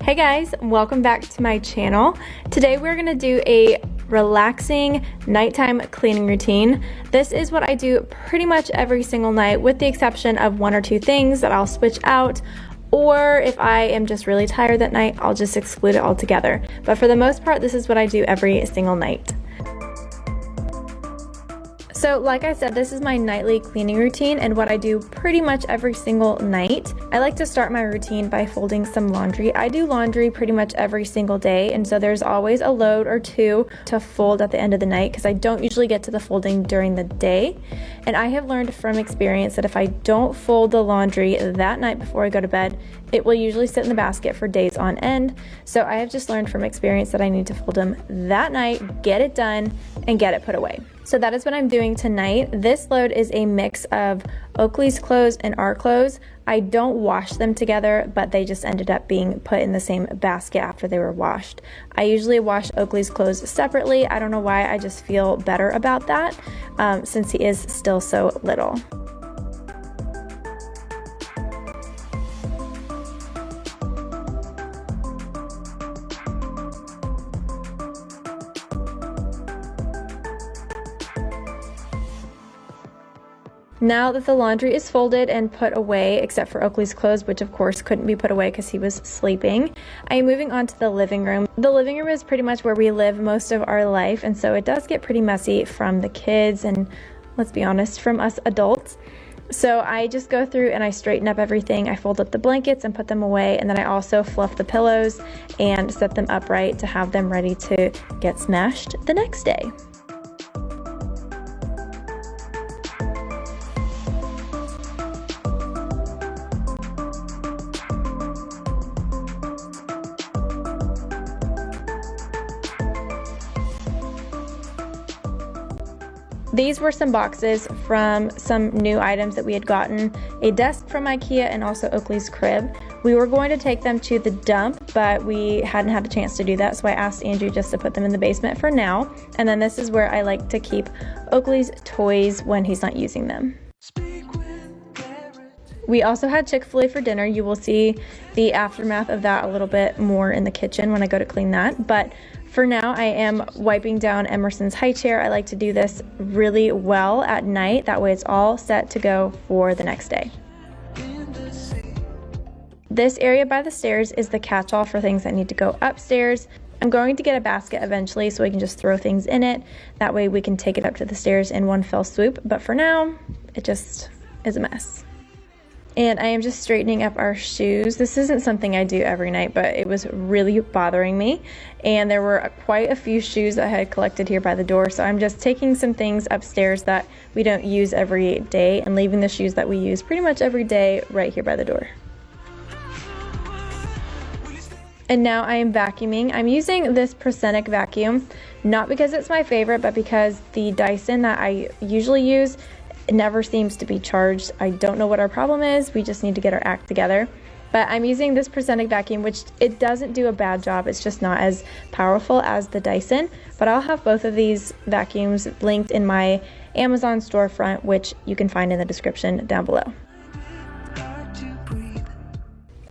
Hey guys, welcome back to my channel. Today we're gonna do a relaxing nighttime cleaning routine. This is what I do pretty much every single night, with the exception of one or two things that I'll switch out, or if I am just really tired that night, I'll just exclude it altogether. But for the most part, this is what I do every single night. So like I said, this is my nightly cleaning routine and what I do pretty much every single night. I like to start my routine by folding some laundry. I do laundry pretty much every single day, and so there's always a load or two to fold at the end of the night because I don't usually get to the folding during the day. And I have learned from experience that if I don't fold the laundry that night before I go to bed, it will usually sit in the basket for days on end. So I have just learned from experience that I need to fold them that night, get it done, and get it put away. So that is what I'm doing tonight. This load is a mix of Oakley's clothes and our clothes. I don't wash them together, but they just ended up being put in the same basket after they were washed. I usually wash Oakley's clothes separately. I don't know why, I just feel better about that since he is still so little. Now that the laundry is folded and put away, except for Oakley's clothes, which of course couldn't be put away because he was sleeping, I am moving on to the living room. The living room is pretty much where we live most of our life, and so it does get pretty messy from the kids and, let's be honest, from us adults. So I just go through and I straighten up everything. I fold up the blankets and put them away, and then I also fluff the pillows and set them upright to have them ready to get smashed the next day. These were some boxes from some new items that we had gotten, a desk from IKEA and also Oakley's crib. We were going to take them to the dump, but we hadn't had a chance to do that, so I asked Andrew just to put them in the basement for now. And then this is where I like to keep Oakley's toys when he's not using them. We also had Chick-fil-A for dinner. You will see the aftermath of that a little bit more in the kitchen when I go to clean that. But for now, I am wiping down Emerson's high chair. I like to do this really well at night. That way it's all set to go for the next day. This area by the stairs is the catch-all for things that need to go upstairs. I'm going to get a basket eventually so we can just throw things in it. That way we can take it up to the stairs in one fell swoop. But for now, it just is a mess. And I am just straightening up our shoes. This isn't something I do every night, but it was really bothering me. And there were quite a few shoes that I had collected here by the door. So I'm just taking some things upstairs that we don't use every day and leaving the shoes that we use pretty much every day right here by the door. And now I am vacuuming. I'm using this Prosenic vacuum, not because it's my favorite, but because the Dyson that I usually use, it never seems to be charged. I don't know what our problem is. We just need to get our act together. But I'm using this Prosenic vacuum, which it doesn't do a bad job. It's just not as powerful as the Dyson. But I'll have both of these vacuums linked in my Amazon storefront, which you can find in the description down below.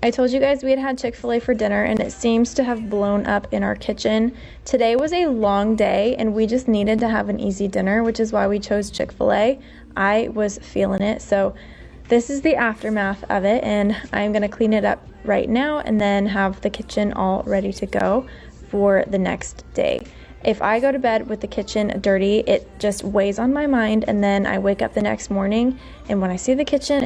I told you guys we had Chick-fil-A for dinner, and it seems to have blown up in our kitchen. Today was a long day and we just needed to have an easy dinner, which is why we chose Chick-fil-A. I was feeling it. So this is the aftermath of it, and I'm gonna clean it up right now and then have the kitchen all ready to go for the next day. If I go to bed with the kitchen dirty, it just weighs on my mind, and then I wake up the next morning and when I see the kitchen,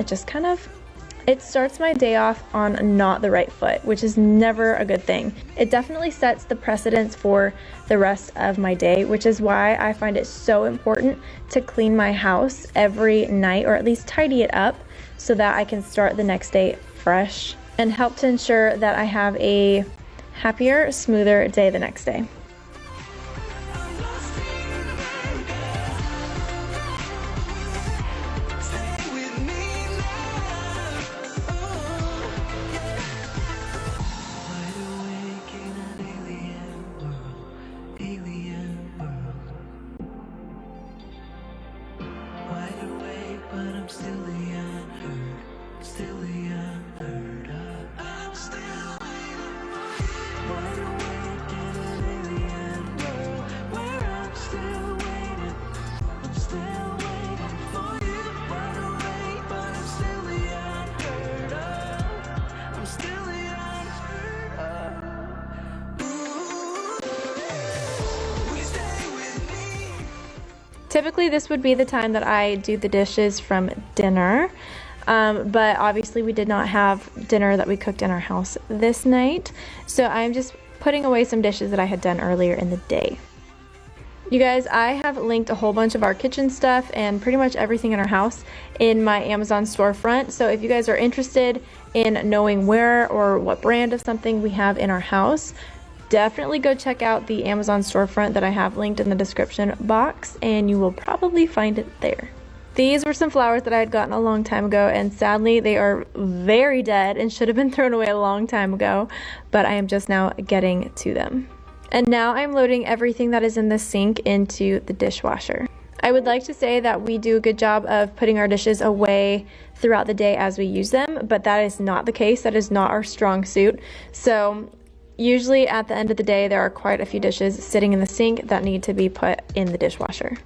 it starts my day off on not the right foot, which is never a good thing. It definitely sets the precedence for the rest of my day, which is why I find it so important to clean my house every night, or at least tidy it up, so that I can start the next day fresh and help to ensure that I have a happier, smoother day the next day. Typically this would be the time that I do the dishes from dinner, but obviously we did not have dinner that we cooked in our house this night, so I'm just putting away some dishes that I had done earlier in the day. You guys, I have linked a whole bunch of our kitchen stuff and pretty much everything in our house in my Amazon storefront. So if you guys are interested in knowing where or what brand of something we have in our house, definitely go check out the Amazon storefront that I have linked in the description box, and you will probably find it there. These were some flowers that I had gotten a long time ago, and sadly they are very dead and should have been thrown away a long time ago, but I am just now getting to them. And now I'm loading everything that is in the sink into the dishwasher. I would like to say that we do a good job of putting our dishes away throughout the day as we use them, but that is not the case. That is not our strong suit. So usually at the end of the day, there are quite a few dishes sitting in the sink that need to be put in the dishwasher.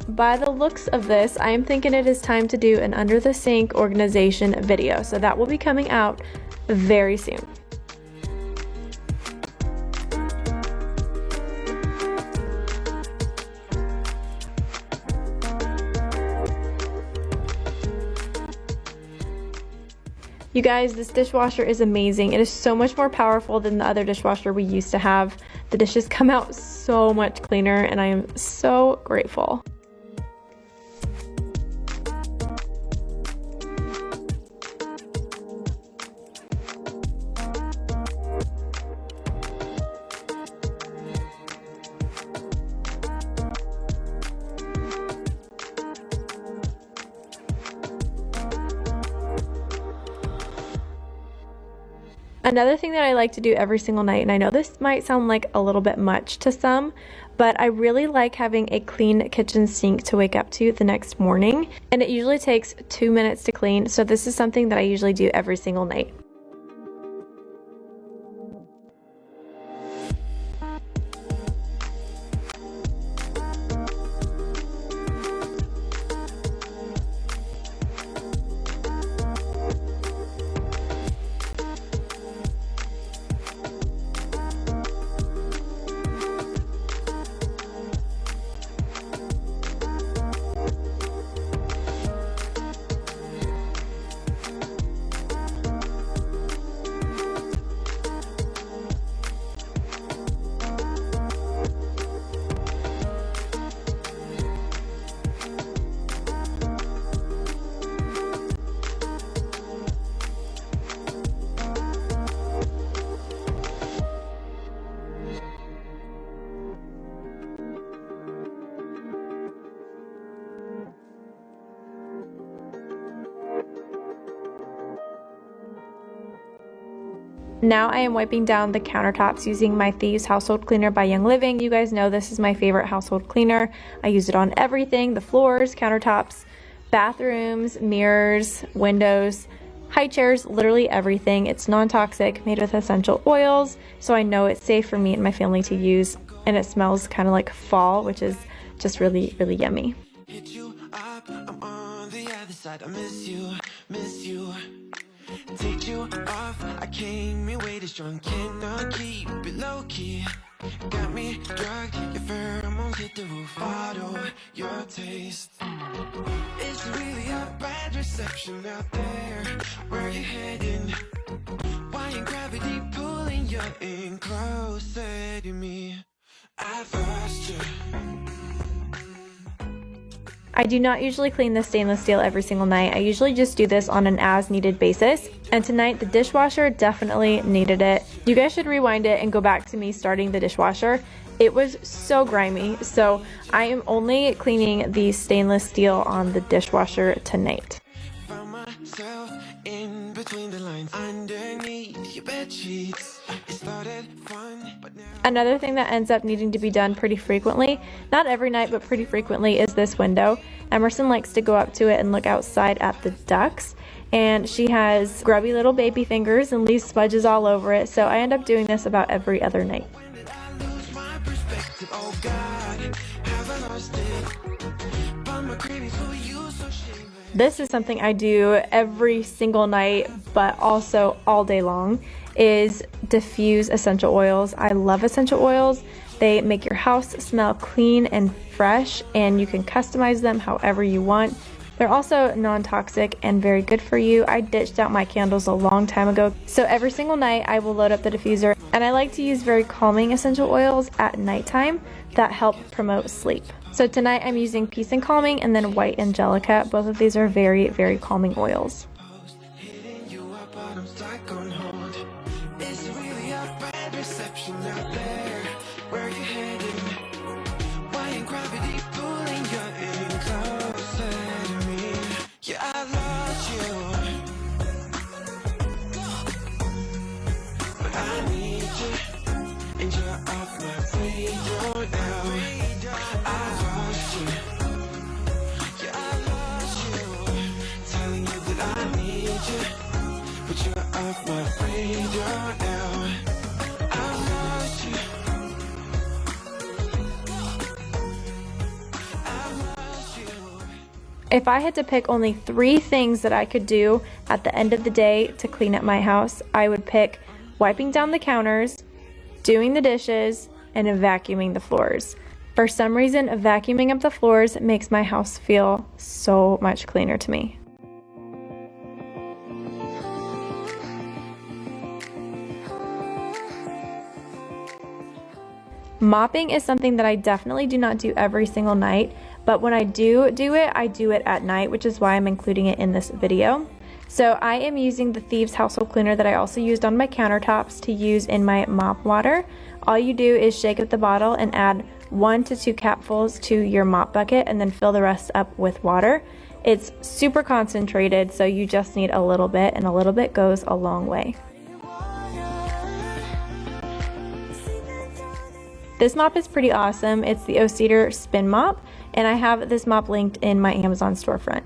By the looks of this, I am thinking it is time to do an under the sink organization video, so that will be coming out very soon. You guys, this dishwasher is amazing. It is so much more powerful than the other dishwasher we used to have. The dishes come out so much cleaner, and I am so grateful. Another thing that I like to do every single night, and I know this might sound like a little bit much to some, but I really like having a clean kitchen sink to wake up to the next morning, and it usually takes 2 minutes to clean, so this is something that I usually do every single night. Now I am wiping down the countertops using my Thieves Household Cleaner by Young Living. You guys know this is my favorite household cleaner. I use it on everything: the floors, countertops, bathrooms, mirrors, windows, high chairs, literally everything. It's non-toxic, made with essential oils, so I know it's safe for me and my family to use, and it smells kind of like fall, which is just really, really yummy. Hit you up, I'm on the other side. I miss you. Take you off, I came in way too strong. Cannot keep it low key. Got me drugged, your pheromones hit the roof. Auto, your taste. It's really a bad reception out there. Where you heading? Why ain't gravity pulling you in closer to me? I've lost you. I do not usually clean the stainless steel every single night. I usually just do this on an as-needed basis. And tonight, the dishwasher definitely needed it. You guys should rewind it and go back to me starting the dishwasher. It was so grimy. So I am only cleaning the stainless steel on the dishwasher tonight. Found myself in between the lines, underneath your bed sheets. It's started fun, but now Another thing that ends up needing to be done pretty frequently, not every night but pretty frequently, is this window. Emerson likes to go up to it and look outside at the ducks, and she has grubby little baby fingers and leaves smudges all over it, so I end up doing this about every other night. when did I lose my perspective? Oh God, have I lost it? But my cravings for you so shameless. This is something I do every single night, but also all day long, is diffuse essential oils. I love essential oils. They make your house smell clean and fresh, and you can customize them however you want. They're also non-toxic and very good for you. I ditched out my candles a long time ago, so every single night I will load up the diffuser, and I like to use very calming essential oils at nighttime that help promote sleep. So tonight I'm using Peace and Calming and then White Angelica. Both of these are very, very calming oils. Hitting you up, but I'm stuck on hold. It's really a bad reception out there. Where you heading? Why ain't gravity pulling you in closer to me? Yeah, I lost you, but I need you, and you're off my radar now. I lost you, yeah, I lost you. Telling you that I need you, but you're off my radar now. I lost you. I lost you. If I had to pick only 3 things that I could do at the end of the day to clean up my house, I would pick wiping down the counters, doing the dishes, and vacuuming the floors. For some reason, vacuuming up the floors makes my house feel so much cleaner to me. Mopping is something that I definitely do not do every single night, but when I do it, I do it at night, which is why I'm including it in this video. So I am using the Thieves household cleaner that I also used on my countertops to use in my mop water. All you do is shake up the bottle and add 1 to 2 capfuls to your mop bucket and then fill the rest up with water. It's super concentrated, so you just need a little bit, and a little bit goes a long way. This mop is pretty awesome. It's the O-Cedar Spin Mop, and I have this mop linked in my Amazon storefront.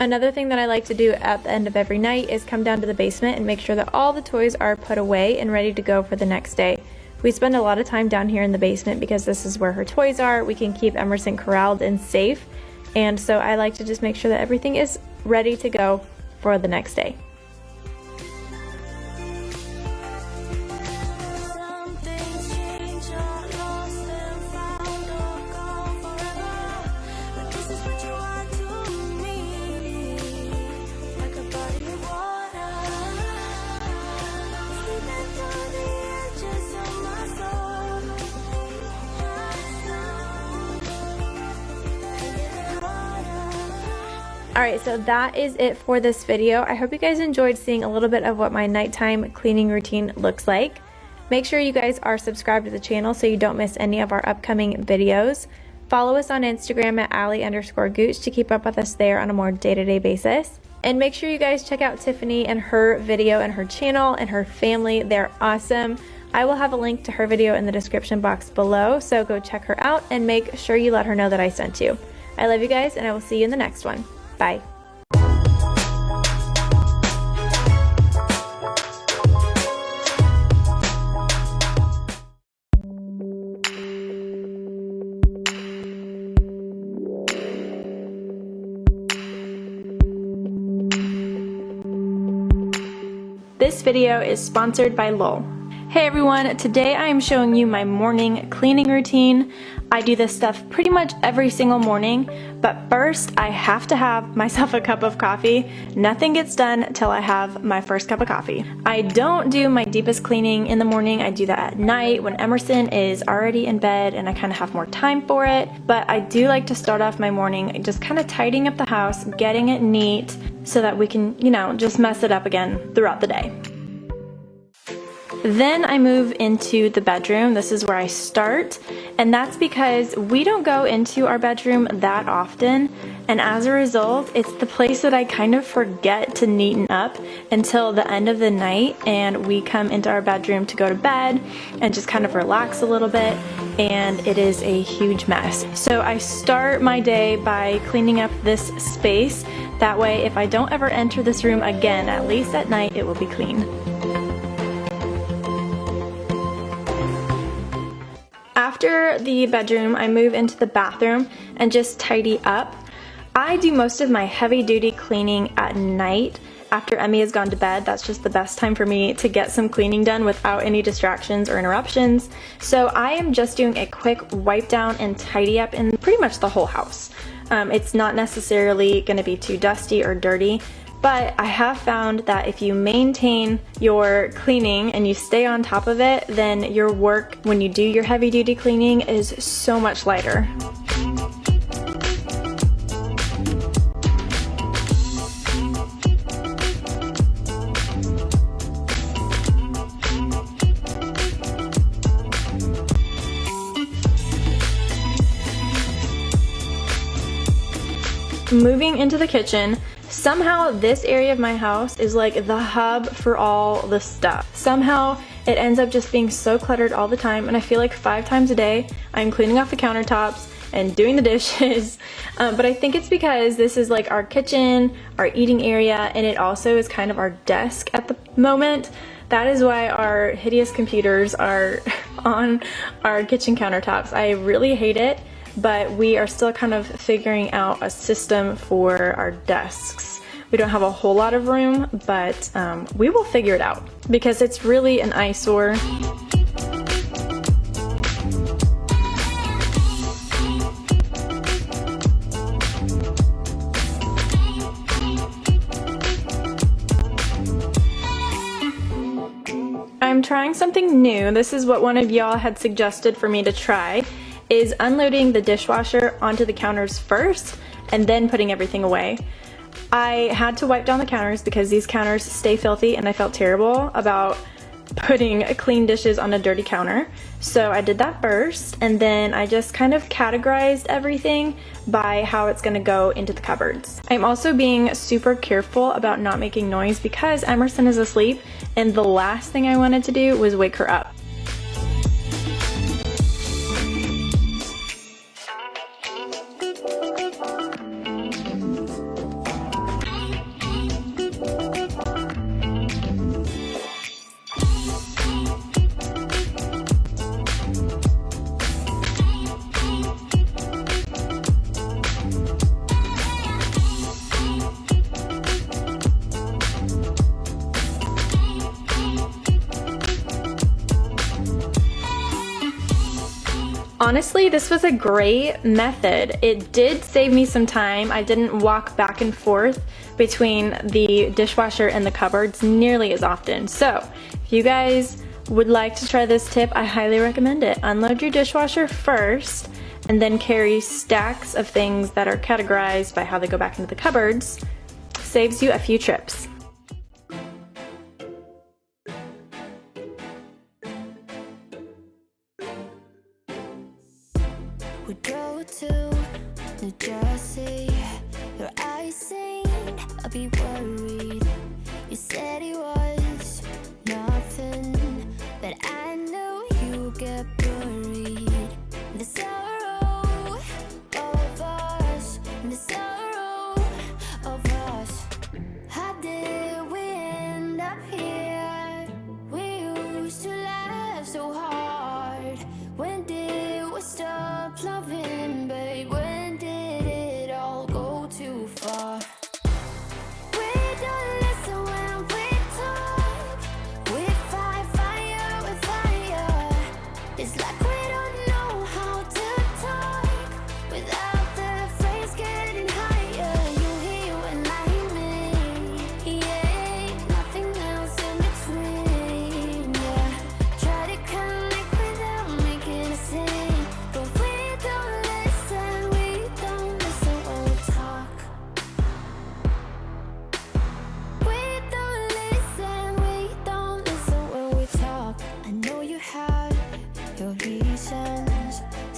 Another thing that I like to do at the end of every night is come down to the basement and make sure that all the toys are put away and ready to go for the next day. We spend a lot of time down here in the basement because this is where her toys are. We can keep Emerson corralled and safe, and so I like to just make sure that everything is ready to go for the next day. Alright, so that is it for this video. I hope you guys enjoyed seeing a little bit of what my nighttime cleaning routine looks like. Make sure you guys are subscribed to the channel so you don't miss any of our upcoming videos. Follow us on Instagram at Allie_gooch to keep up with us there on a more day-to-day basis. And make sure you guys check out Tiffany and her video and her channel and her family. They're awesome. I will have a link to her video in the description box below, so go check her out and make sure you let her know that I sent you. I love you guys, and I will see you in the next one. Bye. This video is sponsored by Lowell. Hey everyone, today I am showing you my morning cleaning routine. I do this stuff pretty much every single morning, but first I have to have myself a cup of coffee. Nothing gets done until I have my first cup of coffee. I don't do my deepest cleaning in the morning. I do that at night when Emerson is already in bed and I kind of have more time for it. But I do like to start off my morning just kind of tidying up the house, getting it neat so that we can, just mess it up again throughout the day. Then I move into the bedroom. This is where I start, and that's because we don't go into our bedroom that often, and as a result, it's the place that I kind of forget to neaten up until the end of the night, and we come into our bedroom to go to bed and just kind of relax a little bit, and it is a huge mess. So I start my day by cleaning up this space. That way, if I don't ever enter this room again, at least at night, it will be clean. After the bedroom, I move into the bathroom and just tidy up. I do most of my heavy-duty cleaning at night after Emmy has gone to bed. That's just the best time for me to get some cleaning done without any distractions or interruptions. So I am just doing a quick wipe down and tidy up in pretty much the whole house. It's not necessarily going to be too dusty or dirty, but I have found that if you maintain your cleaning and you stay on top of it, then your work when you do your heavy duty cleaning is so much lighter. Moving into the kitchen, somehow this area of my house is like the hub for all the stuff. Somehow it ends up just being so cluttered all the time, and I feel like 5 times a day I'm cleaning off the countertops and doing the dishes. But I think it's because this is like our kitchen, our eating area, and it also is kind of our desk at the moment. That is why our hideous computers are on our kitchen countertops. I really hate it, but we are still kind of figuring out a system for our desks. We don't have a whole lot of room, but we will figure it out because it's really an eyesore. I'm trying something new. This is what one of y'all had suggested for me to try, is unloading the dishwasher onto the counters first and then putting everything away. I had to wipe down the counters because these counters stay filthy and I felt terrible about putting clean dishes on a dirty counter. So I did that first, and then I just kind of categorized everything by how it's gonna go into the cupboards. I'm also being super careful about not making noise because Emerson is asleep, and the last thing I wanted to do was wake her up. Honestly, this was a great method. It did save me some time. I didn't walk back and forth between the dishwasher and the cupboards nearly as often. So if you guys would like to try this tip, I highly recommend it. Unload your dishwasher first and then carry stacks of things that are categorized by how they go back into the cupboards. Saves you a few trips. We drove to New Jersey. Your eyes seen, I'll be worried. You said it was nothing, but I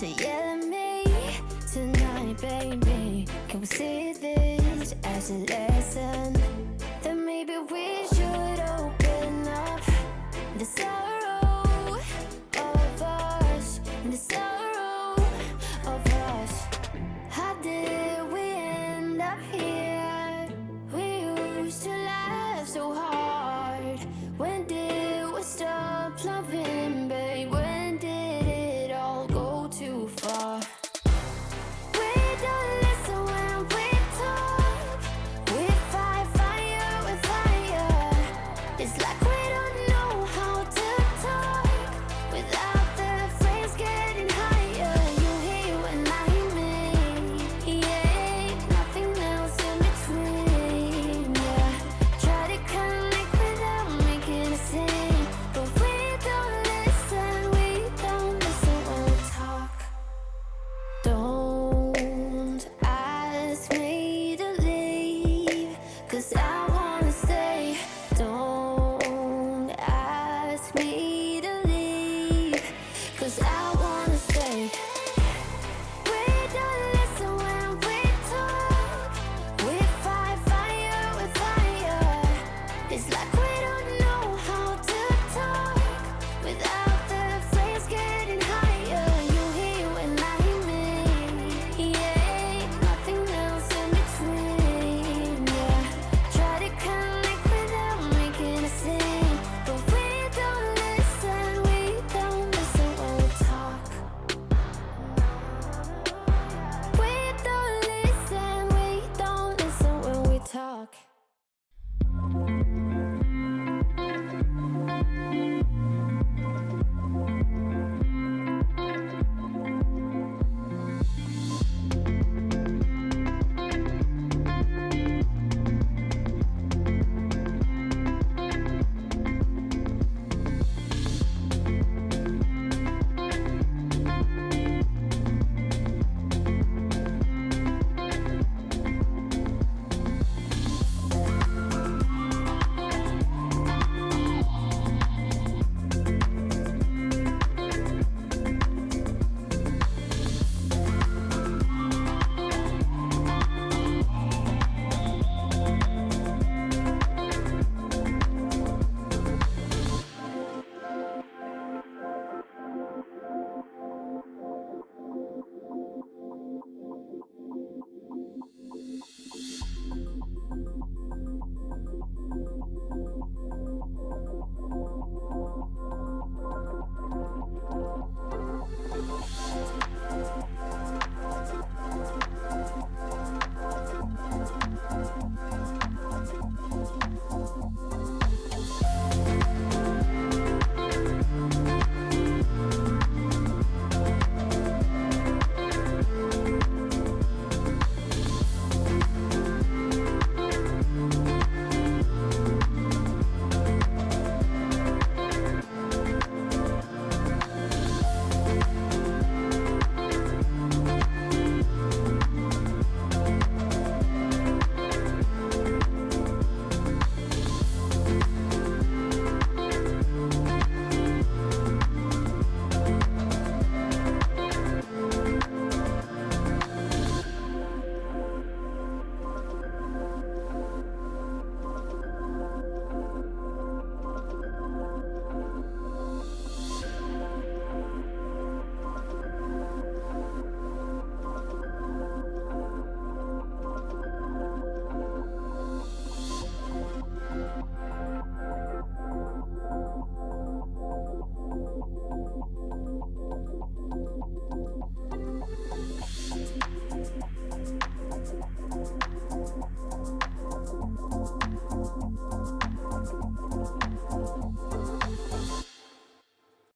to yell at me tonight, baby. Can we see this as a lesson? That maybe we should open up the sorrow of us, the sorrow of us. How did we end up here? We used to laugh so hard. When did we stop loving, babe? When did it all go too far? We don't listen when we talk. We fight fire with fire. It's like we don't know how to talk without the flames getting higher. You hear when I hear me, yeah, nothing else in between, yeah. Try to connect without making a scene, but we don't listen when we talk. Don't ask me to leave, 'cause I wanna stay. Don't ask me to leave, 'cause I wanna stay. We don't listen when we talk. We fight fire with fire. It's like we don't know how to talk without the flames getting higher. You hear when I hear me, yeah, nothing else in between, yeah. Try to connect without making a scene, but we don't listen when we talk. We don't listen when we talk.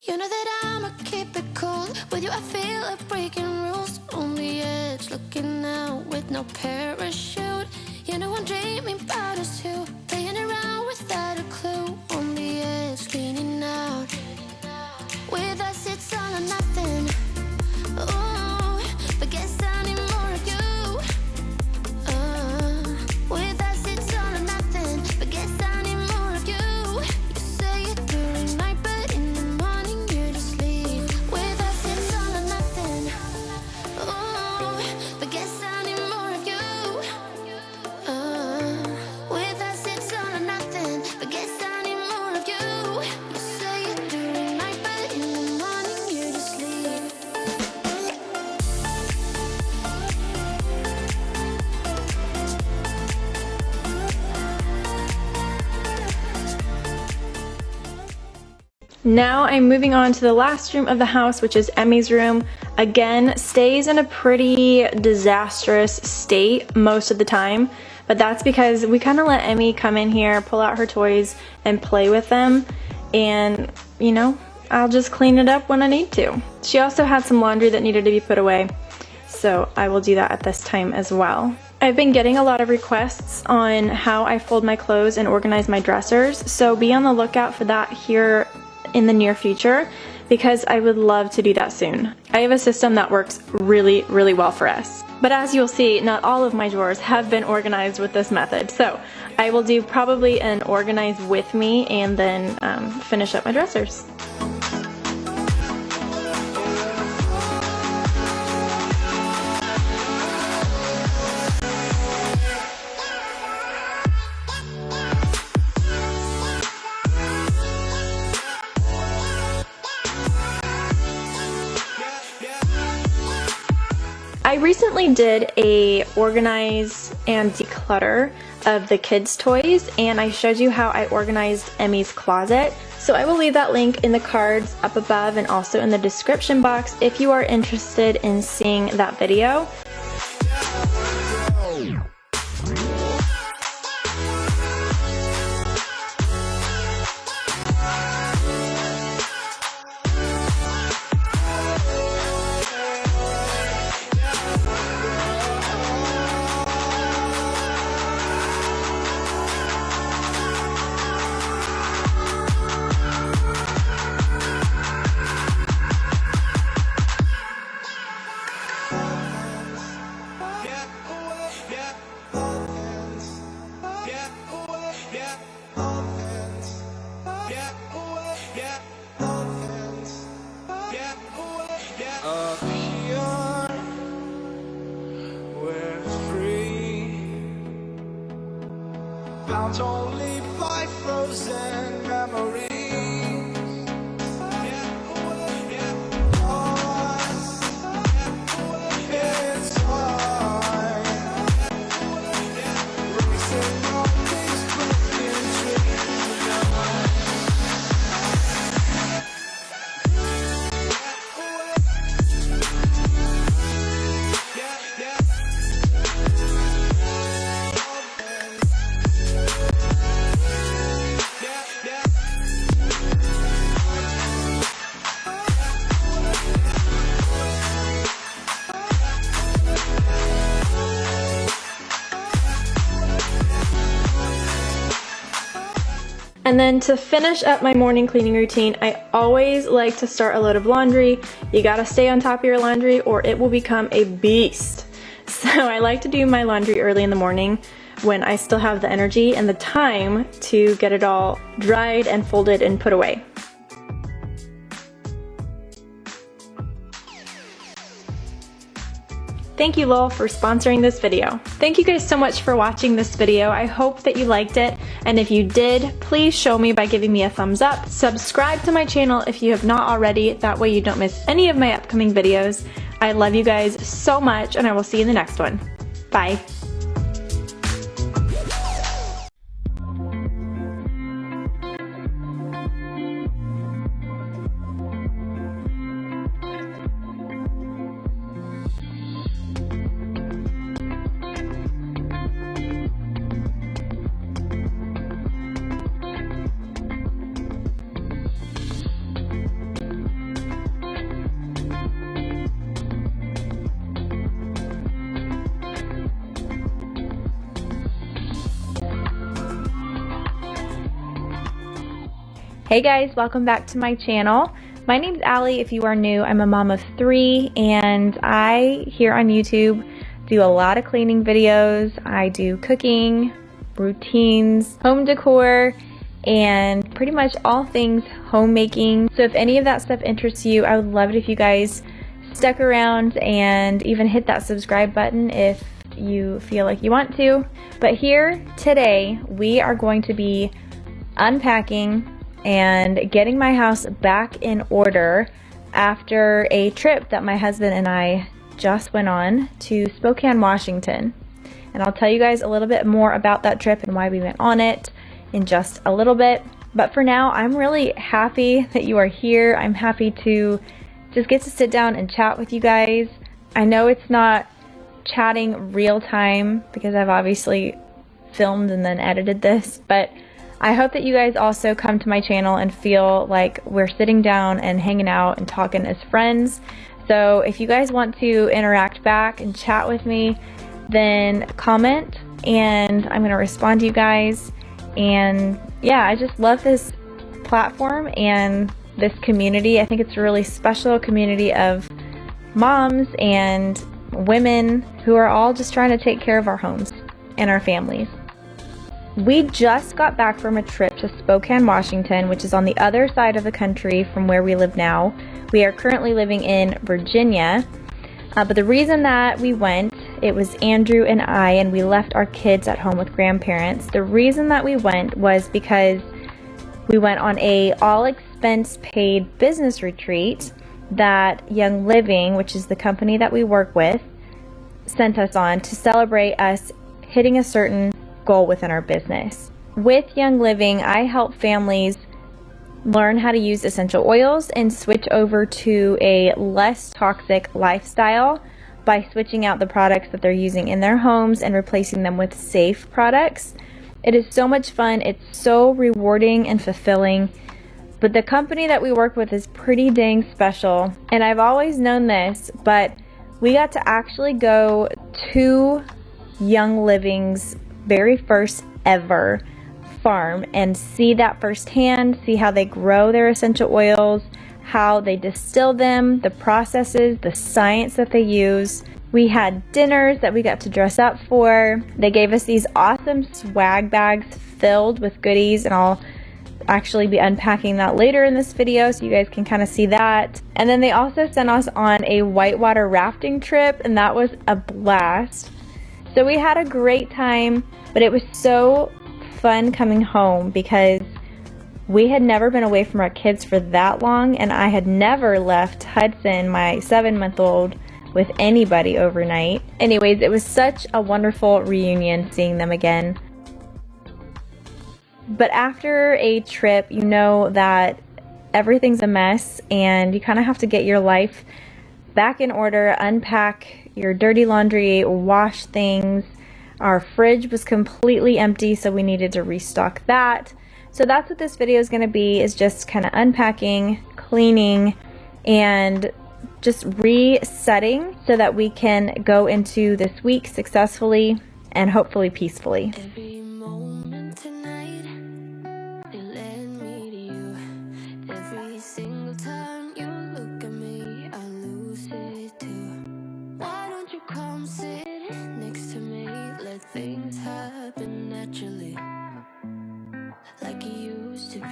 You know that I'ma keep it cool. With you I feel like breaking rules. On the edge, looking out with no parachute. You know I'm dreaming about us two, playing around without a clue. On the edge, leaning out. With us it's all or nothing. Ooh, but guess I need more of you. With us it's all or nothing, but guess I need more of you. You say it during night, but in the morning you just leave. With us it's all or nothing. Now I'm moving on to the last room of the house, which is Emmy's room. Again, stays in a pretty disastrous state most of the time, but that's because we kind of let Emmy come in here, pull out her toys, and play with them, and you know, I'll just clean it up when I need to. She also had some laundry that needed to be put away, so I will do that at this time as well. I've been getting a lot of requests on how I fold my clothes and organize my dressers, so be on the lookout for that here in the near future, because I would love to do that soon. I have a system that works really, really well for us. But as you'll see, not all of my drawers have been organized with this method, so I will do probably an organize with me and then finish up my dressers. I recently did a organize and declutter of the kids' toys, and I showed you how I organized Emmy's closet. So I will leave that link in the cards up above and also in the description box if you are interested in seeing that video. Bound only by frozen memories. It's fine. Racing on these broken And then to finish up my morning cleaning routine, I always like to start a load of laundry. You gotta stay on top of your laundry or it will become a beast. So I like to do my laundry early in the morning when I still have the energy and the time to get it all dried and folded and put away. Thank you, Lowell, for sponsoring this video. Thank you guys so much for watching this video. I hope that you liked it, and if you did, please show me by giving me a thumbs up. Subscribe to my channel if you have not already, that way you don't miss any of my upcoming videos. I love you guys so much, and I will see you in the next one. Bye. Hey guys, welcome back to my channel. My name's Allie. If you are new, I'm a mom of 3, and I, here on YouTube, do a lot of cleaning videos. I do cooking, routines, home decor, and pretty much all things homemaking. So if any of that stuff interests you, I would love it if you guys stuck around and even hit that subscribe button if you feel like you want to. But here today, we are going to be unpacking and getting my house back in order after a trip that my husband and I just went on to Spokane, Washington. And I'll tell you guys a little bit more about that trip and why we went on it in just a little bit. But for now, I'm really happy that you are here. I'm happy to just get to sit down and chat with you guys. I know it's not chatting real time because I've obviously filmed and then edited this, but I hope that you guys also come to my channel and feel like we're sitting down and hanging out and talking as friends. So if you guys want to interact back and chat with me, then comment and I'm gonna respond to you guys. And yeah, I just love this platform and this community. I think it's a really special community of moms and women who are all just trying to take care of our homes and our families. We just got back from a trip to Spokane, Washington, which is on the other side of the country from where we live now. We are currently living in Virginia, but the reason that we went, it was Andrew and I, and we left our kids at home with grandparents. The reason that we went was because we went on a all-expense paid business retreat that Young Living, which is the company that we work with, sent us on to celebrate us hitting a certain goal within our business. With Young Living, I help families learn how to use essential oils and switch over to a less toxic lifestyle by switching out the products that they're using in their homes and replacing them with safe products. It is so much fun. It's so rewarding and fulfilling. But the company that we work with is pretty dang special. And I've always known this, but we got to actually go to Young Living's very first ever farm and see that firsthand, see how they grow their essential oils, how they distill them, the processes, the science that they use. We had dinners that we got to dress up for. They gave us these awesome swag bags filled with goodies, and I'll actually be unpacking that later in this video so you guys can kind of see that. And then they also sent us on a whitewater rafting trip, and that was a blast. So we had a great time, but it was so fun coming home because we had never been away from our kids for that long, and I had never left Hudson, my 7-month-old, with anybody overnight. Anyways, it was such a wonderful reunion seeing them again. But after a trip, you know that everything's a mess and you kind of have to get your life back in order, unpack your dirty laundry, wash things. Our fridge was completely empty, so we needed to restock that. So that's what this video is going to be, is just kind of unpacking, cleaning, and just resetting so that we can go into this week successfully and hopefully peacefully. Every moment tonight, they led me to you. Every single time you look at me, I lose it too. Why don't you come sit next to me? Let things happen naturally, like it used to be.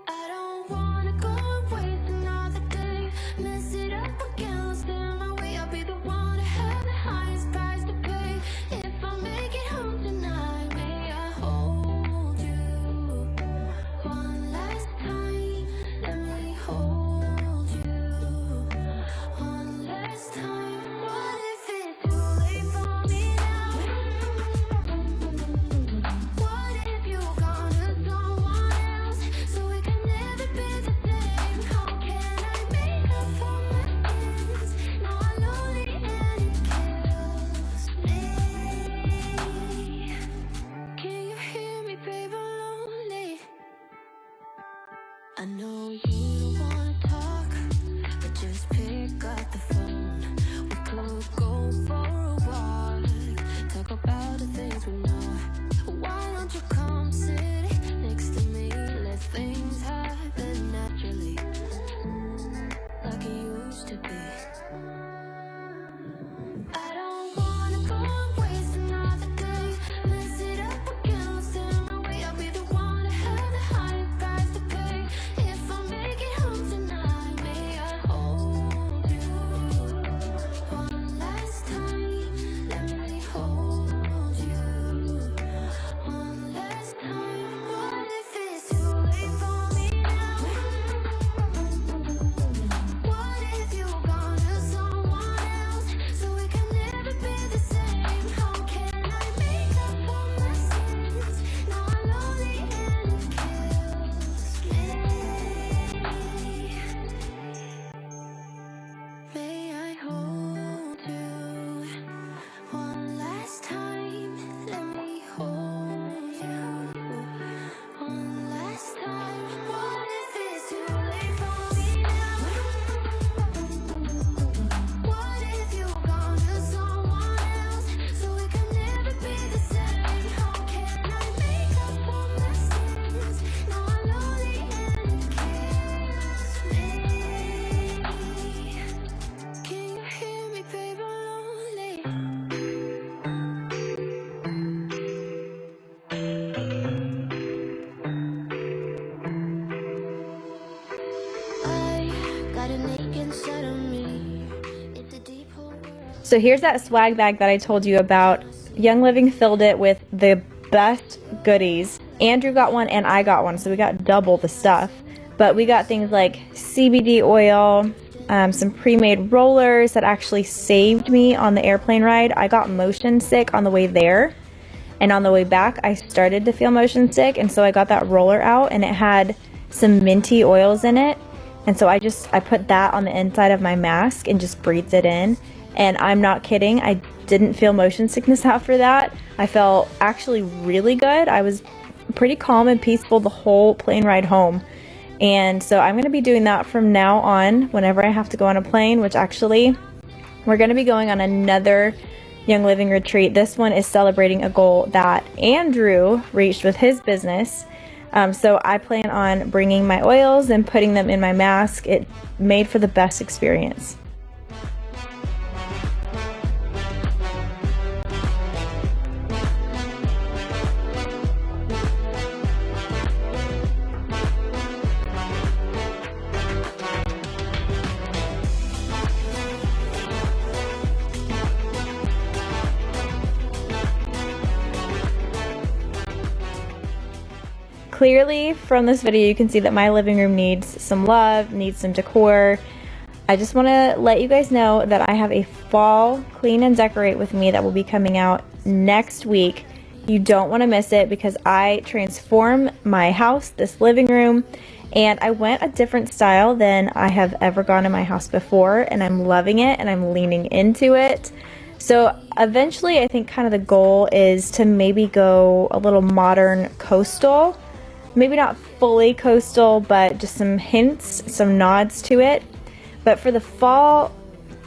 I don't wanna go waste another day, mess it up again, lost in my way. I'll be the one to have the highest price to pay. If I make it home tonight, may I hold you one last time? Let me hold you one last time. What if it's too late for me now? What if you're gone to someone else, so we can never be the same? How can I make up for my sins? Now I'm lonely and it kills me. Can you hear me, babe? I'm lonely. I know you don't wanna talk, but just pick up the phone. We could go for a walk, talk about the things we know. Why don't you come sit next to me? Let things happen naturally, like it used to be. I don't wanna go waste another day, mess it up again, lost in my way. I'll be the one to have the highest price to pay. If I make it home tonight, may I hold you one last time? Let me hold you one last time. What if it's too late for me now? What if you're gone to someone So here's that swag bag that I told you about. Young Living filled it with the best goodies. Andrew got one and I got one, so we got double the stuff. But we got things like CBD oil, some pre-made rollers that actually saved me on the airplane ride. I got motion sick on the way there, and on the way back I started to feel motion sick, and so I got that roller out, and it had some minty oils in it, and so I put that on the inside of my mask and just breathed it in. And I'm not kidding, I didn't feel motion sickness after that. I felt actually really good. I was pretty calm and peaceful the whole plane ride home. And so I'm going to be doing that from now on whenever I have to go on a plane, which actually we're going to be going on another Young Living retreat. This one is celebrating a goal that Andrew reached with his business. So I plan on bringing my oils and putting them in my mask. It made for the best experience. Clearly from this video you can see that my living room needs some love, needs some decor. I just want to let you guys know that I have a fall clean and decorate with me that will be coming out next week. You don't want to miss it because I transform my house, this living room, and I went a different style than I have ever gone in my house before, and I'm loving it and I'm leaning into it. So eventually I think kind of the goal is to maybe go a little modern coastal. Maybe not fully coastal, but just some hints, some nods to it. But for the fall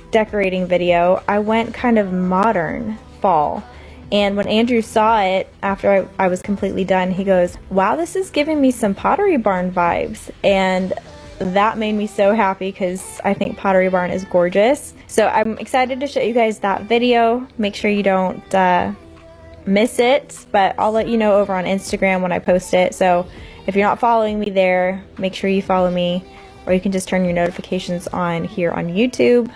decorating video, I went kind of modern fall. And when Andrew saw it after I was completely done, he goes, "Wow, this is giving me some Pottery Barn vibes." And that made me so happy because I think Pottery Barn is gorgeous. So I'm excited to show you guys that video. Make sure you don't miss it, but I'll let you know over on Instagram when I post it. So if you're not following me there, make sure you follow me, or you can just turn your notifications on here on YouTube.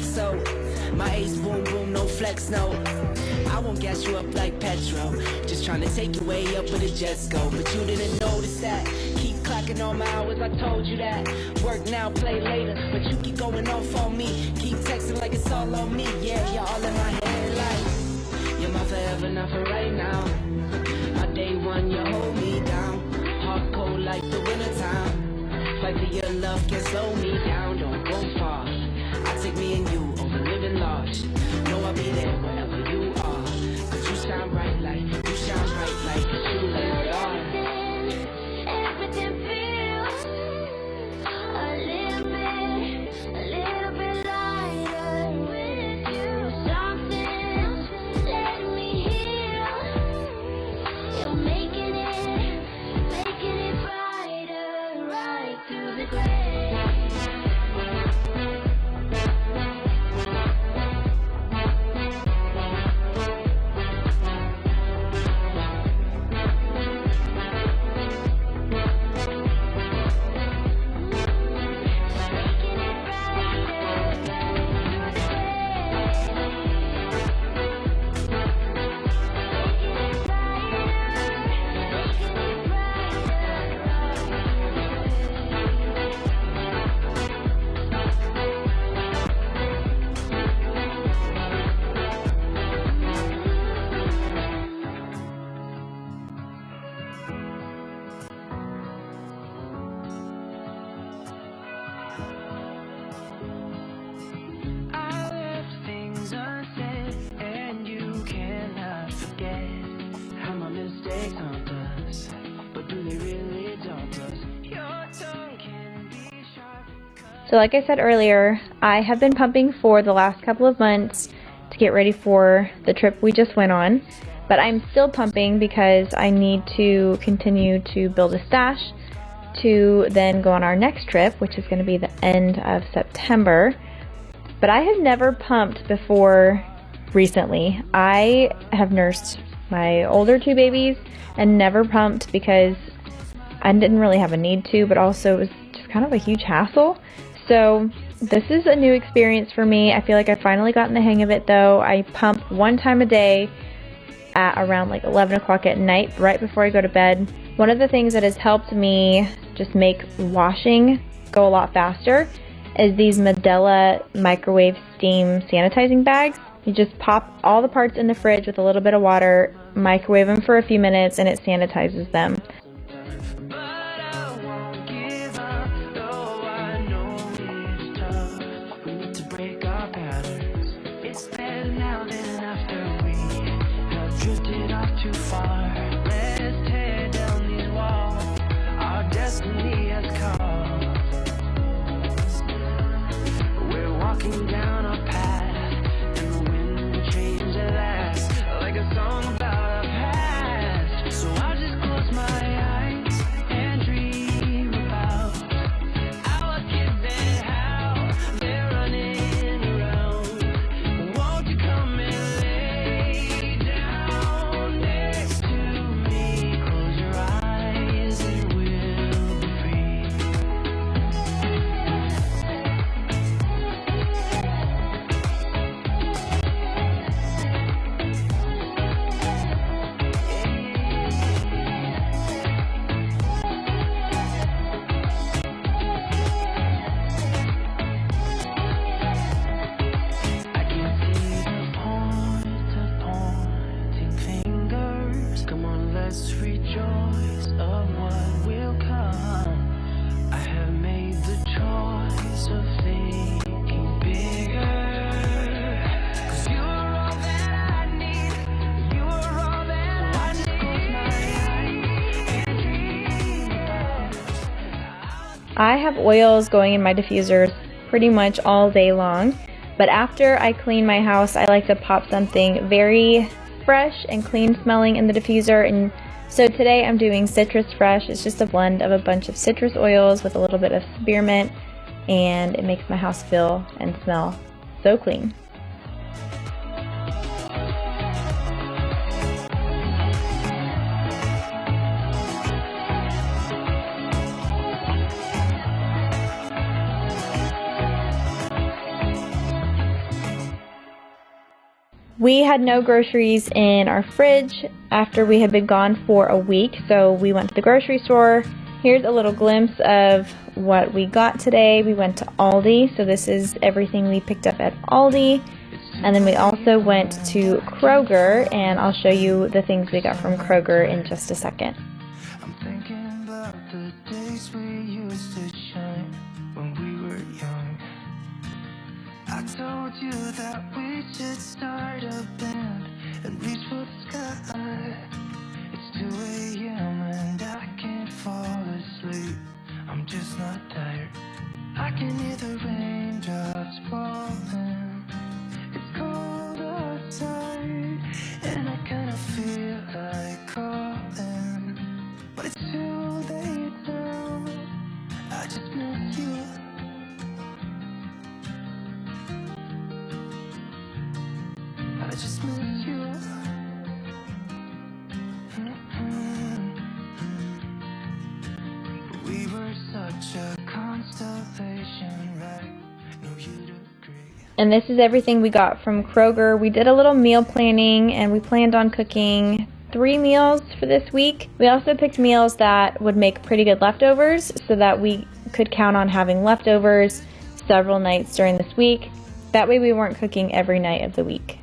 So my ace boom boom, no flex, no. I won't gas you up like petrol. Just trying to take you way up where the jets go. But you didn't notice that. Keep clocking all my hours, I told you that. Work now, play later. But you keep going off on me. Keep texting like it's all on me. Yeah, you're all in my head like you're my forever, not for right now. Our day one, you hold me down. Hard cold like the winter time. Fight for your love, can't slow me down. Don't go far. I take me and you over living large. Know I'll be there wherever you are. Cause you shine bright like, you shine bright like, cause you live dark. Everything feels a little bit lighter with you. Something's letting me heal. You're making it brighter right through the gray. So like I said earlier, I have been pumping for the last couple of months to get ready for the trip we just went on. But I'm still pumping because I need to continue to build a stash to then go on our next trip, which is going to be the end of September. But I have never pumped before recently. I have nursed my older 2 babies and never pumped because I didn't really have a need to, but also it was just kind of a huge hassle. So this is a new experience for me. I feel like I've finally gotten the hang of it though. I pump 1 time a day at around like 11 o'clock at night, right before I go to bed. One of the things that has helped me just make washing go a lot faster is these Medela microwave steam sanitizing bags. You just pop all the parts in the fridge with a little bit of water, microwave them for a few minutes, and it sanitizes them. I have oils going in my diffusers pretty much all day long, but after I clean my house, I like to pop something very fresh and clean smelling in the diffuser. And so today I'm doing Citrus Fresh. It's just a blend of a bunch of citrus oils with a little bit of spearmint, and it makes my house feel and smell so clean. We had no groceries in our fridge after we had been gone for a week, so we went to the grocery store. Here's a little glimpse of what we got today. We went to Aldi, so this is everything we picked up at Aldi. And then we also went to Kroger, and I'll show you the things we got from Kroger in just a second. I'm thinking about the days we used to shine when we were young. I told you that we should start a band and reach for the sky. It's 2 a.m. and I can't fall asleep. I'm just not tired. I can hear the raindrops falling. It's cold outside and I kinda feel like calling, but it's too late now. I just miss you. I just miss you. We were such a constellation, right? No, you'd agree. And this is everything we got from Kroger. We did a little meal planning, and we planned on cooking 3 meals for this week. We also picked meals that would make pretty good leftovers so that we could count on having leftovers several nights during this week. That way we weren't cooking every night of the week.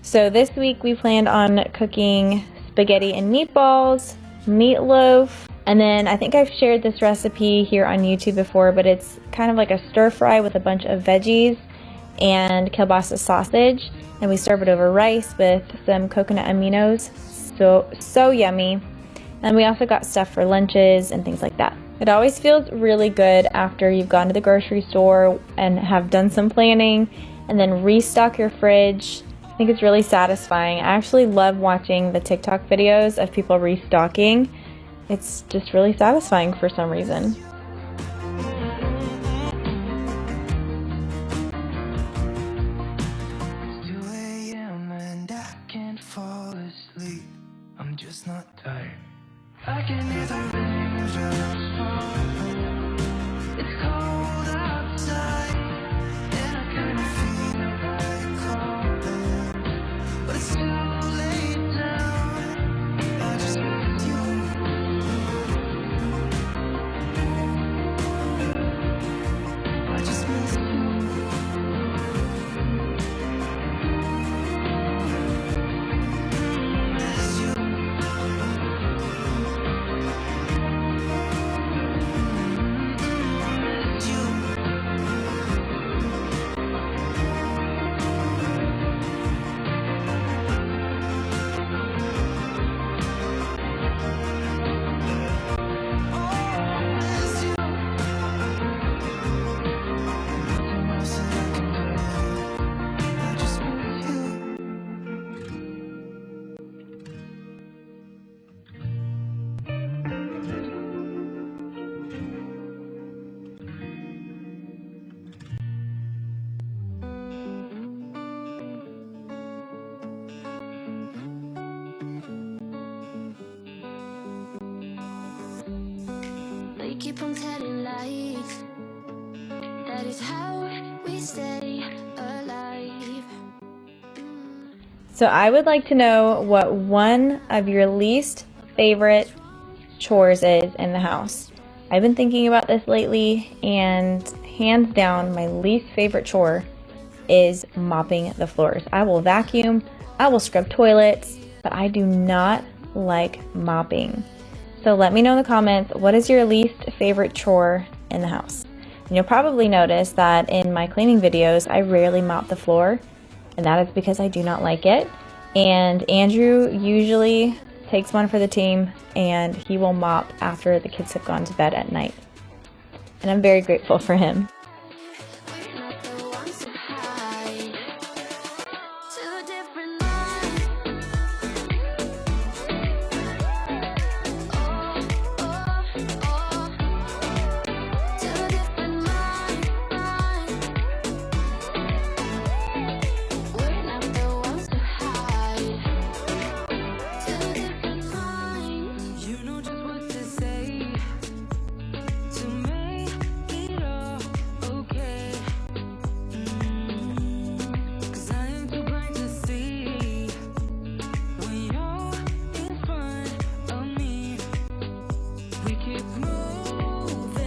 So this week we planned on cooking spaghetti and meatballs, meatloaf, and then I think I've shared this recipe here on YouTube before, but it's kind of like a stir fry with a bunch of veggies and kielbasa sausage, and we serve it over rice with some coconut aminos. So yummy. And we also got stuff for lunches and things like that. It always feels really good after you've gone to the grocery store and have done some planning and then restock your fridge. I think it's really satisfying. I actually love watching the TikTok videos of people restocking. It's just really satisfying for some reason. It's 2 a.m. and I can't fall asleep. I'm just not tired. I can hear the raindrops falling. It's cold outside, and I kinda feel like crawling, but it's too late now. I just miss you. I just miss you. Miss you. Miss you. Oh, miss you. Nothing else that I can do. I just miss you. They keep on telling lies. That is how we stay alive. So I would like to know what one of your least favorite chores is in the house. I've been thinking about this lately, and hands down, my least favorite chore is mopping the floors. I will vacuum, I will scrub toilets, but I do not like mopping. So let me know in the comments, what is your least favorite chore in the house? And you'll probably notice that in my cleaning videos, I rarely mop the floor, and that is because I do not like it. And Andrew usually takes one for the team, and he will mop after the kids have gone to bed at night. And I'm very grateful for him. We're not the ones to hide. Two different minds. Oh, oh, oh. Two different minds. We're not the ones to hide. Two different minds. You know just what to say to make it all okay. 'Cause I am too blind to see when you're in front of me. We keep moving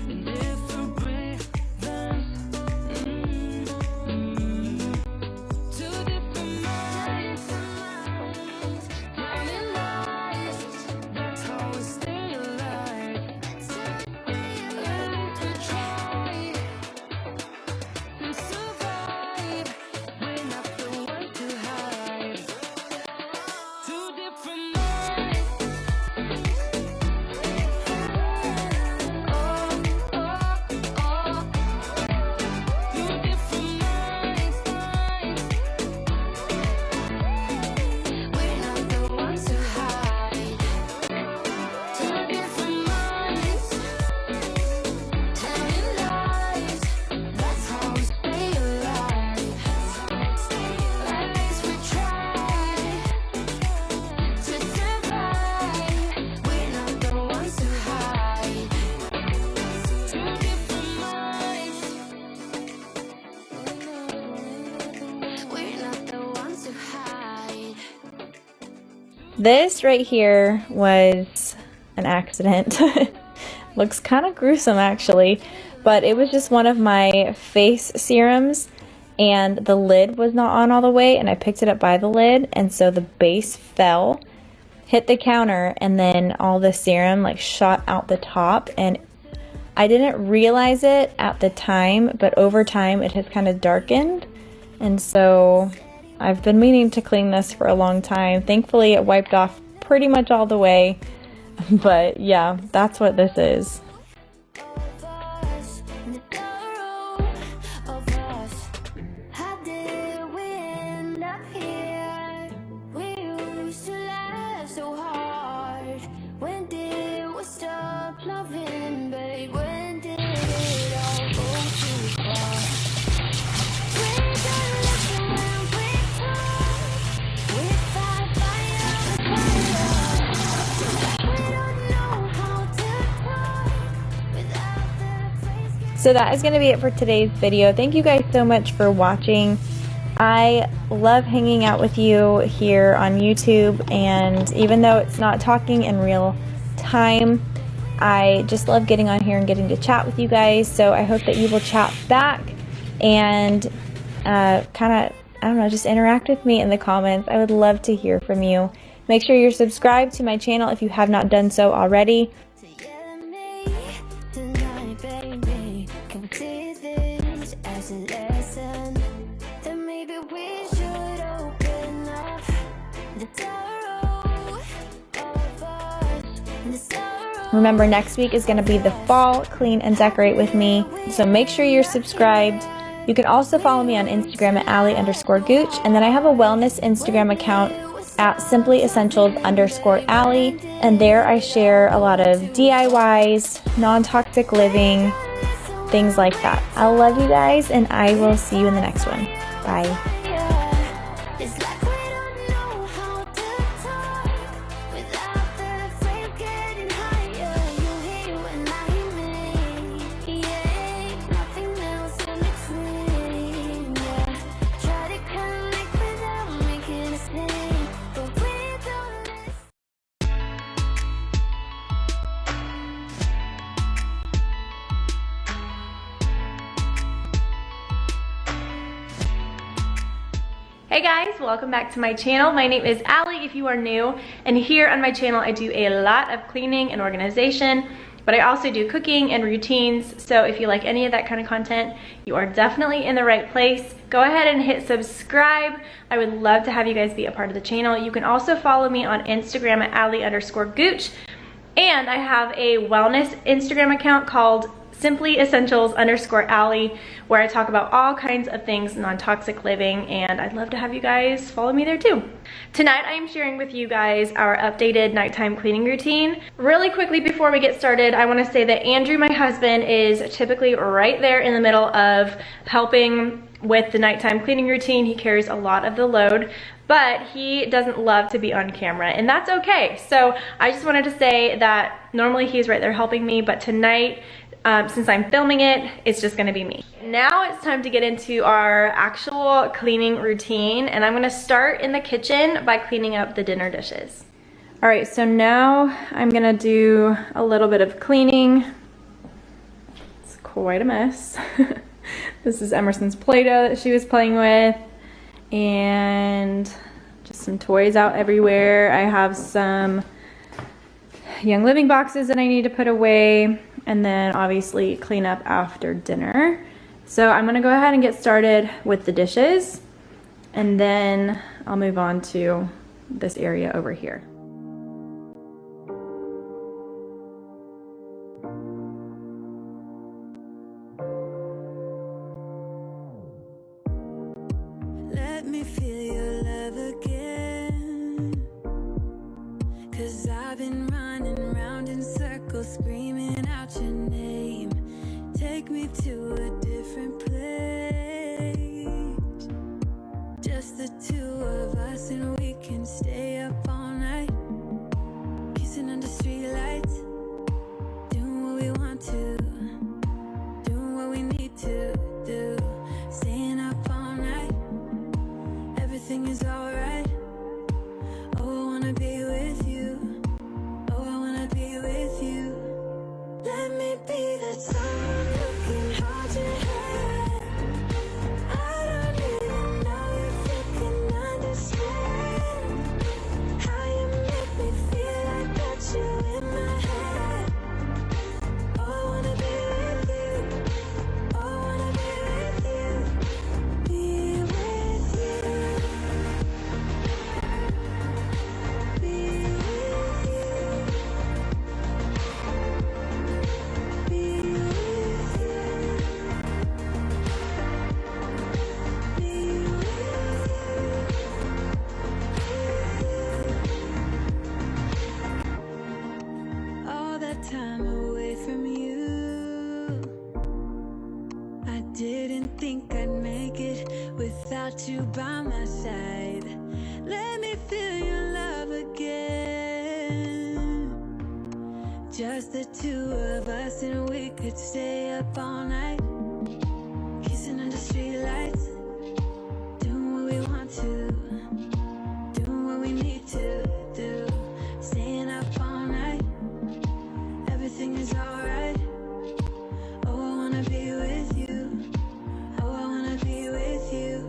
in different rhythms. Two different minds. Telling lies. That's how we stay alive. Learning to try and survive. We're not the ones to hide. Two different minds. Oh, oh, oh. Two different minds. We're not the ones to hide. Two different minds. Telling lies. That's how we stay alive. At least we try to survive. We're not the ones to hide. Two different minds. We're not the ones to hide. This right here was an accident. Looks kind of gruesome actually, but it was just one of my face serums, and the lid was not on all the way, and I picked it up by the lid, and so the base fell, hit the counter, and then all the serum like shot out the top, and I didn't realize it at the time, but over time it has kind of darkened, and so I've been meaning to clean this for a long time. Thankfully it wiped off pretty much all the way, But yeah, that's what this is. of us, in the thorough of us. How did we end up here? We used to laugh so hard. When did we stop loving, babe? When did it all go too far? We don't listen when we talk. We fight fire on the fire. We don't know how to talk without the praise. So that is going to be it for today's video. Thank you guys so much for watching. I love hanging out with you here on YouTube, and even though it's not talking in real time, I just love getting on here and getting to chat with you guys. So I hope that you will chat back and kind of, I don't know, just interact with me in the comments. I would love to hear from you. Make sure you're subscribed to my channel if you have not done so already. Together me tonight, baby. Can we see this as a lesson? Then maybe we should open up the door of us, the sorrow. Remember, next week is going to be the fall clean and decorate with me. So make sure you're subscribed. You can also follow me on Instagram at Allie_gooch. And then I have a wellness Instagram account at simplyessentials_Allie. And there I share a lot of DIYs, non-toxic living, things like that. I love you guys, and I will see you in the next one. Bye. It's like we don't know how to talk without the flame getting higher. You hear when I hear me. Yeah, nothing else in between. Yeah, try to connect without making a scene, but we don't listen. Hey guys, welcome back to my channel. My name is Allie if you are new, and here on my channel I do a lot of cleaning and organization, but I also do cooking and routines. So if you like any of that kind of content, you are definitely in the right place. Go ahead and hit subscribe. I would love to have you guys be a part of the channel. You can also follow me on Instagram at Allie_gooch, and I have a wellness Instagram account called simplyessentials_Allie, where I talk about all kinds of things non-toxic living, and I'd love to have you guys follow me there too. Tonight I am sharing with you guys our updated nighttime cleaning routine. Really quickly before we get started, I want to say that Andrew, my husband, is typically right there in the middle of helping with the nighttime cleaning routine. He carries a lot of the load, but he doesn't love to be on camera, and that's okay. So I just wanted to say that normally he's right there helping me, but tonight, since I'm filming it, it's just gonna be me. Now it's time to get into our actual cleaning routine, and I'm gonna start in the kitchen by cleaning up the dinner dishes. All right, so now I'm gonna do a little bit of cleaning. It's quite a mess. This is Emerson's Play-Doh that she was playing with, and just some toys out everywhere. I have some Young Living boxes that I need to put away, and then obviously clean up after dinner. So I'm gonna go ahead and get started with the dishes, and then I'll move on to this area over here. Let me feel your love again, 'cause I've been running round in circles screaming out your name. Take me to a different place, just the two of us, and we can stay up all night. just the two of us, and we could stay up all night, kissing under streetlights, doing what we want to, doing what we need to do, staying up all night, everything is alright. Oh, I wanna be with you. Oh, I wanna be with you.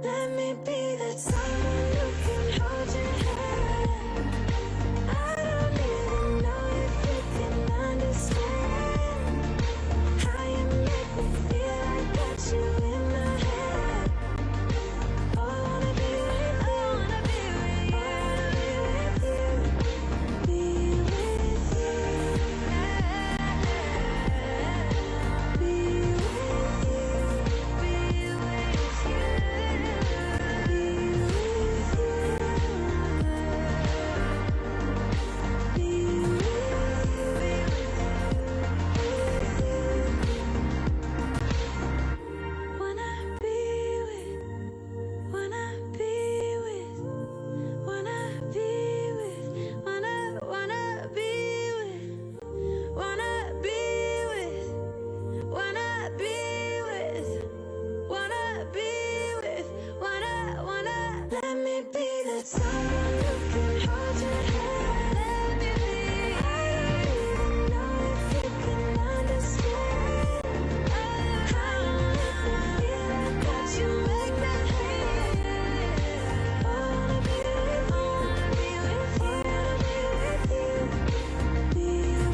Let me be that someone who can hold your hand. I don't even know if you can understand how you make me feel. I got you in my head. Oh, I wanna be with you. I wanna be with you. I wanna be with you. Be with you. Be with you. Be Let me be that someone who can hold your hand. Let me be. I don't even know if you can understand how you make me feel. I got you make me feel. I wanna be with you. I wanna be with you.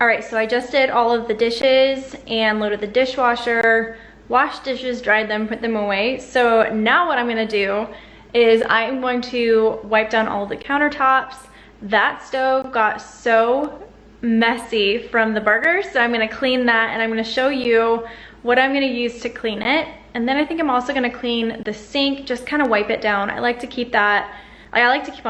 All right, so I just did all of the dishes and loaded the dishwasher, washed dishes, dried them, put them away. So now what I'm gonna do is I'm going to wipe down all the countertops. That stove got so messy from the burgers, so I'm gonna clean that, and I'm gonna show you what I'm gonna use to clean it. And then I think I'm also gonna clean the sink, just kind of wipe it down. I like to keep on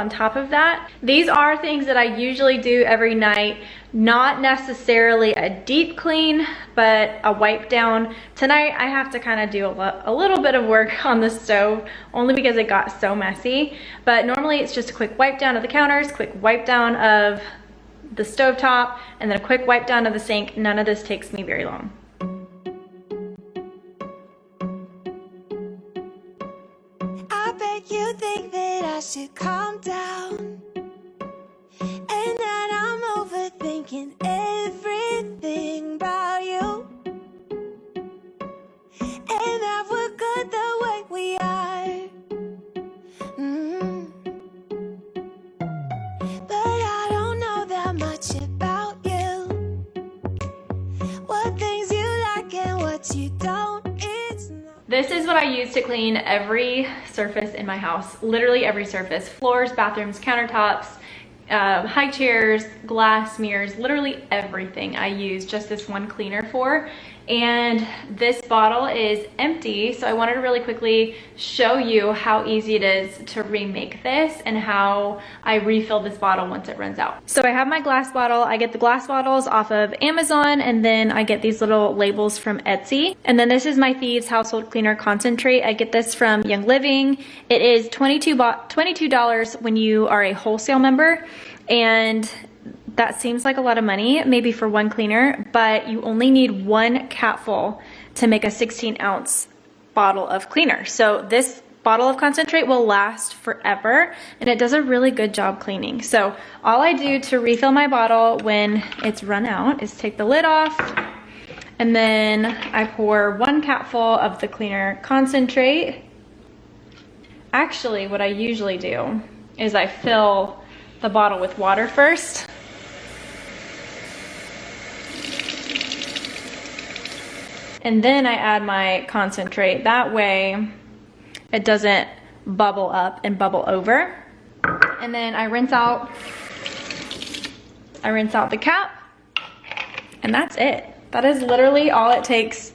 top of that. These are things that I usually do every night, not necessarily a deep clean, but a wipe down. Tonight I have to kind of do a little bit of work on the stove, only because it got so messy. But normally it's just a quick wipe down of the counters, quick wipe down of the stovetop, and then a quick wipe down of the sink. None of this takes me very long. I bet you think that I should calm down, and that I'm overthinking everything about you, and that we're good the way we are. But I don't know that much about you, what things you like and what you don't. It's not. This is what I use to clean every surface in my house, literally every surface, floors, bathrooms, countertops, high chairs, glass, mirrors, literally everything I use just this one cleaner for. And this bottle is empty, so I wanted to really quickly show you how easy it is to remake this and how I refill this bottle once it runs out. So I have my glass bottle. I get the glass bottles off of Amazon, and then I get these little labels from Etsy. And then this is my Thieves Household Cleaner Concentrate. I get this from Young Living. It is $22 when you are a wholesale member, and that seems like a lot of money, maybe for one cleaner, but you only need one capful to make a 16-ounce bottle of cleaner. So this bottle of concentrate will last forever, and it does a really good job cleaning. So all I do to refill my bottle when it's run out is take the lid off, and then I pour one capful of the cleaner concentrate. Actually, what I usually do is I fill the bottle with water first. And then I add my concentrate. That way it doesn't bubble up and bubble over. And then I rinse out the cap, and that's it. That is literally all it takes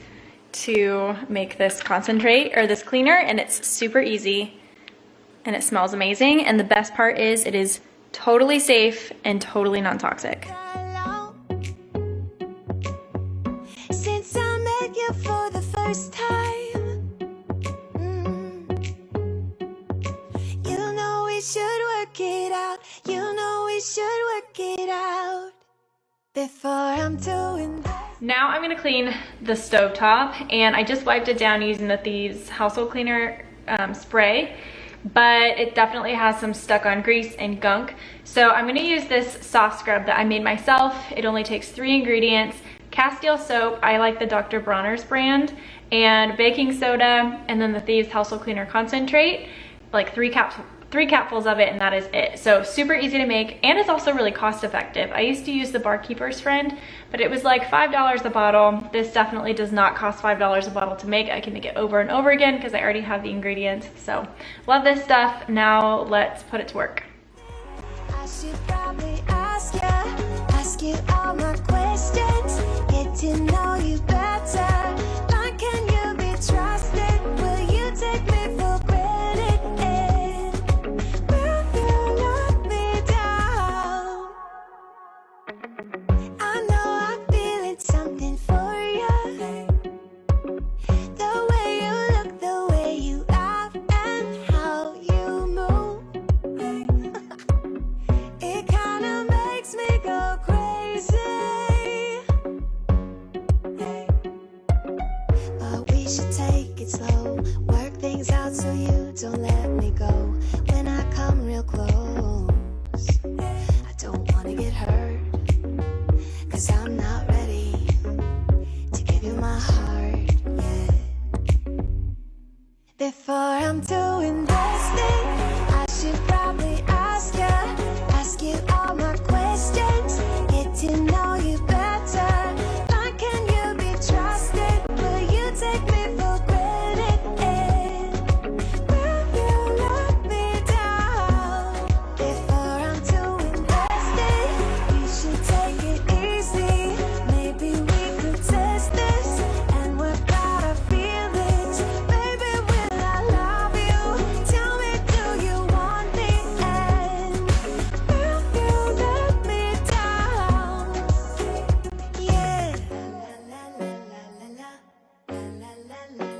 to make this concentrate or this cleaner, and it's super easy and it smells amazing. And the best part is it is totally safe and totally non-toxic. Since I met you for the first time, you know we should work it out. You know we should work before I'm doing that. Now I'm gonna clean the stovetop, and I just wiped it down using the Thieves household cleaner spray, but it definitely has some stuck on grease and gunk. So I'm gonna use this soft scrub that I made myself. It only takes 3 ingredients: Castile soap, I like the Dr. Bronner's brand, and baking soda, and then the Thieves household cleaner concentrate, like 3 capfuls of it, and that is it. So super easy to make, and it's also really cost effective. I used to use the Barkeeper's Friend, but it was like $5 a bottle. This definitely does not cost $5 a bottle to make. I can make it over and over again because I already have the ingredients. So love this stuff. Now let's put it to work. I should probably ask you all my questions, get to know you better. Like, can you be trusted? Will you take me for granted? Will you let me down? I know I'm feeling something for you. The way you look, the way you act, and how you move. It kinda makes me go crazy. But we should take it slow, work things out so you don't let me go. When I come real close, I don't wanna get hurt, 'cause I'm not ready to give you my heart yet. Before I'm doing this thing, I should probably ask you all my questions, get to know you better. Like, can you be trusted? Will you take me for granted? Will you let me down? Before I'm doing this thing, you should take it easy. Maybe we could test this and work out our feelings. Baby, will I love you? Tell me, do you want me? And will you let me down? Yeah. La la la la la la la la la la la la la la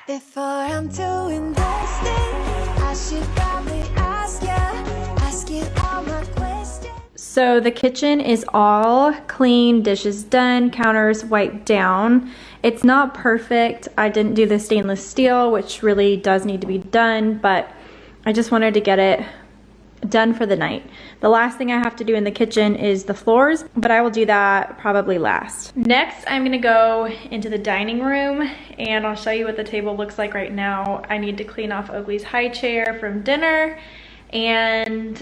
before I'm doing this thing, I should probably ask you all my questions. So the kitchen is all clean, dishes done, counters wiped down. It's not perfect. I didn't do the stainless steel, which really does need to be done, but I just wanted to get it done for the night. The last thing I have to do in the kitchen is the floors, but I will do that probably last. Next, I'm gonna go into the dining room, and I'll show you what the table looks like right now. I need to clean off Oakley's high chair from dinner and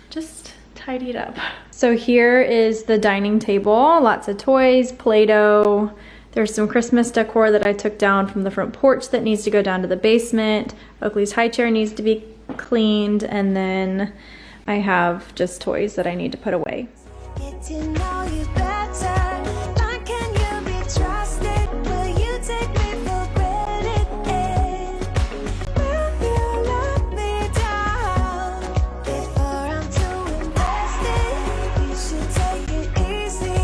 just tidy it up. So here is the dining table, lots of toys, Play-Doh. There's some Christmas decor that I took down from the front porch that needs to go down to the basement. Oakley's high chair needs to be cleaned, and then I have just toys that I need to put away. Get to know you better. Like, can you be trusted? Will you take me for granted? Will you let me down? Before I'm doing this thing, you should take it easy.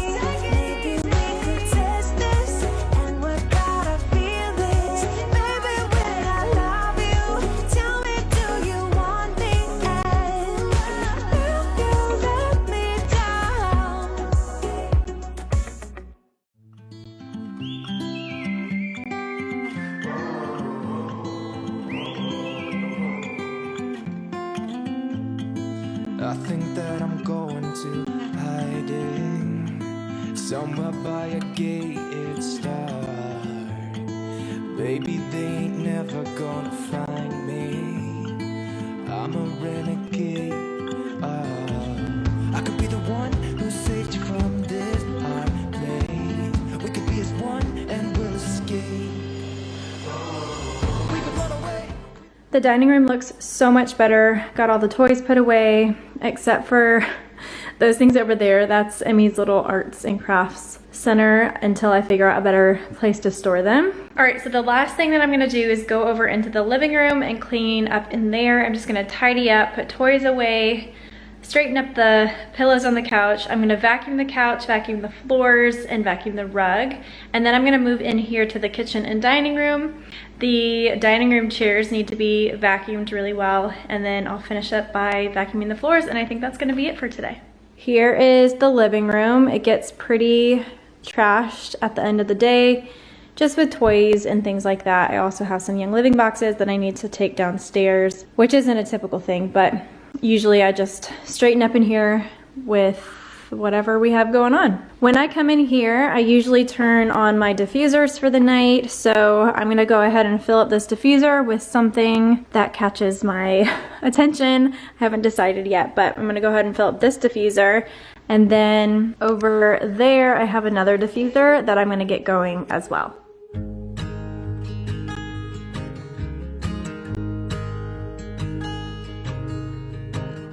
Maybe we could test this and work out our feelings. Baby, will I love you? Tell me, do you want me? And will you let me down? I think that I'm going to hiding somewhere by a gated star. Baby, they ain't never gonna find me. I'm a renegade. I could be the one who saved you from this heartbreak. We could be as one and we'll escape. We could run away. The dining room looks so much better. Got all the toys put away, except for those things over there, that's Emmy's little arts and crafts center until I figure out a better place to store them. All right, so the last thing that I'm gonna do is go over into the living room and clean up in there. I'm just gonna tidy up, put toys away, straighten up the pillows on the couch. I'm gonna vacuum the couch, vacuum the floors, and vacuum the rug. And then I'm gonna move in here to the kitchen and dining room. The dining room chairs need to be vacuumed really well, and then I'll finish up by vacuuming the floors, and I think that's gonna be it for today. Here is the living room. It gets pretty trashed at the end of the day, just with toys and things like that. I also have some Young Living boxes that I need to take downstairs, which isn't a typical thing, but usually I just straighten up in here with whatever we have going on. When I come in here, I usually turn on my diffusers for the night, so I'm gonna go ahead and fill up this diffuser with something that catches my attention. I haven't decided yet, but I'm gonna go ahead and fill up this diffuser. And then over there, I have another diffuser that I'm gonna get going as well.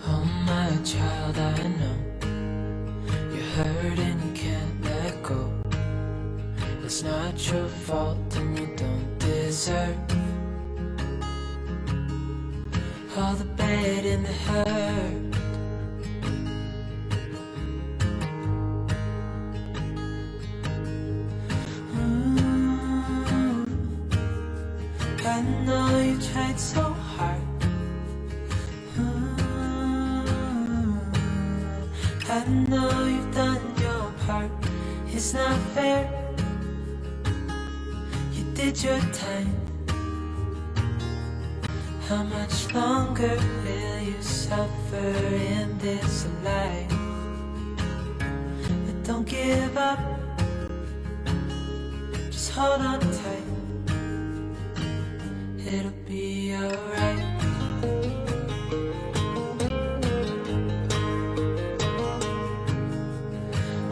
Oh my child, I know you're hurt and you can't let go. It's not your fault and you don't deserve all the bad and the hurt. I know you tried so hard. I know you've done your part. It's not fair. You did your time. How much longer will you suffer in this life? But don't give up. Just hold on tight. It'll be alright.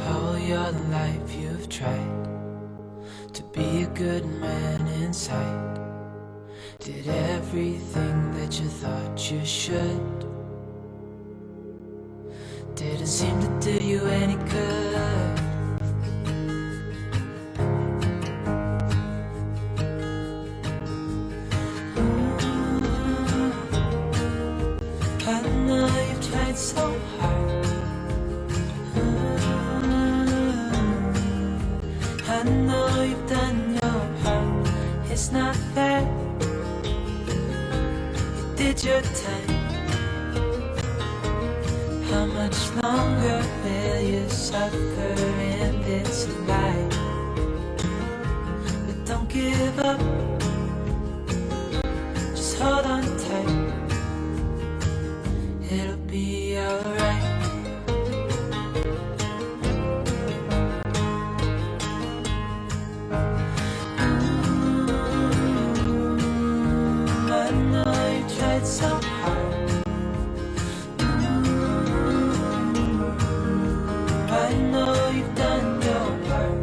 All your life you've tried to be a good man inside. Did everything that you thought you should. Didn't seem to do you any good. I know you've tried so hard. I know you've done your part. It's not fair. You did your time. How much longer will you suffer in this life? But don't give up. Just hold on tight. It'll be alright. I know you tried so hard. I know you've done your part.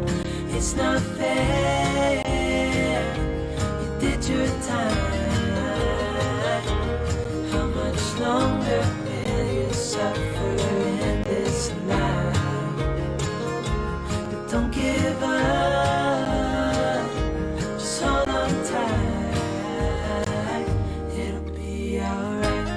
It's not fair. You did your time. How much longer will you suffer in this life? But don't give up. Just hold on tight. It'll be alright.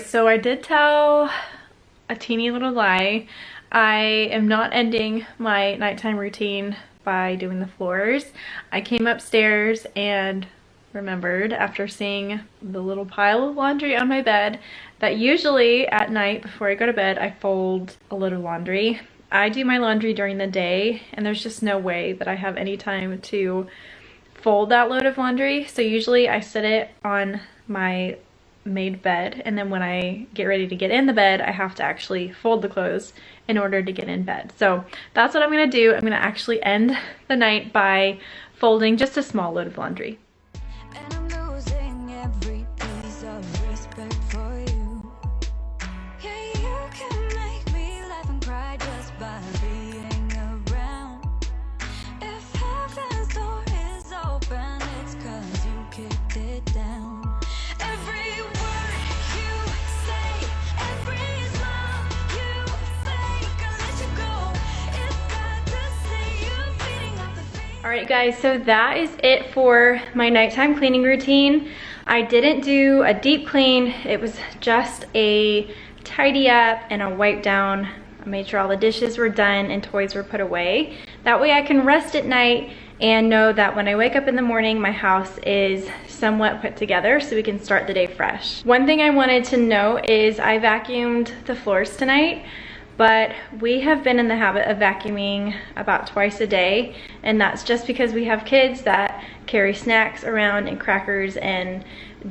so I did tell a teeny little lie. I am not ending my nighttime routine by doing the floors. I came upstairs and remembered after seeing the little pile of laundry on my bed that usually at night before I go to bed I fold a load of laundry. I do my laundry during the day and there's just no way that I have any time to fold that load of laundry, so usually I sit it on my made bed, and then when I get ready to get in the bed I have to actually fold the clothes in order to get in bed. So that's what I'm gonna do. I'm gonna actually end the night by folding just a small load of laundry. And I'm losing every piece of respect for you. Yeah, you can make me laugh and cry just by being around. If heaven's door is open, it's 'cause you kicked it down. Every word you say, every smile you fake, I let you go. It's sad to see you beating up the feet. Alright guys, so that is it for my nighttime cleaning routine. I didn't do a deep clean. It was just a tidy up and a wipe down. I made sure all the dishes were done and toys were put away. That way I can rest at night and know that when I wake up in the morning, my house is somewhat put together so we can start the day fresh. One thing I wanted to note is I vacuumed the floors tonight, but we have been in the habit of vacuuming about twice a day, and that's just because we have kids that carry snacks around and crackers and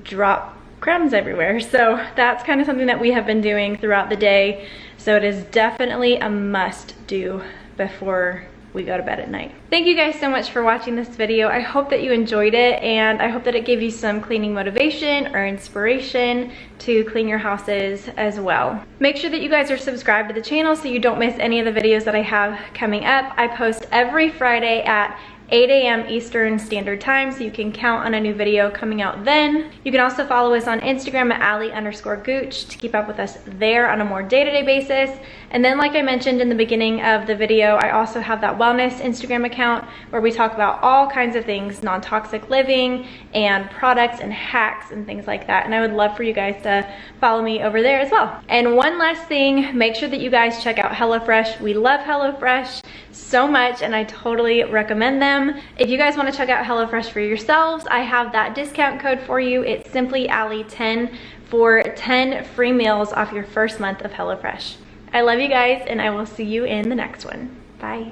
drop crumbs everywhere. So that's kind of something that we have been doing throughout the day. So it is definitely a must do before we go to bed at night. Thank you guys so much for watching this video. I hope that you enjoyed it, and I hope that it gave you some cleaning motivation or inspiration to clean your houses as well. Make sure that you guys are subscribed to the channel so you don't miss any of the videos that I have coming up. I post every Friday at 8 a.m. Eastern Standard Time, so you can count on a new video coming out then. You can also follow us on Instagram at Allie_gooch to keep up with us there on a more day-to-day basis. And then, like I mentioned in the beginning of the video, I also have that wellness Instagram account where we talk about all kinds of things, non-toxic living and products and hacks and things like that. And I would love for you guys to follow me over there as well. And one last thing, make sure that you guys check out HelloFresh. We love HelloFresh so much and I totally recommend them. If you guys want to check out HelloFresh for yourselves, I have that discount code for you. It's simply Allie10 for 10 free meals off your first month of HelloFresh. I love you guys and I will see you in the next one. Bye.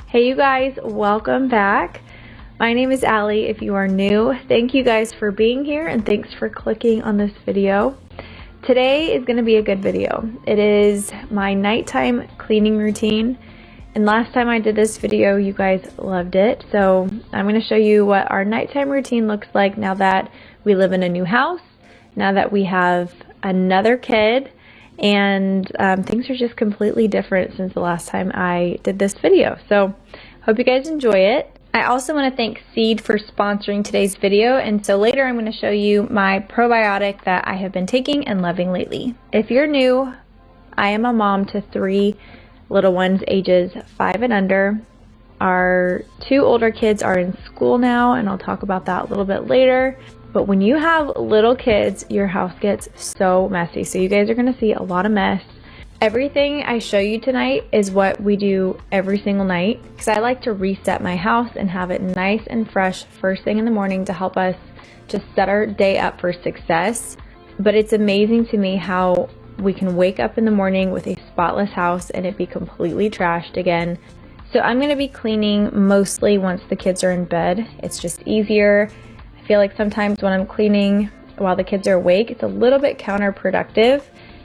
Hey you guys, welcome back. My name is Allie. If you are new, thank you guys for being here and thanks for clicking on this video. Today is going to be a good video. It is my nighttime cleaning routine, and last time I did this video you guys loved it, so I'm going to show you what our nighttime routine looks like now that we live in a new house, now that we have another kid, and things are just completely different since the last time I did this video. So hope you guys enjoy it. I also want to thank Seed for sponsoring today's video, and so later I'm going to show you my probiotic that I have been taking and loving lately. If you're new, I am a mom to 3 little ones ages 5 and under. Our 2 older kids are in school now, and I'll talk about that a little bit later. But when you have little kids, your house gets so messy. So you guys are going to see a lot of mess. Everything I show you tonight is what we do every single night, because I like to reset my house and have it nice and fresh first thing in the morning to help us just set our day up for success. But it's amazing to me how we can wake up in the morning with a spotless house and it be completely trashed again. So I'm going to be cleaning mostly once the kids are in bed. It's just easier. I feel like sometimes when I'm cleaning while the kids are awake, it's a little bit counterproductive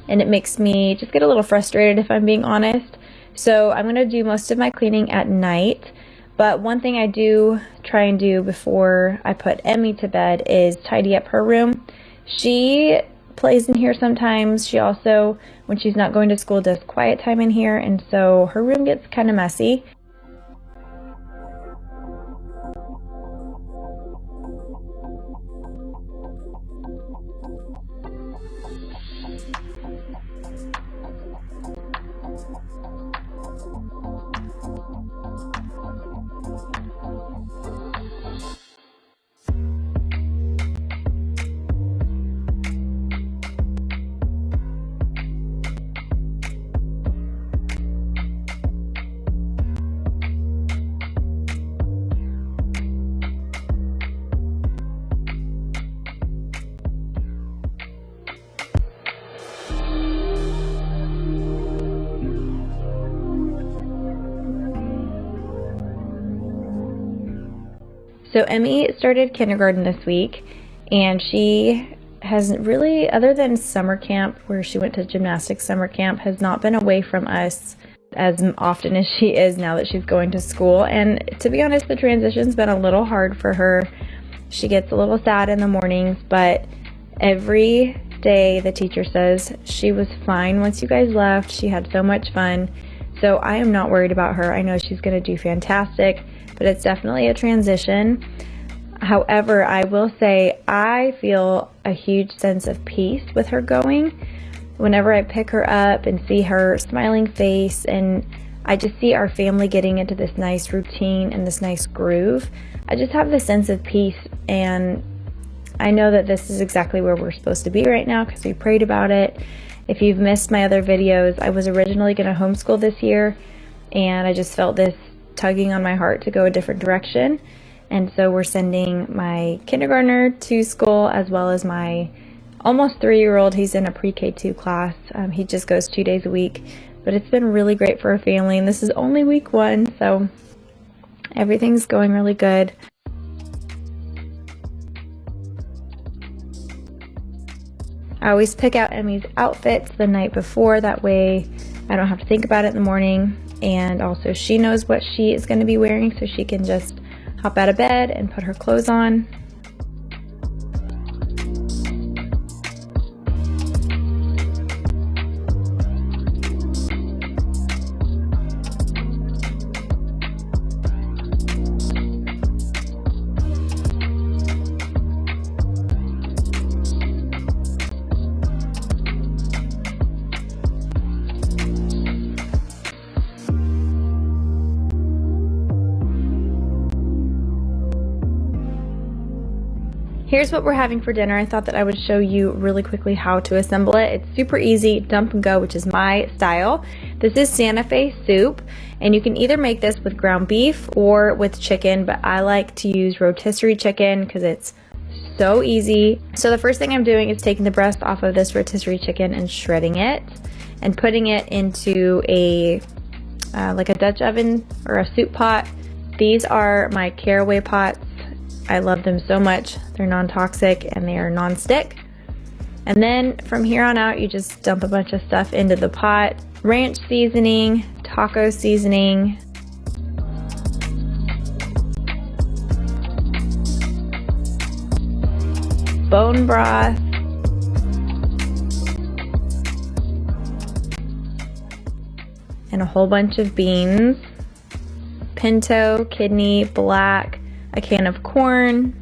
and it makes me just get a little frustrated if I'm being honest. So I'm going to do most of my cleaning at night. But one thing I do try and do before I put Emmy to bed is tidy up her room. She plays in here sometimes. She also, when she's not going to school, does quiet time in here, and so her room gets kind of messy. So Emmy started kindergarten this week, and she hasn't really, other than summer camp where she went to gymnastics summer camp, has not been away from us as often as she is now that she's going to school. And to be honest, the transition's been a little hard for her. She gets a little sad in the mornings, but every day the teacher says she was fine once you guys left. She had so much fun. So I am not worried about her. I know she's going to do fantastic, but it's definitely a transition. However, I will say I feel a huge sense of peace with her going. Whenever I pick her up and see her smiling face, and I just see our family getting into this nice routine and this nice groove, I just have this sense of peace, and I know that this is exactly where we're supposed to be right now because we prayed about it. If you've missed my other videos, I was originally going to homeschool this year, and I just felt this tugging on my heart to go a different direction. And so we're sending my kindergartner to school as well as my almost 3-year-old. He's in a pre-K2 class. He just goes 2 days a week, but it's been really great for our family, and this is only week 1, so everything's going really good. I always pick out Emmy's outfits the night before, that way I don't have to think about it in the morning, and also she knows what she is going to be wearing, so she can just hop out of bed and put her clothes on. Here's what we're having for dinner. I thought that I would show you really quickly how to assemble it. It's super easy, dump and go, which is my style. This is Santa Fe soup, and you can either make this with ground beef or with chicken, but I like to use rotisserie chicken because it's so easy. So the first thing I'm doing is taking the breast off of this rotisserie chicken and shredding it and putting it into a like a Dutch oven or a soup pot. These are my caraway pots. I love them so much. They're non-toxic and they are non-stick. And then from here on out, you just dump a bunch of stuff into the pot. Ranch seasoning, taco seasoning, bone broth, and a whole bunch of beans, pinto, kidney, black, a can of corn,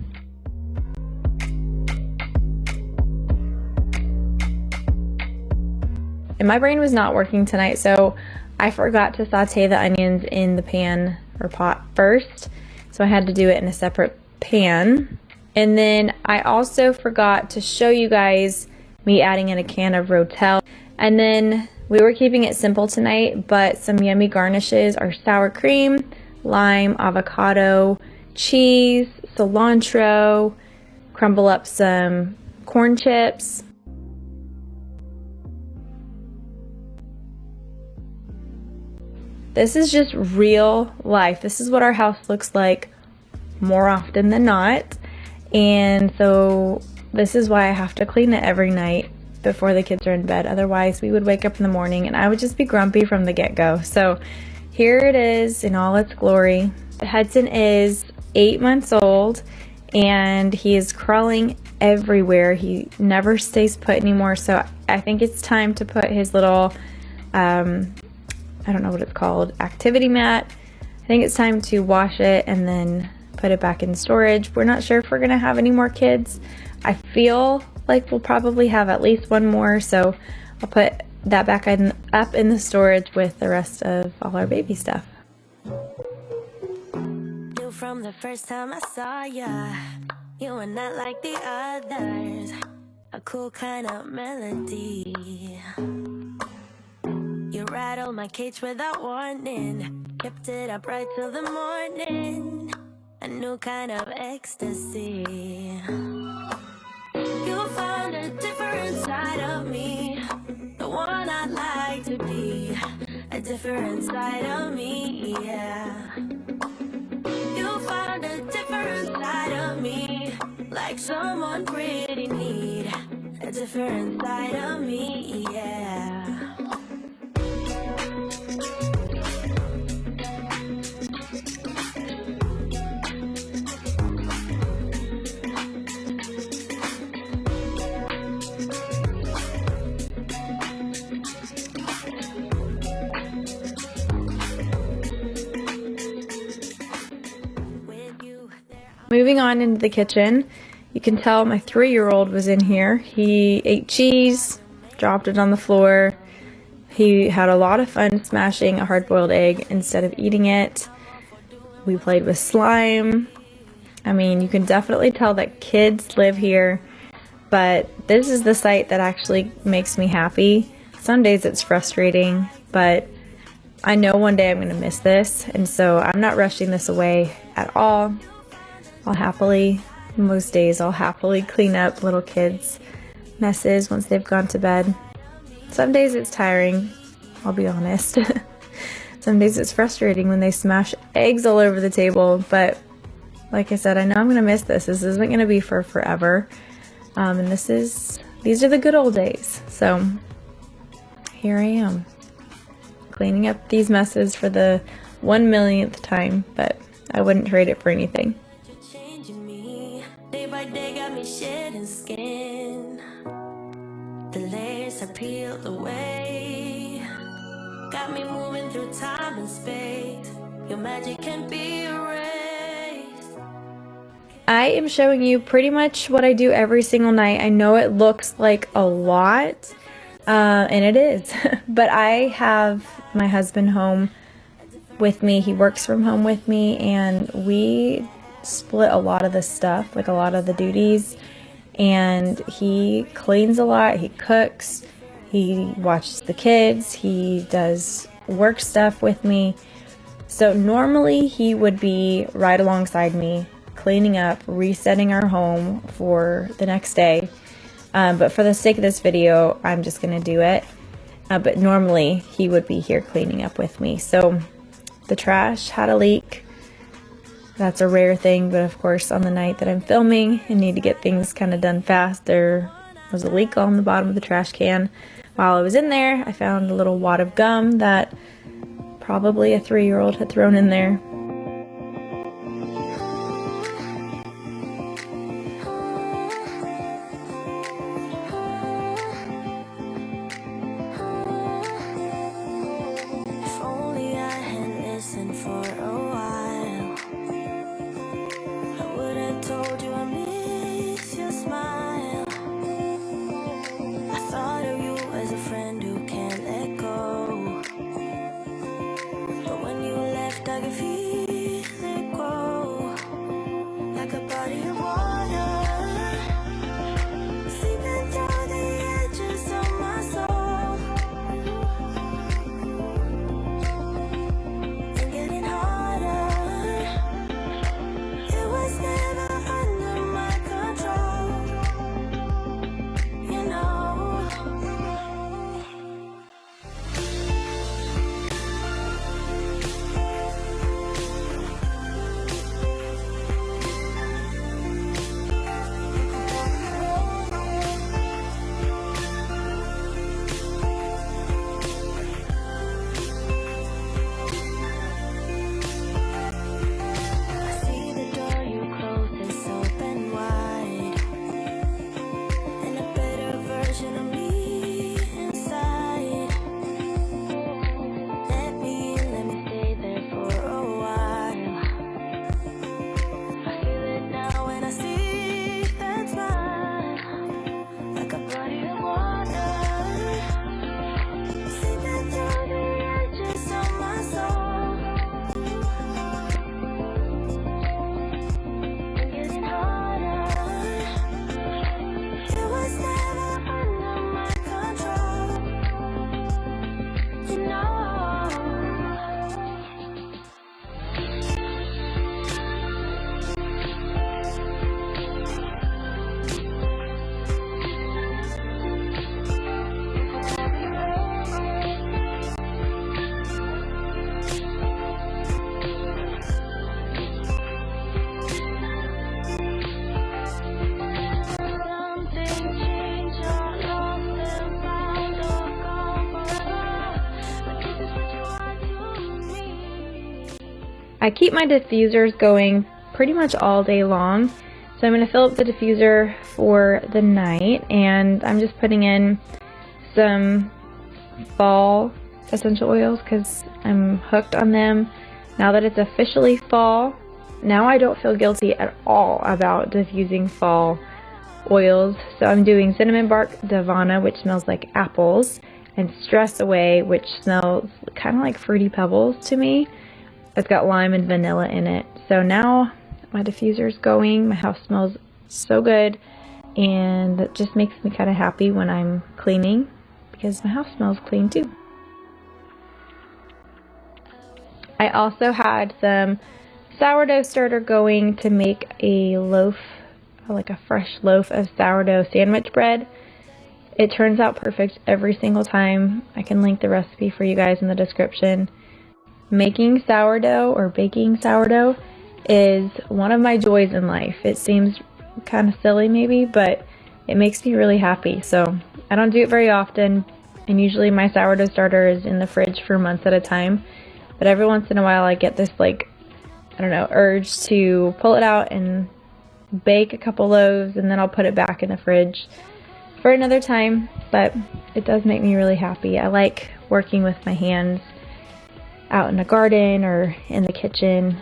and my brain was not working tonight, so I forgot to saute the onions in the pan or pot first, so I had to do it in a separate pan. And then I also forgot to show you guys me adding in a can of Rotel. And then we were keeping it simple tonight, but some yummy garnishes are sour cream, lime, avocado, cheese, cilantro, crumble up some corn chips, This is just real life. This is what our house looks like more often than not. And so this is why I have to clean it every night before the kids are in bed. Otherwise, we would wake up in the morning and I would just be grumpy from the get-go. So here it is in all its glory. Hudson is 8 months old and he is crawling everywhere. He never stays put anymore. So I think it's time to put his little, I don't know what it's called, activity mat. I think it's time to wash it and then put it back in storage. We're not sure if we're gonna have any more kids. I feel like we'll probably have at least one more, so I'll put that back up in the storage with the rest of all our baby stuff. From the first time I saw ya, you were not like the others, a cool kind of melody. You rattled my cage without warning, kept it up right till the morning, a new kind of ecstasy. You found a different side of me, the one I'd like to be, a different side of me, yeah. You found a different side of me, like someone pretty need, a different side of me, yeah. Moving on into the kitchen, you can tell my 3-year-old was in here. He ate cheese, dropped it on the floor. He had a lot of fun smashing a hard-boiled egg instead of eating it. We played with slime. I mean, you can definitely tell that kids live here, but this is the site that actually makes me happy. Some days it's frustrating, but I know one day I'm going to miss this, and so I'm not rushing this away at all. Most days I'll happily clean up little kids' messes once they've gone to bed. Some days it's tiring, I'll be honest. Some days it's frustrating when they smash eggs all over the table, but like I said, I know I'm gonna miss this. This isn't gonna be for forever. And these are the good old days. So here I am, cleaning up these messes for the 1,000,000th time, but I wouldn't trade it for anything. Day by day got me shedding skin. The layers are peeled away, got me moving through time and space. Your magic can be erased. I am showing you pretty much what I do every single night. I know it looks like a lot, and it is, but I have my husband home with me. He works from home with me, and we split a lot of the stuff, like a lot of the duties, and he cleans a lot, he cooks, he watches the kids, he does work stuff with me. So normally he would be right alongside me, cleaning up, resetting our home for the next day, but for the sake of this video I'm just gonna do it, but normally he would be here cleaning up with me. So the trash had a leak. That's a rare thing, but of course on the night that I'm filming and need to get things kind of done fast, there was a leak on the bottom of the trash can. While I was in there, I found a little wad of gum that probably a 3-year-old had thrown in there. If only I had listened for a while, I would have told you I miss your smile. I thought of you as a friend who can't let go, but when you left I could feel it grow, like a body of water, seeping through the edges of my soul, and getting harder. It was never under my control, you know. I keep my diffusers going pretty much all day long. So I'm going to fill up the diffuser for the night, and I'm just putting in some fall essential oils because I'm hooked on them. Now that it's officially fall, now I don't feel guilty at all about diffusing fall oils. So I'm doing cinnamon bark Davana, which smells like apples, and Stress Away, which smells kind of like Fruity Pebbles to me. It's got lime and vanilla in it. So now my diffuser's going. My house smells so good, and it just makes me kind of happy when I'm cleaning because my house smells clean too. I also had some sourdough starter going to make a loaf, like a fresh loaf of sourdough sandwich bread. It turns out perfect every single time. I can link the recipe for you guys in the description. Making sourdough or baking sourdough is one of my joys in life. It seems kind of silly maybe, but it makes me really happy. So I don't do it very often, and usually my sourdough starter is in the fridge for months at a time. But every once in a while I get this, like, I don't know, urge to pull it out and bake a couple loaves, and then I'll put it back in the fridge for another time. But it does make me really happy. I like working with my hands out in the garden or in the kitchen.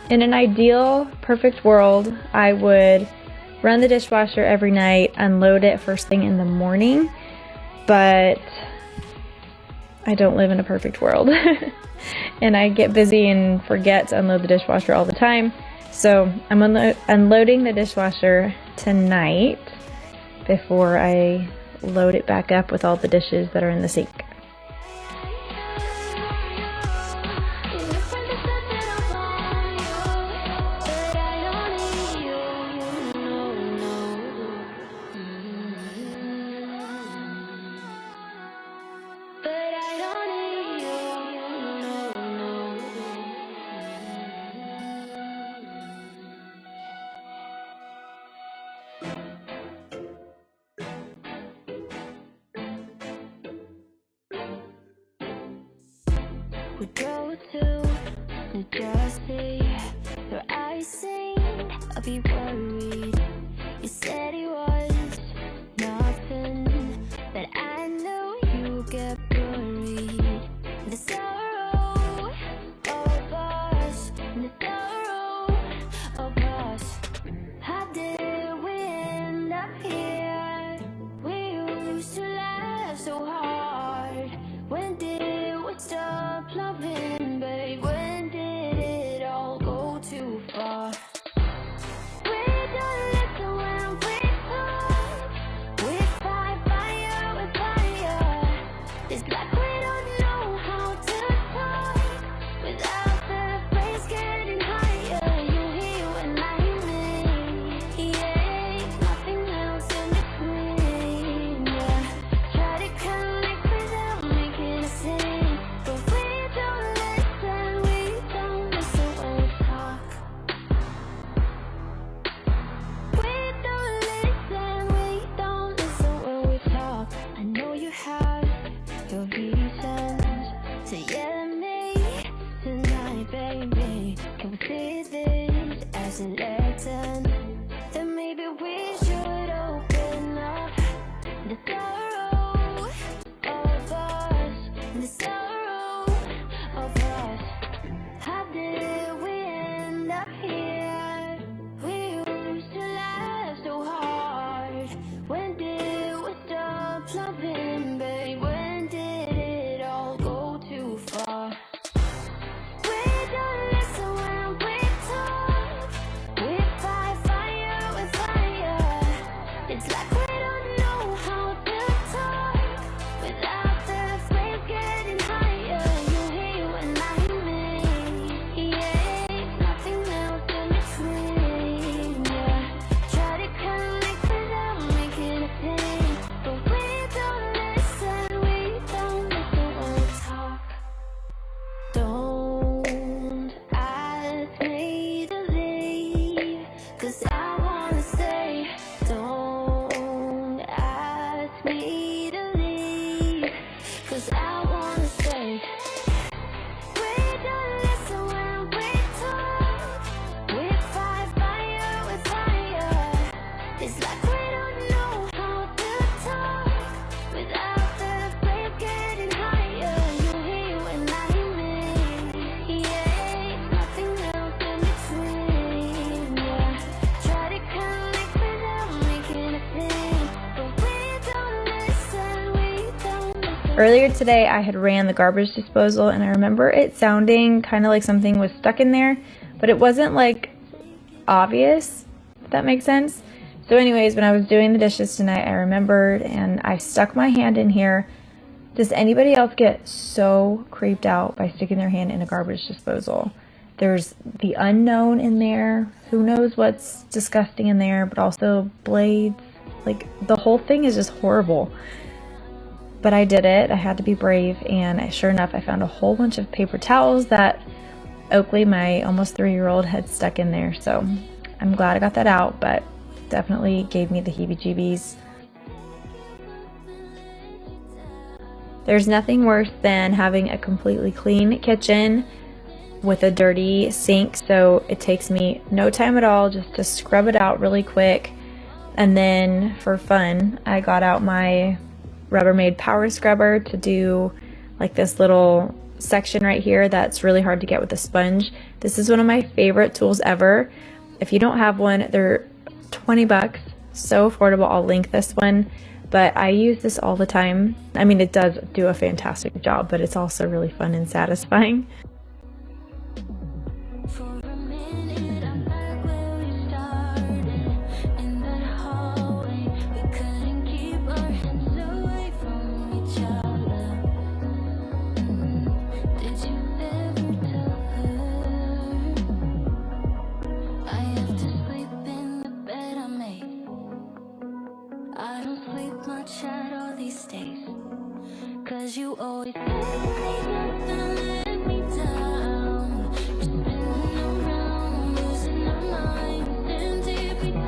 In an ideal, perfect world, I would run the dishwasher every night, unload it first thing in the morning, but I don't live in a perfect world. And I get busy and forget to unload the dishwasher all the time. So I'm unloading the dishwasher tonight before I load it back up with all the dishes that are in the sink. We drove to New Jersey, your eyes seemed I'll be worried. You said it was nothing, but I knew you'd get buried. The sorrow of us, the sorrow of us. How did we end up here? We used to laugh so hard. When did we stop loving, babe? When did it all go too far? We don't listen when we talk. We fight fire with fire. It's like we don't know how to talk without the place getting higher. You hear when I mean, yeah, nothing else in between. Yeah, try to connect without making a scene, but we don't listen when we talk. We don't listen when we talk. I know you have your reasons to yell at me tonight, baby. Can we see this as a lesson? Then maybe we should open up the sorrow of us, the sorrow of us. How did we end up here? We used to laugh Earlier today I had ran the garbage disposal and I remember it sounding kind of like something was stuck in there, but it wasn't like obvious, if that makes sense. So anyways, when I was doing the dishes tonight, I remembered and I stuck my hand in here. Does anybody else get so creeped out by sticking their hand in a garbage disposal? There's the unknown in there. Who knows what's disgusting in there, but also blades. Like, the whole thing is just horrible. But I did it. I had to be brave, and sure enough, I found a whole bunch of paper towels that Oakley, my almost 3-year-old, had stuck in there. So I'm glad I got that out, but definitely gave me the heebie-jeebies. There's nothing worse than having a completely clean kitchen with a dirty sink, so it takes me no time at all just to scrub it out really quick. And then for fun, I got out my Rubbermaid power scrubber to do like this little section right here that's really hard to get with a sponge. This is one of my favorite tools ever. If you don't have one, they're 20 bucks, so affordable. I'll link this one, but I use this all the time. I mean, it does do a fantastic job, but it's also really fun and satisfying. You always let me down. Spinning around, losing my mind. And if we do,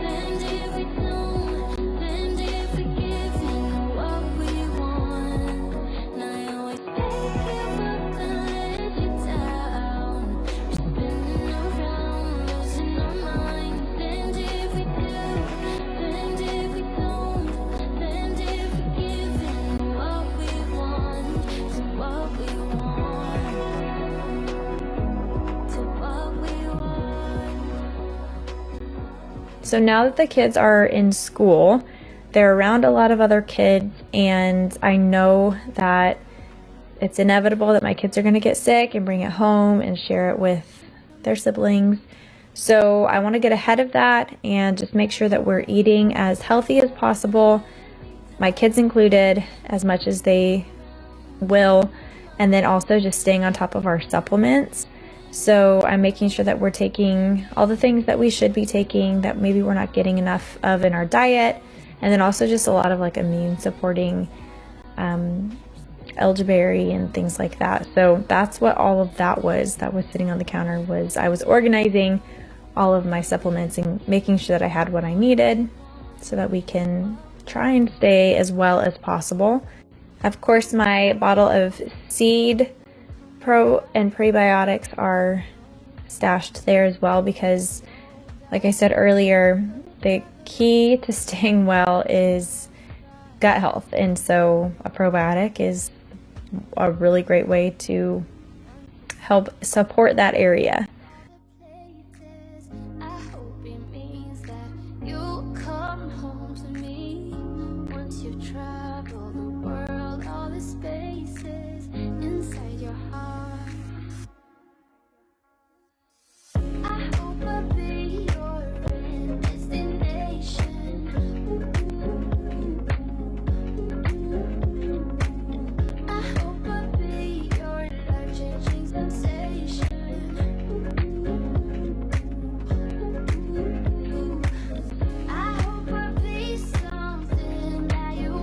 and if we don't, and if we give in what we want. And I always pick you up and let you down. Spinning around, losing my mind. And if we do, and if we don't, and if we give in. So now that the kids are in school, they're around a lot of other kids, and I know that it's inevitable that my kids are going to get sick and bring it home and share it with their siblings. So I want to get ahead of that and just make sure that we're eating as healthy as possible, my kids included, as much as they will, and then also just staying on top of our supplements. So I'm making sure that we're taking all the things that we should be taking that maybe we're not getting enough of in our diet, and then also just a lot of like immune supporting elderberry and things like that. So that's what all of that was sitting on the counter. Was I was organizing all of my supplements and making sure that I had what I needed so that we can try and stay as well as possible. Of course, my bottle of seed pro and prebiotics are stashed there as well because, like I said earlier, the key to staying well is gut health, and so a probiotic is a really great way to help support that area. I hope I be something that you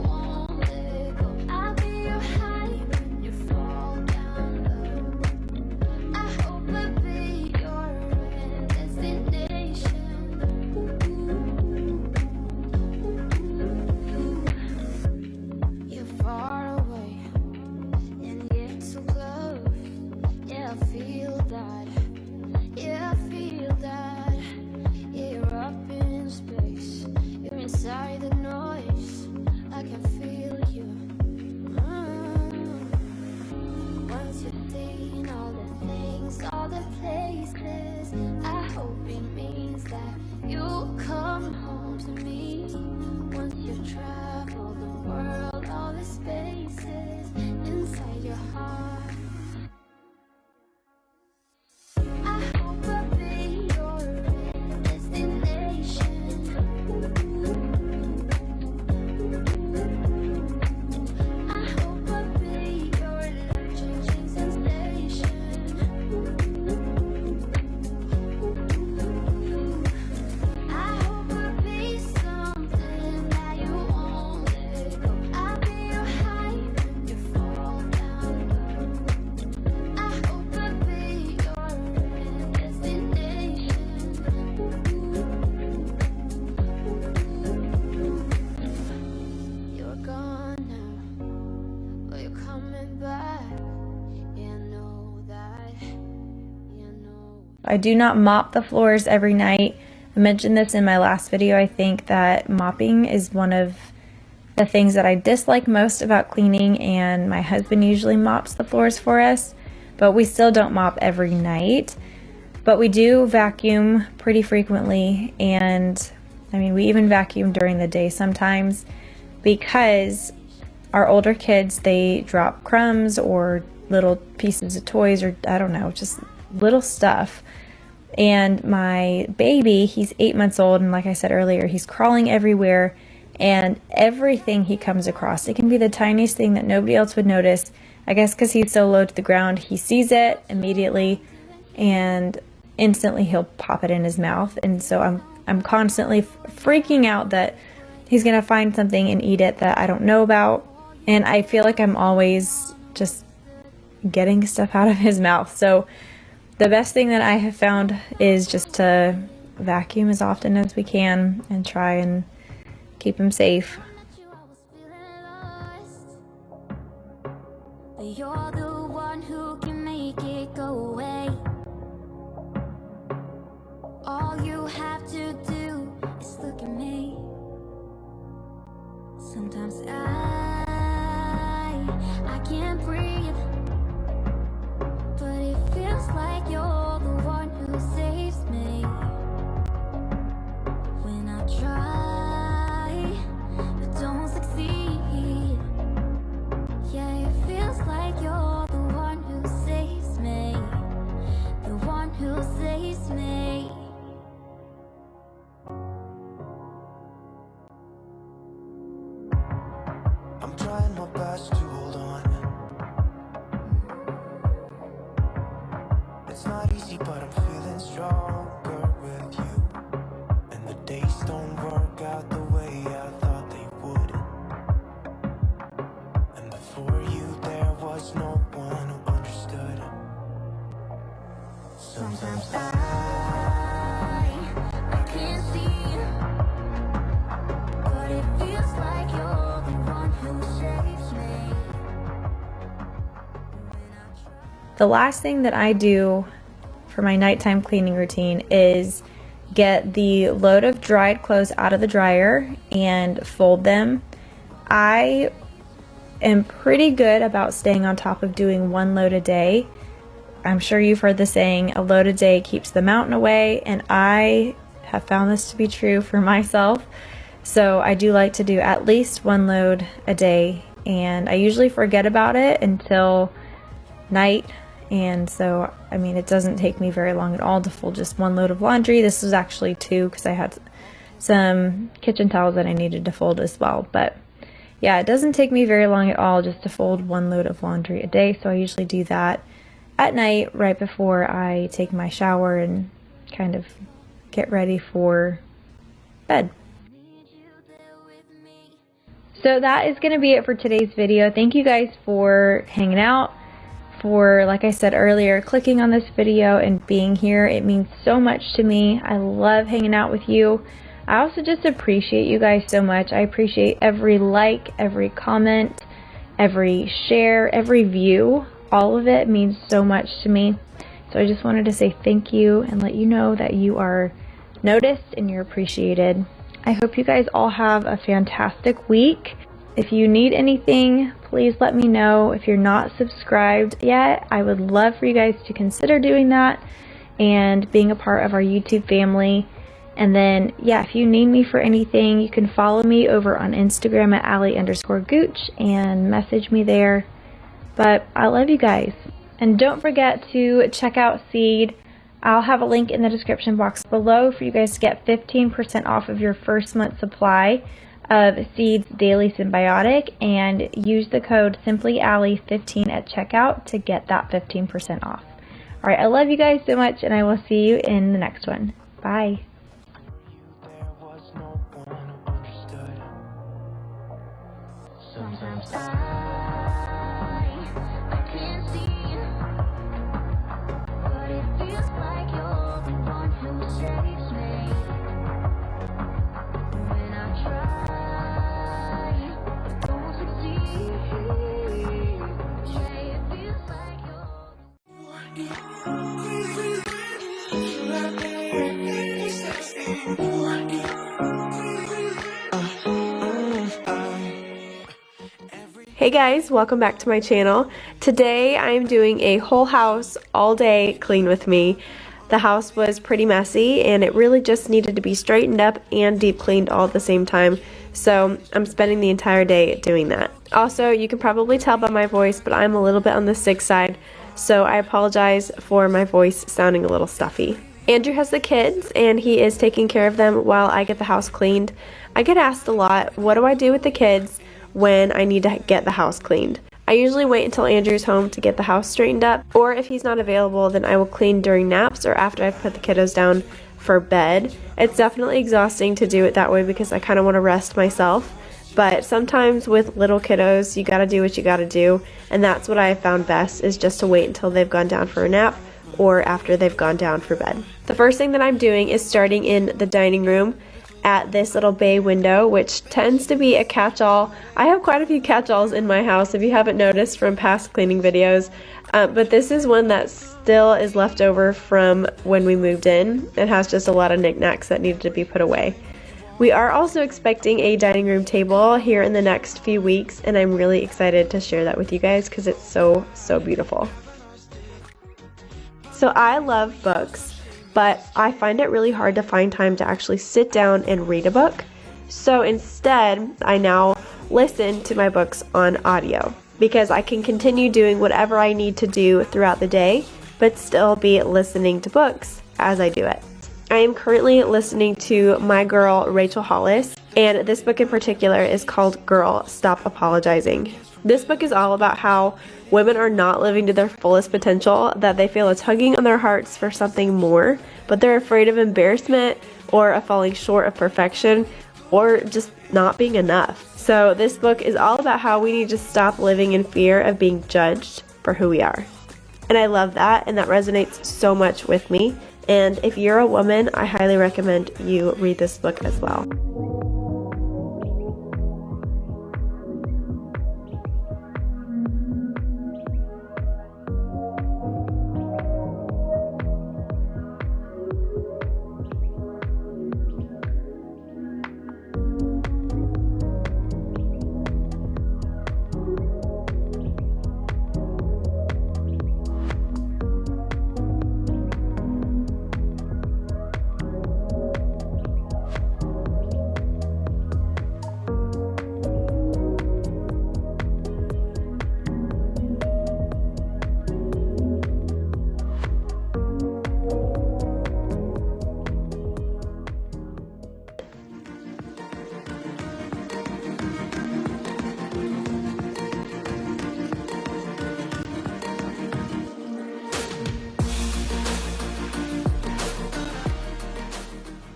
I do not mop the floors every night. I mentioned this in my last video. I think that mopping is one of the things that I dislike most about cleaning, and my husband usually mops the floors for us, but we still don't mop every night. But we do vacuum pretty frequently, and I mean, we even vacuum during the day sometimes, because our older kids, they drop crumbs or little pieces of toys, or I don't know, just little stuff. And my baby, he's 8 months old, and like I said earlier, he's crawling everywhere, and everything he comes across, it can be the tiniest thing that nobody else would notice. I guess because he's so low to the ground, he sees it immediately, and instantly he'll pop it in his mouth. And so I'm constantly freaking out that he's gonna find something and eat it that I don't know about, and I feel like I'm always just getting stuff out of his mouth. So the best thing that I have found is just to vacuum as often as we can and try and keep him safe. But you're the one who can make it go away. All you have to do is look at me. Sometimes I can't breathe, but it feels like you're the one who saves me. When I try but don't succeed, yeah, it feels like you're the one who saves me, the one who saves me. I'm trying my best to hold on. It's not easy, but I'm feeling stronger with you. And the days don't work out the way I thought they would. And before you, there was no one who understood. Sometimes I can't see, but it feels like you're the one who saves me. The last thing that I do for my nighttime cleaning routine is get the load of dried clothes out of the dryer and fold them. I am pretty good about staying on top of doing one load a day. I'm sure you've heard the saying, a load a day keeps the mountain away, and I have found this to be true for myself. So I do like to do at least one load a day, and I usually forget about it until night. And so, I mean, it doesn't take me very long at all to fold just one load of laundry. This was actually two because I had some kitchen towels that I needed to fold as well. But yeah, it doesn't take me very long at all just to fold one load of laundry a day. So I usually do that at night right before I take my shower and kind of get ready for bed. So that is going to be it for today's video. Thank you guys for hanging out, for, like I said earlier, clicking on this video and being here. It means so much to me. I love hanging out with you. I also just appreciate you guys so much. I appreciate every like, every comment, every share, every view. All of it means so much to me. So I just wanted to say thank you and let you know that you are noticed and you're appreciated. I hope you guys all have a fantastic week. If you need anything, please let me know. If you're not subscribed yet, I would love for you guys to consider doing that and being a part of our YouTube family. And then, yeah, if you need me for anything, you can follow me over on Instagram at Allie_gooch and message me there. But I love you guys. And don't forget to check out Seed. I'll have a link in the description box below for you guys to get 15% off of your first month supply of Seed's Daily Symbiotic, and use the code SimplyAllie15 at checkout to get that 15% off. Alright, I love you guys so much, and I will see you in the next one. Bye. there was no one who understood. Sometimes I can't see, but it feels like you're the one who saves me. When I try, but don't succeed, yeah, it feels like you're Hey guys, welcome back to my channel. Today I'm doing a whole house all day clean with me. The house was pretty messy and it really just needed to be straightened up and deep cleaned all at the same time. So I'm spending the entire day doing that. Also, you can probably tell by my voice, but I'm a little bit on the sick side, so I apologize for my voice sounding a little stuffy. Andrew has the kids and he is taking care of them while I get the house cleaned. I get asked a lot, what do I do with the kids when I need to get the house cleaned? I usually wait until Andrew's home to get the house straightened up, or if he's not available, then I will clean during naps or after I've put the kiddos down for bed. It's definitely exhausting to do it that way because I kind of want to rest myself, but sometimes with little kiddos, you gotta do what you gotta do, and that's what I have found best, is just to wait until they've gone down for a nap or after they've gone down for bed. The first thing that I'm doing is starting in the dining room at this little bay window, which tends to be a catch-all. I have quite a few catch-alls in my house if you haven't noticed from past cleaning videos, but this is one that still is left over from when we moved in. It has just a lot of knickknacks that needed to be put away. We are also expecting a dining room table here in the next few weeks, and I'm really excited to share that with you guys because it's so beautiful. So I love books, but I find it really hard to find time to actually sit down and read a book. So instead, I now listen to my books on audio because I can continue doing whatever I need to do throughout the day, but still be listening to books as I do it. I am currently listening to my girl Rachel Hollis, and this book in particular is called Girl, Stop Apologizing. This book is all about how women are not living to their fullest potential, that they feel a tugging on their hearts for something more, but they're afraid of embarrassment or of falling short of perfection or just not being enough. So this book is all about how we need to stop living in fear of being judged for who we are. And I love that, and that resonates so much with me. And if you're a woman, I highly recommend you read this book as well.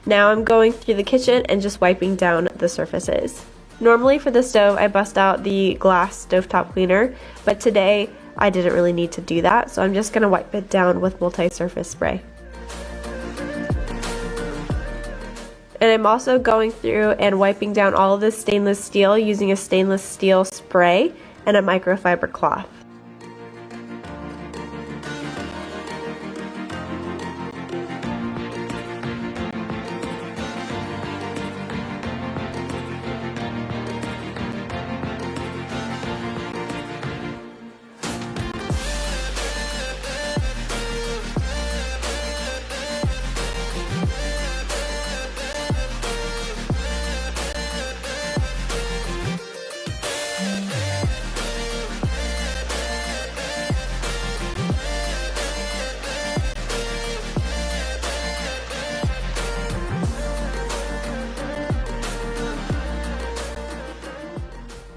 Now I'm going through the kitchen and just wiping down the surfaces. Normally for the stove, I bust out the glass stovetop cleaner, but today I didn't really need to do that, so I'm just going to wipe it down with multi-surface spray. And I'm also going through and wiping down all of this stainless steel using a stainless steel spray and a microfiber cloth.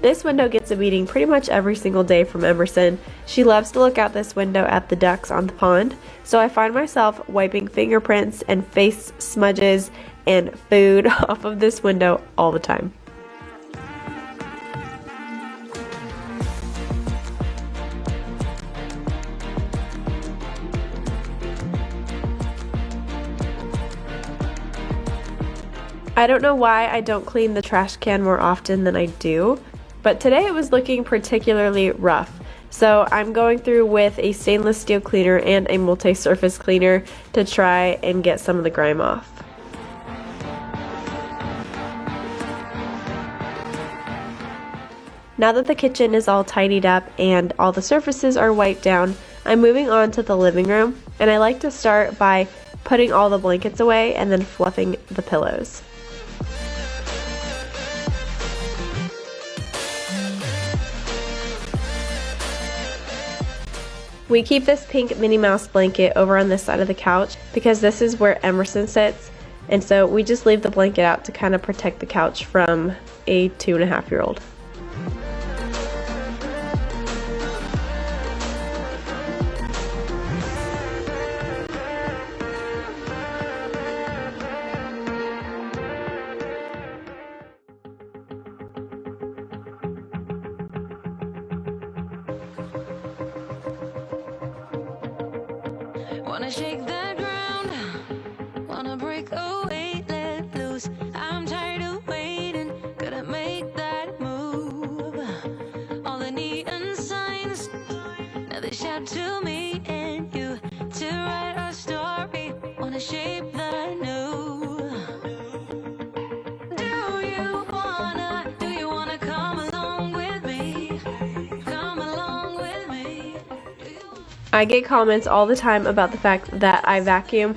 This window gets a beating pretty much every single day from Emerson. She loves to look out this window at the ducks on the pond, so I find myself wiping fingerprints and face smudges and food off of this window all the time. I don't know why I don't clean the trash can more often than I do, but today it was looking particularly rough. So I'm going through with a stainless steel cleaner and a multi-surface cleaner to try and get some of the grime off. Now that the kitchen is all tidied up and all the surfaces are wiped down, I'm moving on to the living room, and I like to start by putting all the blankets away and then fluffing the pillows. We keep this pink Minnie Mouse blanket over on this side of the couch because this is where Emerson sits, and so we just leave the blanket out to kind of protect the couch from a 2.5-year-old. Wanna shake that ground, wanna break away, let loose. I'm tired of waiting, gotta make that move. All the neon signs, now they shout to me and you to write our story. Wanna shape the new. Do you wanna come along with me? Come along with me. I get comments all the time about the fact that I vacuum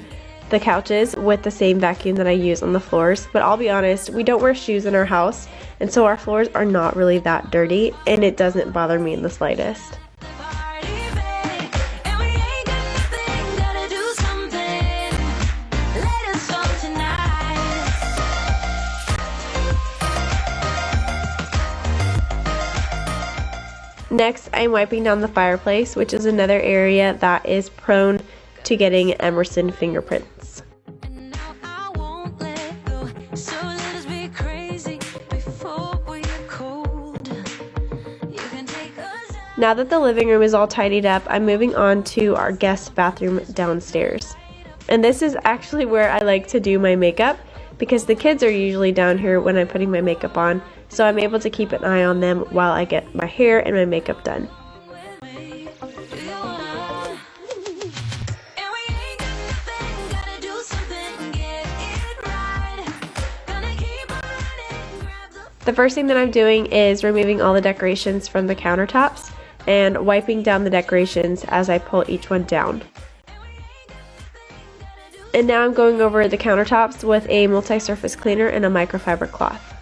the couches with the same vacuum that I use on the floors, but I'll be honest, we don't wear shoes in our house, and so our floors are not really that dirty, and it doesn't bother me in the slightest. Next, I'm wiping down the fireplace, which is another area that is prone to getting Emerson fingerprints. Now that the living room is all tidied up, I'm moving on to our guest bathroom downstairs. And this is actually where I like to do my makeup because the kids are usually down here when I'm putting my makeup on, so I'm able to keep an eye on them while I get my hair and my makeup done. The first thing that I'm doing is removing all the decorations from the countertops and wiping down the decorations as I pull each one down. And now I'm going over the countertops with a multi-surface cleaner and a microfiber cloth.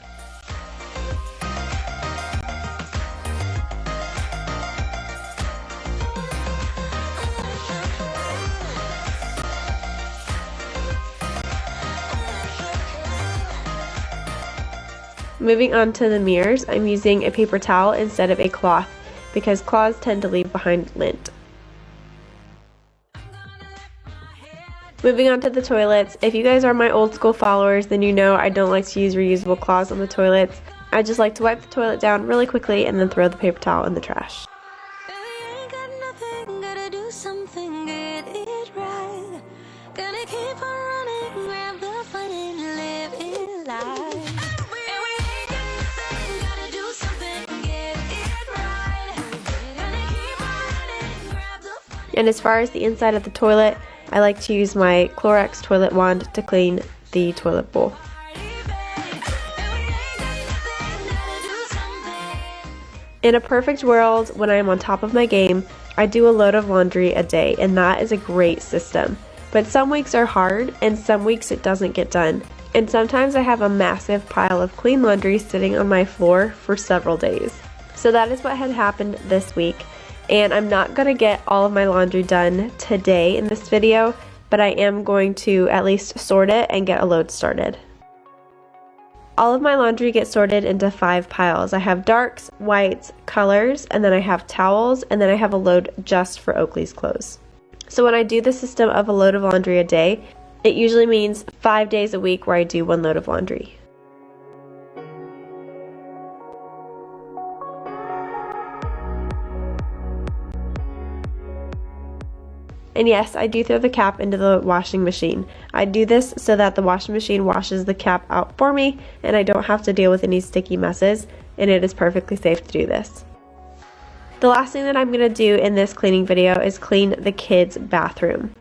Moving on to the mirrors, I'm using a paper towel instead of a cloth because cloths tend to leave behind lint. Moving on to the toilets, if you guys are my old school followers, then you know I don't like to use reusable cloths on the toilets. I just like to wipe the toilet down really quickly and then throw the paper towel in the trash. And as far as the inside of the toilet, I like to use my Clorox toilet wand to clean the toilet bowl. In a perfect world, when I am on top of my game, I do a load of laundry a day, and that is a great system. But some weeks are hard, and some weeks it doesn't get done. And sometimes I have a massive pile of clean laundry sitting on my floor for several days. So that is what had happened this week. And I'm not going to get all of my laundry done today in this video, but I am going to at least sort it and get a load started. All of my laundry gets sorted into 5 piles. I have darks, whites, colors, and then I have towels, and then I have a load just for Oakley's clothes. So when I do the system of a load of laundry a day, it usually means 5 days a week where I do 1 load of laundry. And yes, I do throw the cap into the washing machine. I do this so that the washing machine washes the cap out for me and I don't have to deal with any sticky messes, and it is perfectly safe to do this. The last thing that I'm going to do in this cleaning video is clean the kids' bathroom.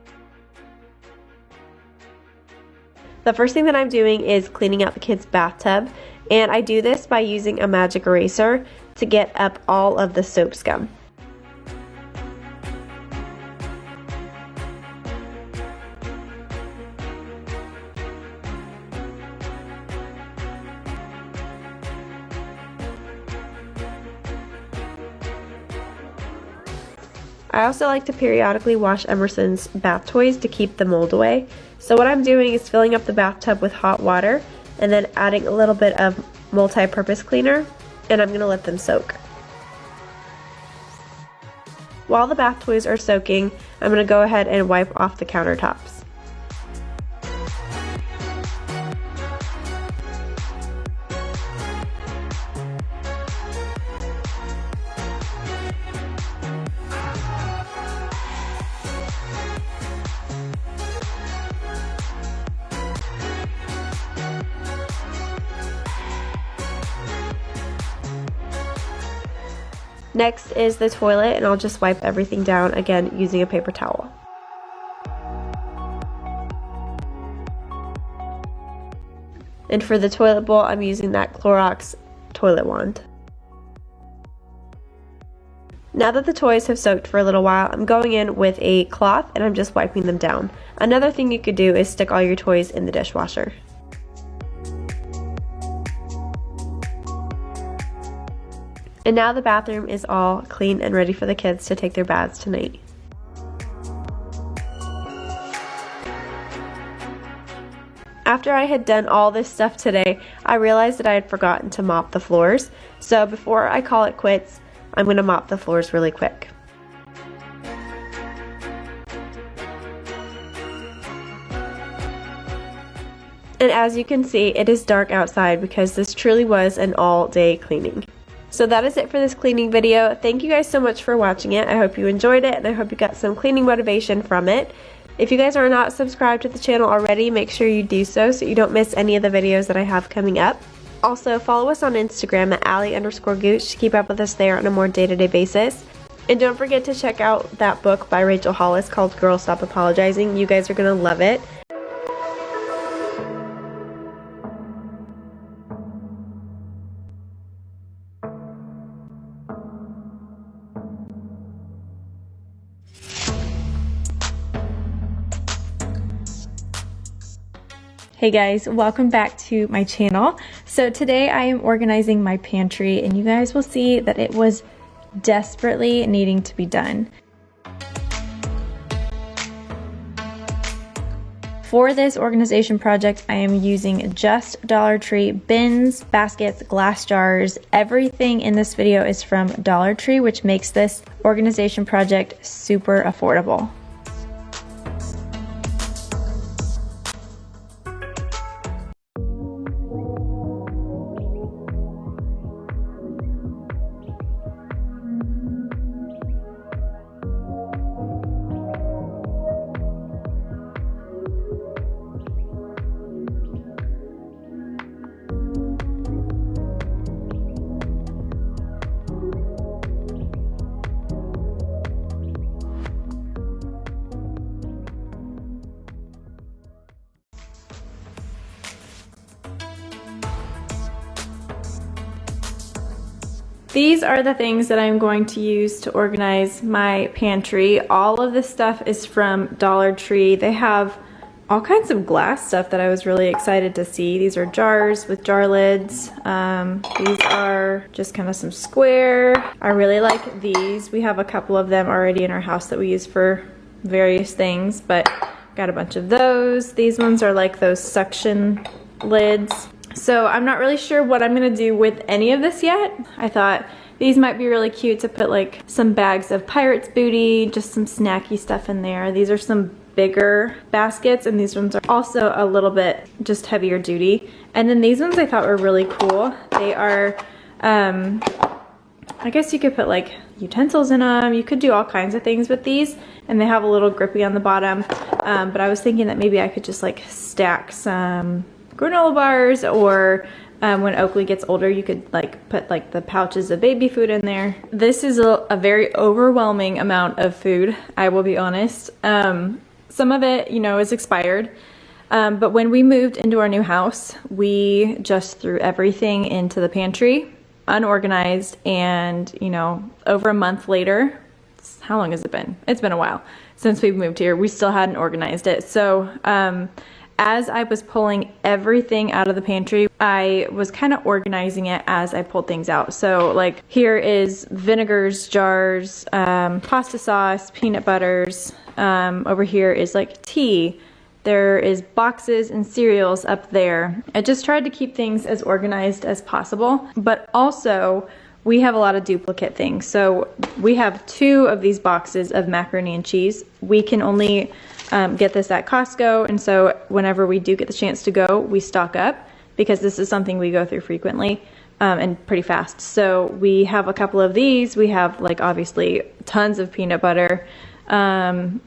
The first thing that I'm doing is cleaning out the kids' bathtub, and I do this by using a magic eraser to get up all of the soap scum. I also like to periodically wash Emerson's bath toys to keep the mold away. So what I'm doing is filling up the bathtub with hot water and then adding a little bit of multi-purpose cleaner, and I'm going to let them soak. While the bath toys are soaking, I'm going to go ahead and wipe off the countertops. Next is the toilet, and I'll just wipe everything down again using a paper towel. And for the toilet bowl, I'm using that Clorox toilet wand. Now that the toys have soaked for a little while, I'm going in with a cloth and I'm just wiping them down. Another thing you could do is stick all your toys in the dishwasher. And now the bathroom is all clean and ready for the kids to take their baths tonight. After I had done all this stuff today, I realized that I had forgotten to mop the floors. So before I call it quits, I'm going to mop the floors really quick. And as you can see, it is dark outside because this truly was an all-day cleaning. So that is it for this cleaning video. Thank you guys so much for watching it. I hope you enjoyed it and I hope you got some cleaning motivation from it. If you guys are not subscribed to the channel already, make sure you do so you don't miss any of the videos that I have coming up. Also, follow us on Instagram at Allie_gooch to keep up with us there on a more day-to-day basis. And don't forget to check out that book by Rachel Hollis called Girl Stop Apologizing. You guys are going to love it. Hey guys, welcome back to my channel. So today I am organizing my pantry and you guys will see that it was desperately needing to be done. For this organization project, I am using just Dollar Tree bins, baskets, glass jars. Everything in this video is from Dollar Tree, which makes this organization project super affordable. These are the things that I'm going to use to organize my pantry. All of this stuff is from Dollar Tree. They have all kinds of glass stuff that I was really excited to see. These are jars with jar lids. These are just kind of some square. I really like these. We have a couple of them already in our house that we use for various things, but got a bunch of those. These ones are like those suction lids. So I'm not really sure what I'm gonna do with any of this yet. I thought these might be really cute to put like some bags of pirate's booty, just some snacky stuff in there. These are some bigger baskets and these ones are also a little bit just heavier duty. And then these ones I thought were really cool. They are, I guess you could put like utensils in them. You could do all kinds of things with these and they have a little grippy on the bottom. But I was thinking that maybe I could just like stack some granola bars, or when Oakley gets older you could like put like the pouches of baby food in there. This is a very overwhelming amount of food, I will be honest. Some of it, you know, is expired, but when we moved into our new house we just threw everything into the pantry unorganized, and you know, over a month later, how long has it been? It's been a while since we've moved here. We still hadn't organized it. So as I was pulling everything out of the pantry, I was kind of organizing it as I pulled things out. So like here is vinegars, jars, pasta sauce, peanut butters. Over here is like tea. There is boxes and cereals up there. I just tried to keep things as organized as possible, but also we have a lot of duplicate things. So we have 2 of these boxes of macaroni and cheese. We can only get this at Costco, and so whenever we do get the chance to go, we stock up because this is something we go through frequently and pretty fast. So we have a couple of these. We have like obviously tons of peanut butter.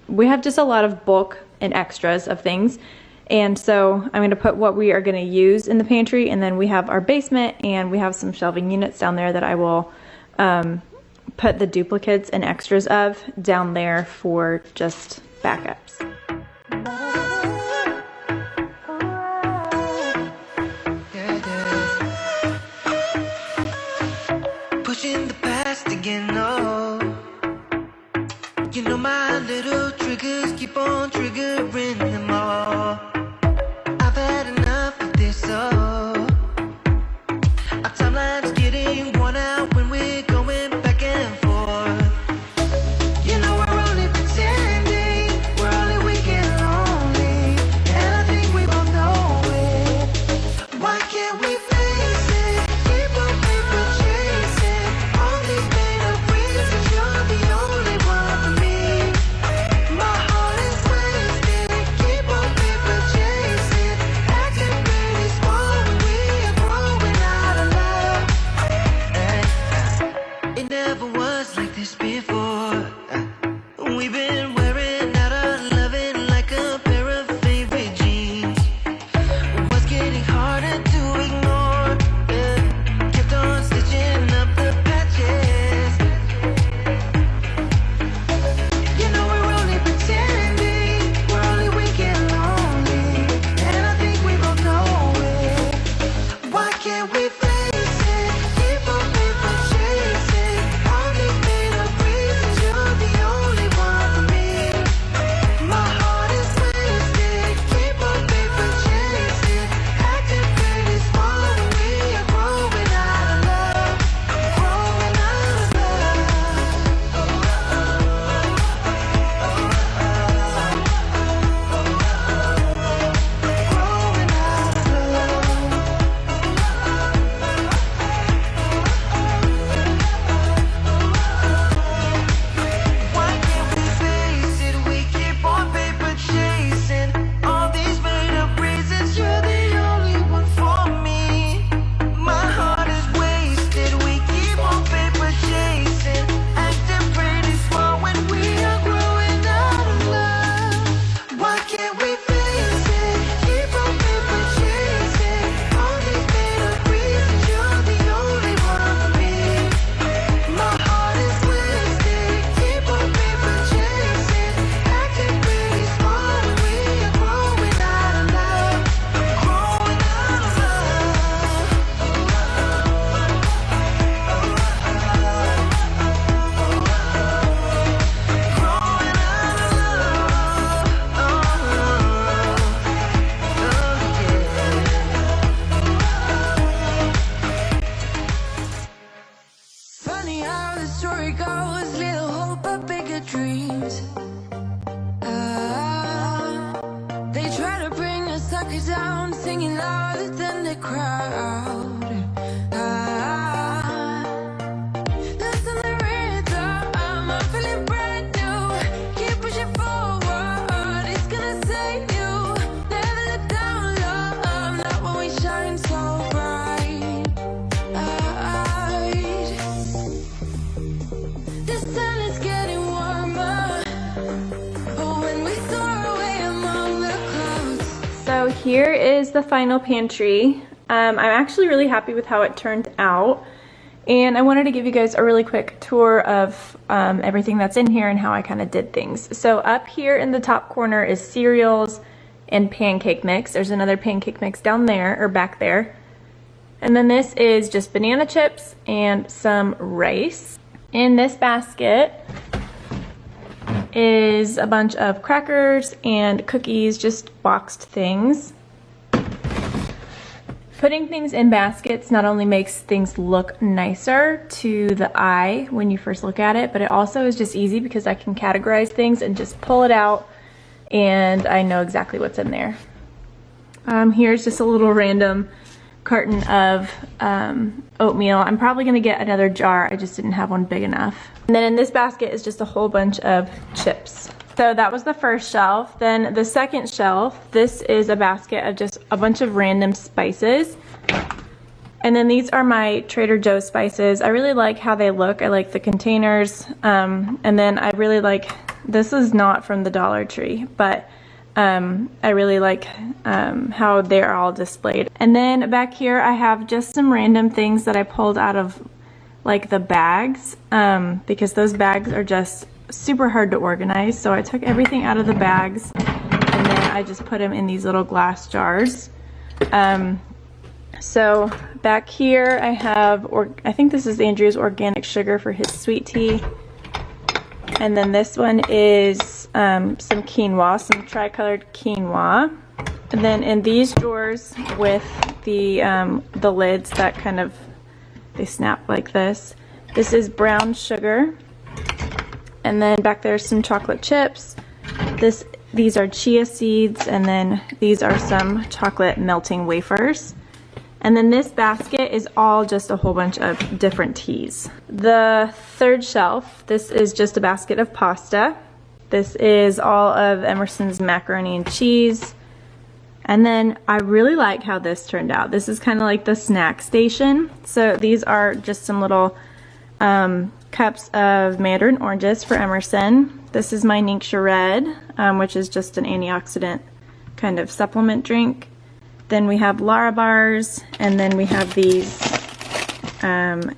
We have just a lot of bulk and extras of things. And so I'm going to put what we are going to use in the pantry, and then we have our basement, and we have some shelving units down there that I will put the duplicates and extras of down there for just backups. Pushing the past again, no. You know my little triggers keep on triggering them all. I've had enough of this, oh. Our timeline's getting worn out when we're going back and forth. You know we're only pretending, we're only weak and lonely, and I think we both know it. Why can't we face it? Keep on paper chasing all these made up reasons. You're the only one for me. My heart is wasted. Keep on paper chasing, acting pretty small when we are growing out of love. It never was like this before. We've been wearing out our loving like a pair of favorite jeans. Was getting harder to ignore. Kept on stitching up the patches. You know we're only pretending, we're only weak and lonely, and I think we both know it. Why can't we face it? Keep on paper chasing all these made up reasons. You're the only one for me. My heart is wasted. Keep on paper chasing, acting pretty small when we are growing out of love, growing out of Why can't we face it? We keep on paper chasing all these made up reasons. You're the only one for me. My heart is wasted. We keep on paper chasing, acting pretty small when we are growing out of love. Why can't we face it? Keep on paper chasing all these made up reasons. You're the only one for me. My heart is wasted. Keep on paper chasing, acting pretty small when we are growing out of love, growing out of Funny how the story goes, little hope but bigger dreams. They try to bring a sucker down, singing louder than the crowd. Listen the rhythm, I'm feeling brand new. Keep pushing forward, it's gonna save you. Never look down, love, not when we shine so bright. The sun is getting warmer, when we soar away among the clouds. So here is the final pantry. I'm actually really happy with how it turned out, and I wanted to give you guys a really quick tour of everything that's in here and how I kind of did things. So up here in the top corner is cereals and pancake mix. There's another pancake mix down there, or back there. And then this is just banana chips and some rice. In this basket is a bunch of crackers and cookies, just boxed things. Putting things in baskets not only makes things look nicer to the eye when you first look at it, but it also is just easy because I can categorize things and just pull it out and I know exactly what's in there. Here's just a little random carton of oatmeal. I'm probably gonna get another jar, I just didn't have one big enough. And then in this basket is just a whole bunch of chips. So that was the first shelf. Then the second shelf, this is a basket of just a bunch of random spices. And then these are my Trader Joe's spices. I really like how they look. I like the containers. And then I really like, this is not from the Dollar Tree, but I really like how they're all displayed. And then back here I have just some random things that I pulled out of like the bags, because those bags are just super hard to organize. So I took everything out of the bags and then I just put them in these little glass jars. So back here I have, I think this is Andrew's organic sugar for his sweet tea. And then this one is some quinoa, some tricolored quinoa. And then in these drawers with the lids that kind of, they snap like this. This is brown sugar. And then back there's some chocolate chips. These are chia seeds, and then these are some chocolate melting wafers. And then this basket is all just a whole bunch of different teas. The third shelf, this is just a basket of pasta. This is all of Emerson's macaroni and cheese. And then I really like how this turned out. This is kind of like the snack station. So these are just some little cups of mandarin oranges for Emerson. This is my Ningxia Red, which is just an antioxidant kind of supplement drink. Then we have Lara bars, and then we have these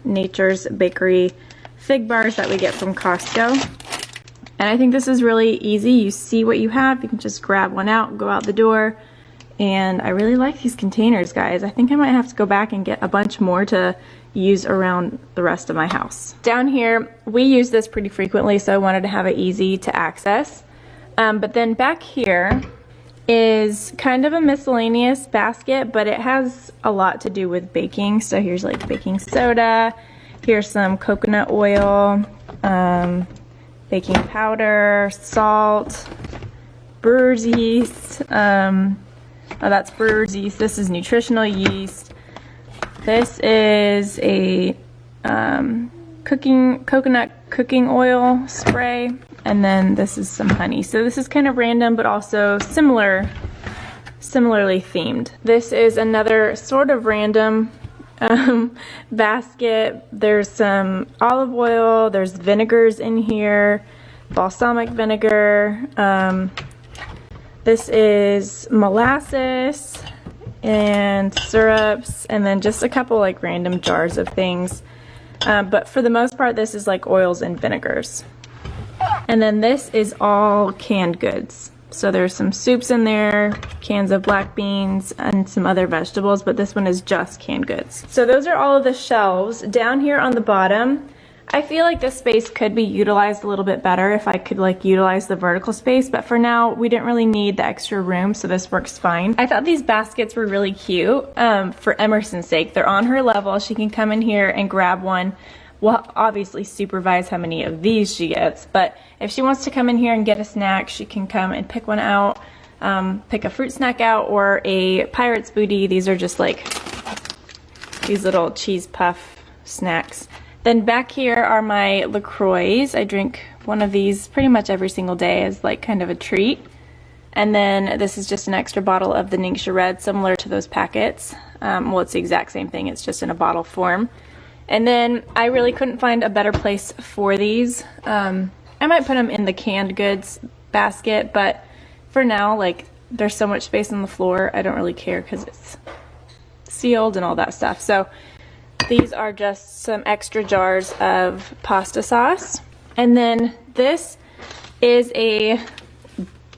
Nature's Bakery fig bars that we get from Costco. And I think this is really easy. You see what you have, you can just grab one out, go out the door. And I really like these containers, guys. I think I might have to go back and get a bunch more to use around the rest of my house. Down here, we use this pretty frequently, so I wanted to have it easy to access. But then back here is kind of a miscellaneous basket, but it has a lot to do with baking. So here's like baking soda, here's some coconut oil, baking powder, salt, brewer's yeast. Oh, that's brewer's yeast. This is nutritional yeast. This is a coconut cooking oil spray, and then this is some honey. So this is kind of random, but also similarly themed. This is another sort of random basket. There's some olive oil, there's vinegars in here, balsamic vinegar. This is molasses and syrups, and then just a couple like random jars of things. But for the most part, this is like oils and vinegars. And then this is all canned goods. So there's some soups in there, cans of black beans, and some other vegetables, but this one is just canned goods. So those are all of the shelves. Down here on the bottom, I feel like this space could be utilized a little bit better if I could like utilize the vertical space, but for now we didn't really need the extra room, so this works fine. I thought these baskets were really cute for Emerson's sake. They're on her level. She can come in here and grab one. We'll obviously supervise how many of these she gets, but if she wants to come in here and get a snack, she can come and pick one out, pick a fruit snack out or a pirate's booty. These are just like these little cheese puff snacks. Then back here are my LaCroix. I drink one of these pretty much every single day as like kind of a treat. And then this is just an extra bottle of the Ningxia Red, similar to those packets. Well, it's the exact same thing, it's just in a bottle form. And then I really couldn't find a better place for these. I might put them in the canned goods basket, but for now, like, there's so much space on the floor, I don't really care because it's sealed and all that stuff. So these are just some extra jars of pasta sauce. And then this is a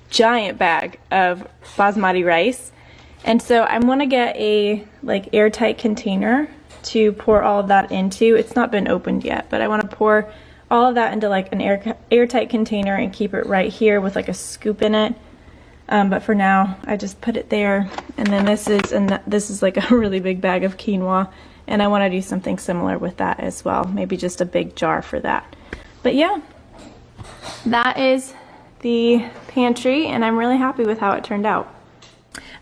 giant bag of basmati rice. And so I'm gonna get a like airtight container to pour all of that into. It's not been opened yet, but I want to pour all of that into like an airtight container and keep it right here with like a scoop in it. But for now, I just put it there. And then this is like a really big bag of quinoa, and I want to do something similar with that as well. Maybe just a big jar for that. But yeah, that is the pantry, and I'm really happy with how it turned out.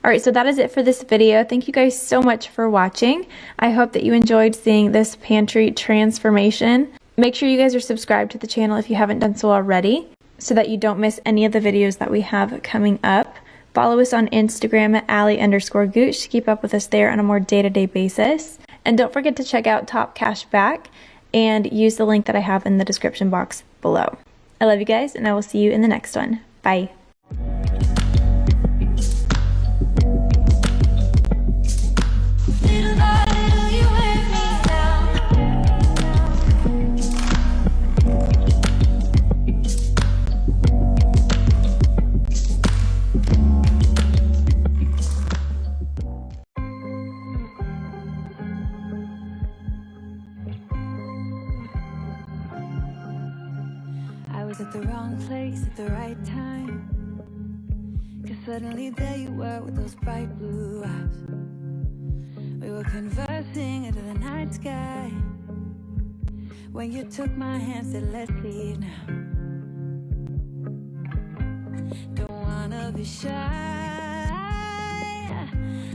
Alright, so that is it for this video. Thank you guys so much for watching. I hope that you enjoyed seeing this pantry transformation. Make sure you guys are subscribed to the channel if you haven't done so already, so that you don't miss any of the videos that we have coming up. Follow us on Instagram at Allie_gooch to keep up with us there on a more day-to-day basis. And don't forget to check out Top Cash Back and use the link that I have in the description box below. I love you guys, and I will see you in the next one. Bye. At the wrong place at the right time, 'cause suddenly there you were with those bright blue eyes. We were conversing into the night sky when you took my hand, said let's leave now. Don't wanna be shy,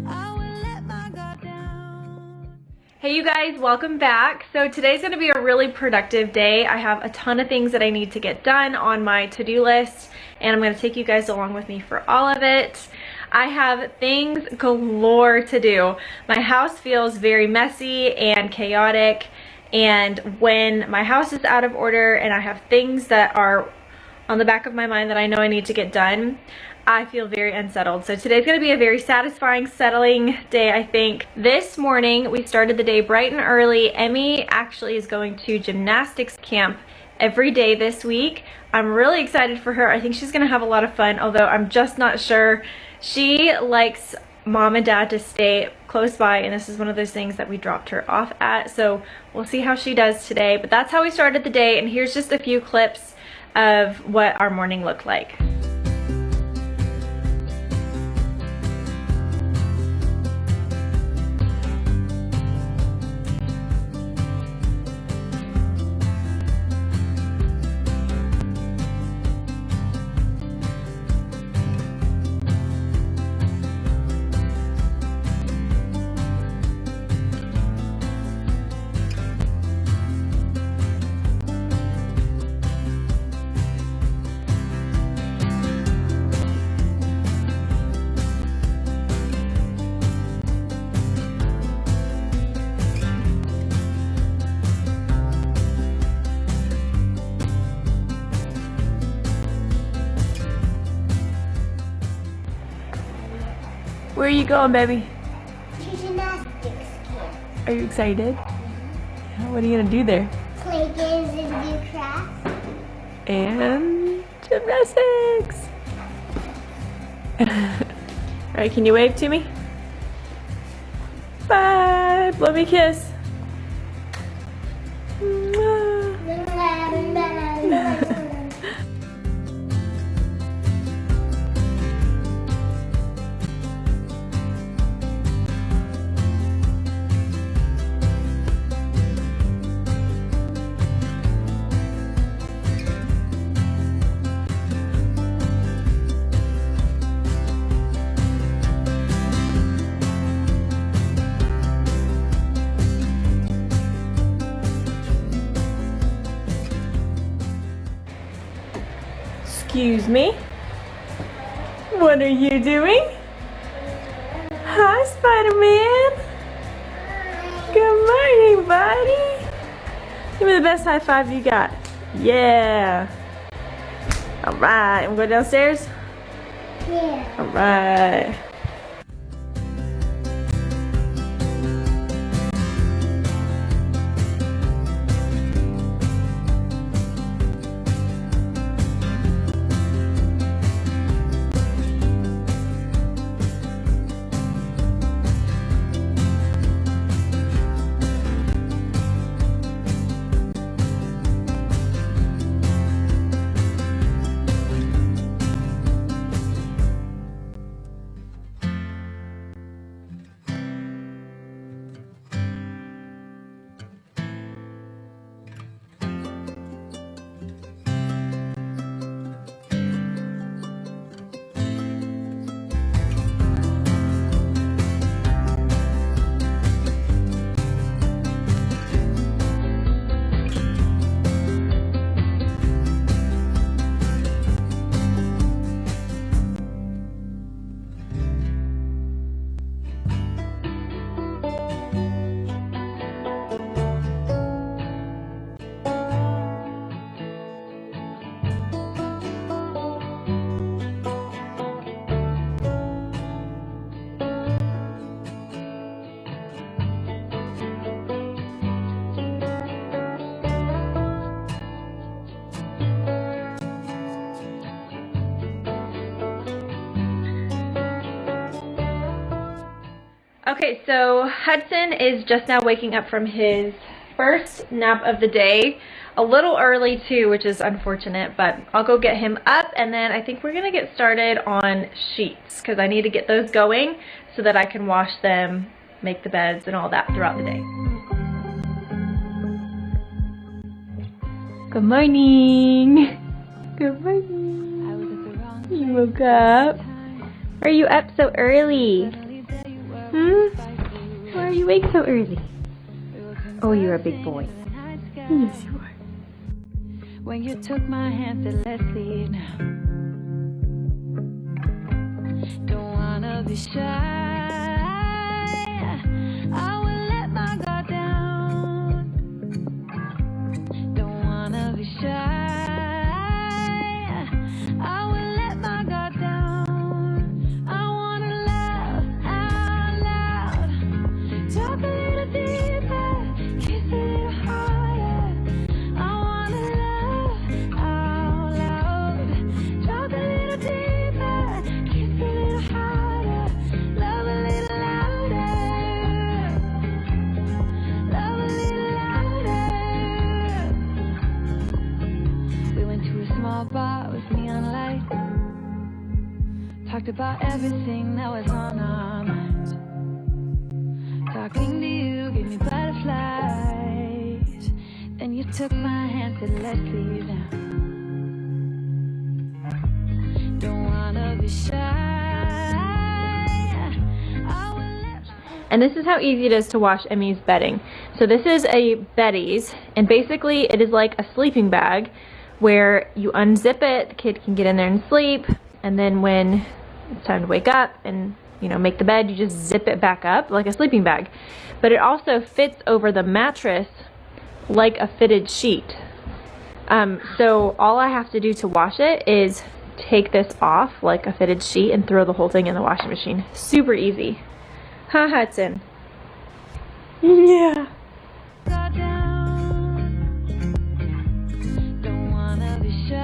I will let my guard down. Hey you guys, welcome back. So today's going to be a really productive day. I have a ton of things that I need to get done on my to-do list, and I'm going to take you guys along with me for all of it. I have things galore to do. My house feels very messy and chaotic, and when my house is out of order and I have things that are on the back of my mind that I know I need to get done, I feel very unsettled. So today's going to be a very satisfying, settling day, I think. This morning, we started the day bright and early. Emmy actually is going to gymnastics camp every day this week. I'm really excited for her. I think she's going to have a lot of fun, although I'm just not sure. She likes mom and dad to stay close by, and this is one of those things that we dropped her off at. So we'll see how she does today. But that's how we started the day, and here's just a few clips of what our morning looked like. Where are you going, baby? To gymnastics camp. Are you excited? Yeah, what are you gonna do there? Play games and do crafts. And gymnastics! Alright, can you wave to me? Bye! Blow me a kiss. Excuse me? What are you doing? Hi, Spider-Man. Good morning, buddy. Give me the best high five you got. Yeah. All right, I'm going downstairs? Yeah. All right. Okay, so Hudson is just now waking up from his first nap of the day. A little early too, which is unfortunate, but I'll go get him up, and then I think we're gonna get started on sheets because I need to get those going so that I can wash them, make the beds and all that throughout the day. Good morning. Good morning. You woke up. Why are you up so early? Why are you awake so early? Oh, you're a big boy. Yes, you are. When you took my hand, said let's leave now. Don't wanna be shy. I will let my guard down. Don't wanna be shy. I will let my guard down. I wanna laugh out loud. Talk a little deeper. Kiss a little harder. I wanna laugh out loud. Talk a little deeper. Kiss a little harder. Love a little louder. Love a little louder. We went to a small bar with neon lights. Talked about everything that was on our minds. Talking to you gave me butterflies. Then you took my hand, said let's leave now. Don't wanna be shy. I will let And this is how easy it is to wash Emmy's bedding. So this is a Betty's, and basically it is like a sleeping bag where you unzip it, the kid can get in there and sleep, and then when it's time to wake up and make the bed, you just zip it back up like a sleeping bag. But it also fits over the mattress like a fitted sheet. So all I have to do to wash it is take this off like a fitted sheet and throw the whole thing in the washing machine. Super easy. Huh, Hudson? Yeah. guard down. Don't wanna be shy.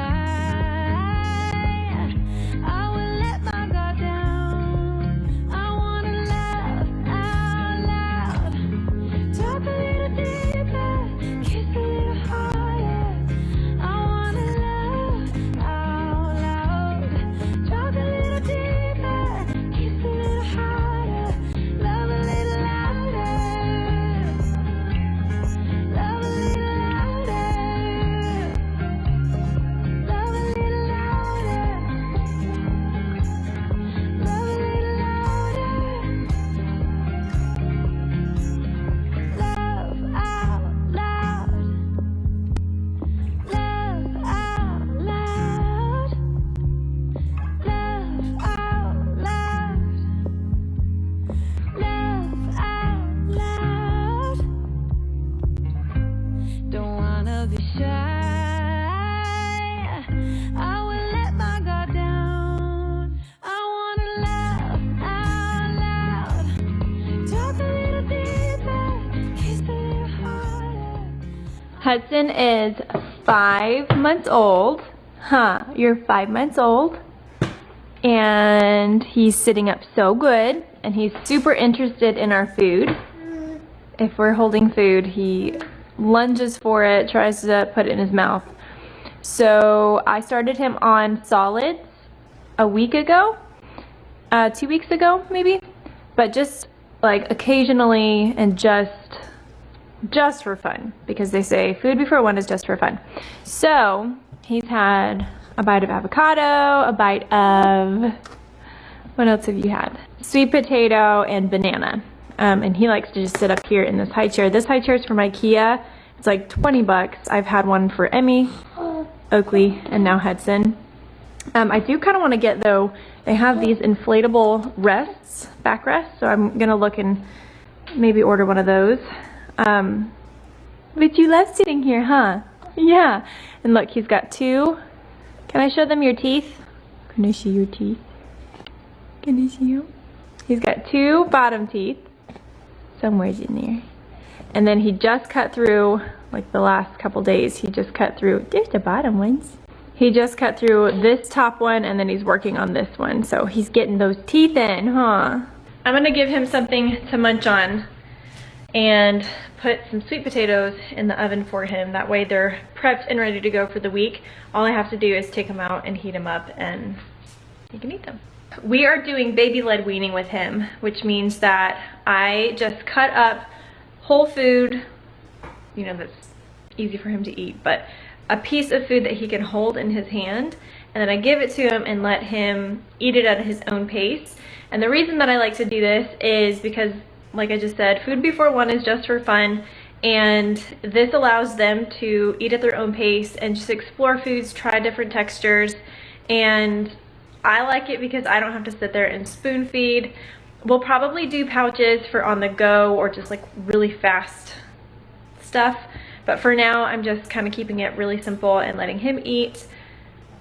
I will let my guard down. I wanna laugh out loud. Talk a little deeper. Kiss a little harder. I wanna laugh out loud. Talk a little deeper. Kiss a little harder. Love a little louder. Love a little louder. Love a little louder. Love a little louder. Love out loud. Love out loud. Love out loud. Love out loud. Don't wanna be shy. I will let my guard down. I wanna laugh out loud. Talk a little deeper. Kiss a little harder. Hudson is 5 months old. Huh, you're 5 months old. And he's sitting up so good, and he's super interested in our food. If we're holding food, he lunges for it, tries to put it in his mouth. So I started him on solids a week ago, 2 weeks ago maybe, but just like occasionally and just for fun, because they say food before 1 is just for fun. So he's had a bite of avocado, a bite of, what else have you had? Sweet potato and banana. And he likes to just sit up here in this high chair. This high chair is from IKEA. It's like 20 bucks. I've had one for Emmy, Oakley, and now Hudson. I do kind of want to get, though, they have these inflatable rests, backrests, so I'm going to look and maybe order one of those. But you love sitting here, huh? Yeah. And look, he's got 2. Can I show them your teeth? Can I see your teeth? Can I see them? He's got 2 bottom teeth. Somewhere's in there. And then he just cut through, like the last couple days, he just cut through, there's the bottom ones. He just cut through this top one, and then he's working on this one. So he's getting those teeth in, huh? I'm gonna give him something to munch on and put some sweet potatoes in the oven for him. That way they're prepped and ready to go for the week. All I have to do is take them out and heat them up and he can eat them. We are doing baby-led weaning with him, which means that I just cut up whole food, you know, that's easy for him to eat, but a piece of food that he can hold in his hand, and then I give it to him and let him eat it at his own pace. And the reason that I like to do this is because, like I just said, food before one is just for fun, and this allows them to eat at their own pace and just explore foods, try different textures. And I like it because I don't have to sit there and spoon feed. We'll probably do pouches for on the go or just like really fast stuff, but for now I'm just kind of keeping it really simple and letting him eat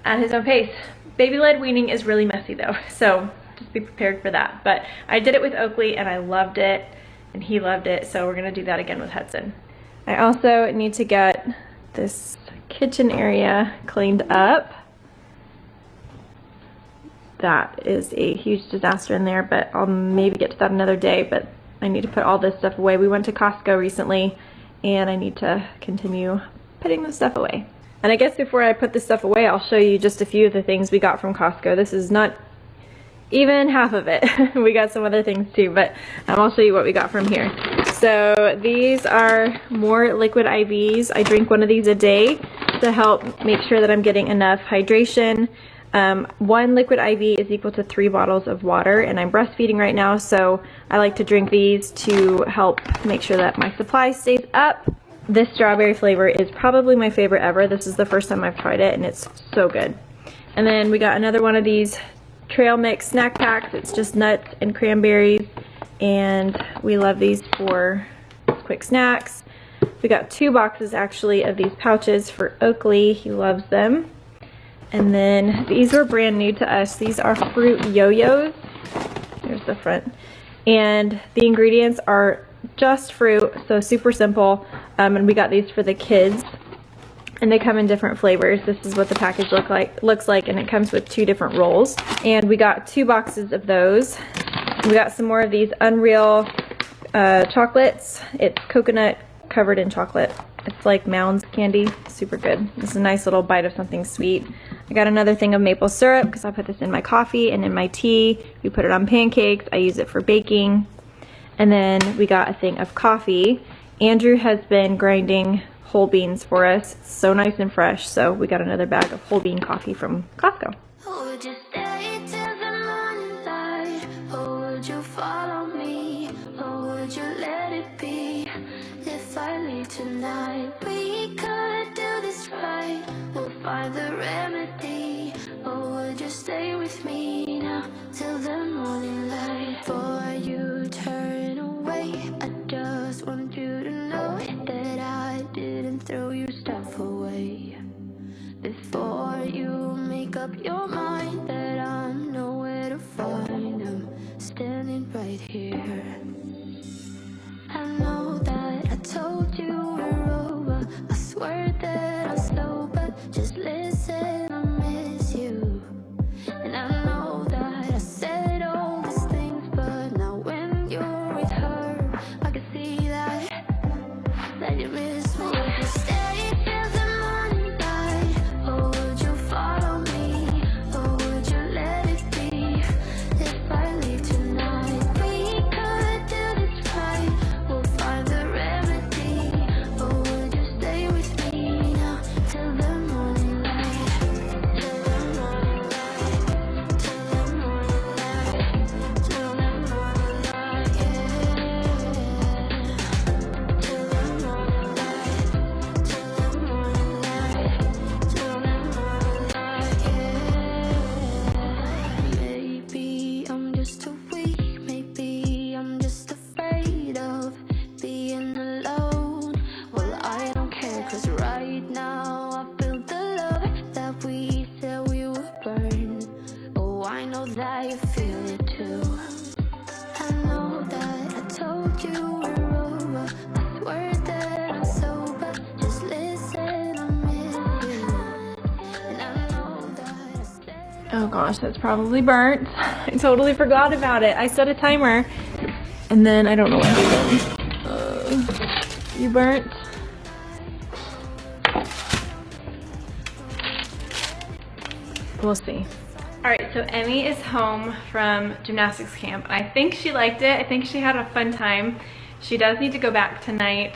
at his own pace. Baby-led weaning is really messy though, so just be prepared for that. But I did it with Oakley and I loved it and he loved it, so we're gonna do that again with Hudson. I also need to get this kitchen area cleaned up. That is a huge disaster in there, but I'll maybe get to that another day. But I need to put all this stuff away. We went to Costco recently and I need to continue putting this stuff away. And I guess before I put this stuff away, I'll show you just a few of the things we got from Costco. This is not even half of it. We got some other things too, but I'll show you what we got from here. So these are more liquid IVs. I drink one of these a day to help make sure that I'm getting enough hydration. One liquid IV is equal to 3 bottles of water, and I'm breastfeeding right now, so I like to drink these to help make sure that my supply stays up. This strawberry flavor is probably my favorite ever. This is the first time I've tried it and it's so good. And then we got another one of these trail mix snack packs. It's just nuts and cranberries, and we love these for quick snacks. We got 2 boxes actually of these pouches for Oakley. He loves them. And then these were brand new to us. These are fruit yo-yos. Here's the front. And the ingredients are just fruit, so super simple. And we got these for the kids. And they come in different flavors. This is what the package looks like, and it comes with 2 different rolls. And we got 2 boxes of those. We got some more of these Unreal chocolates. It's coconut covered in chocolate. It's like Mounds candy, super good. This is a nice little bite of something sweet. I got another thing of maple syrup because I put this in my coffee and in my tea. We put it on pancakes. I use it for baking. And then we got a thing of coffee. Andrew has been grinding whole beans for us. It's so nice and fresh, so we got another bag of whole bean coffee from Costco. Would you stay till the morning light? Or would you follow me? Or would you let it be? If I leave tonight, we could do this right. We'll find the remedy. Or would you stay with me now till the morning light? Before you turn away, I just want you to know that I didn't throw your stuff away. Before you make up your mind that I'm nowhere to find, I'm standing right here. I know that I told you we're over, Oh gosh, that's probably burnt. I totally forgot about it. I set a timer and then I don't know what happened. You burnt? We'll see. All right, so Emmy is home from gymnastics camp. I think she liked it. I think she had a fun time. She does need to go back tonight,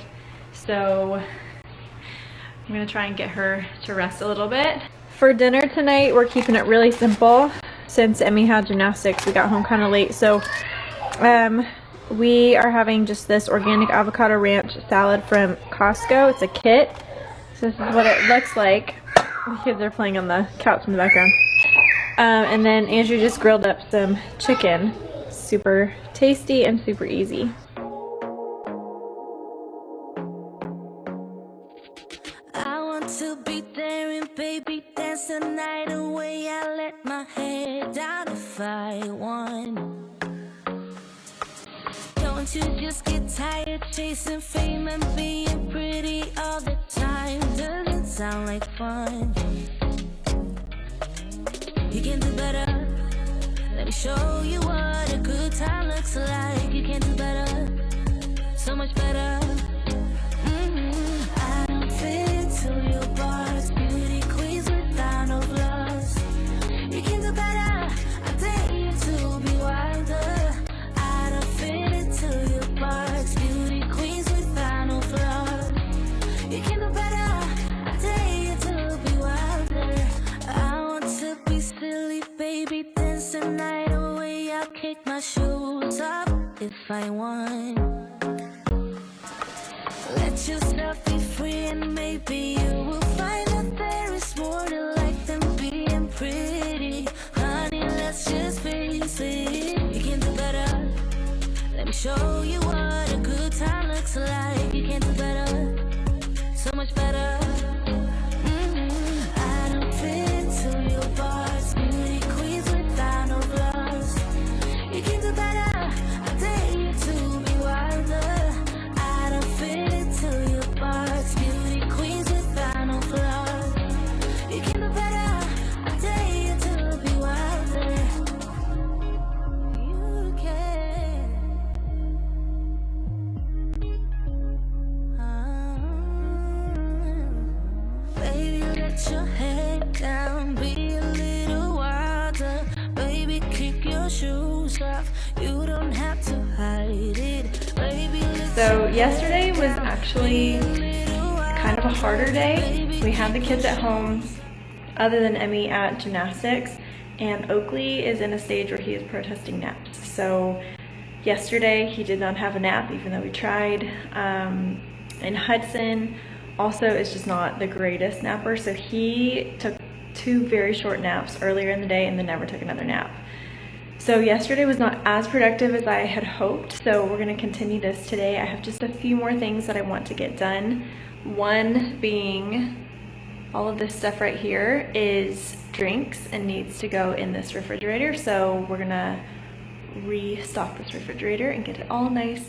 so I'm gonna try and get her to rest a little bit. For dinner tonight, we're keeping it really simple. Since Emmy had gymnastics, we got home kind of late, so we are having just this organic avocado ranch salad from Costco. It's a kit, so this is what it looks like. The kids are playing on the couch in the background. And then Andrew just grilled up some chicken. Super tasty and super easy. I want to be there and baby dance the night away. I let my head down if I want. Don't you just get tired chasing fame and being pretty all the time? Doesn't sound like fun. You can do better. Let me show you what a good time looks like. You can do better. So much better. I don't fit into your bars. Beauty queens without no flaws. You can do better. I dare you to be wilder. I don't fit into your box. Beauty queens without no flaws. You can do better. I dare you to be wilder. I want to be silly, baby, dance the night away. I'll kick my shoes off if I want. Let yourself be free and maybe you will find that there is more to life than being pretty. Honey, let's just face it. You can do better. Let me show you what a good time looks like. You can do better. So much better. I don't fit to your bars. Beauty queens without no flaws. You can do better. I dare you to be wilder. I don't fit into your box. Beauty queens without no flaws. You can do better. I dare you to be wilder. You can. Baby, let your head down. Be a little wilder. Baby, kick your shoes off. You don't have to hide it. Baby, So yesterday was actually kind of a harder day. We had the kids at home other than Emmy at gymnastics, and Oakley is in a stage where he is protesting naps. So yesterday he did not have a nap even though we tried. And Hudson also is just not the greatest napper, so he took 2 very short naps earlier in the day and then never took another nap. So yesterday was not as productive as I had hoped, so we're gonna continue this today. I have just a few more things that I want to get done. One being all of this stuff right here is drinks and needs to go in this refrigerator, so we're gonna restock this refrigerator and get it all nice.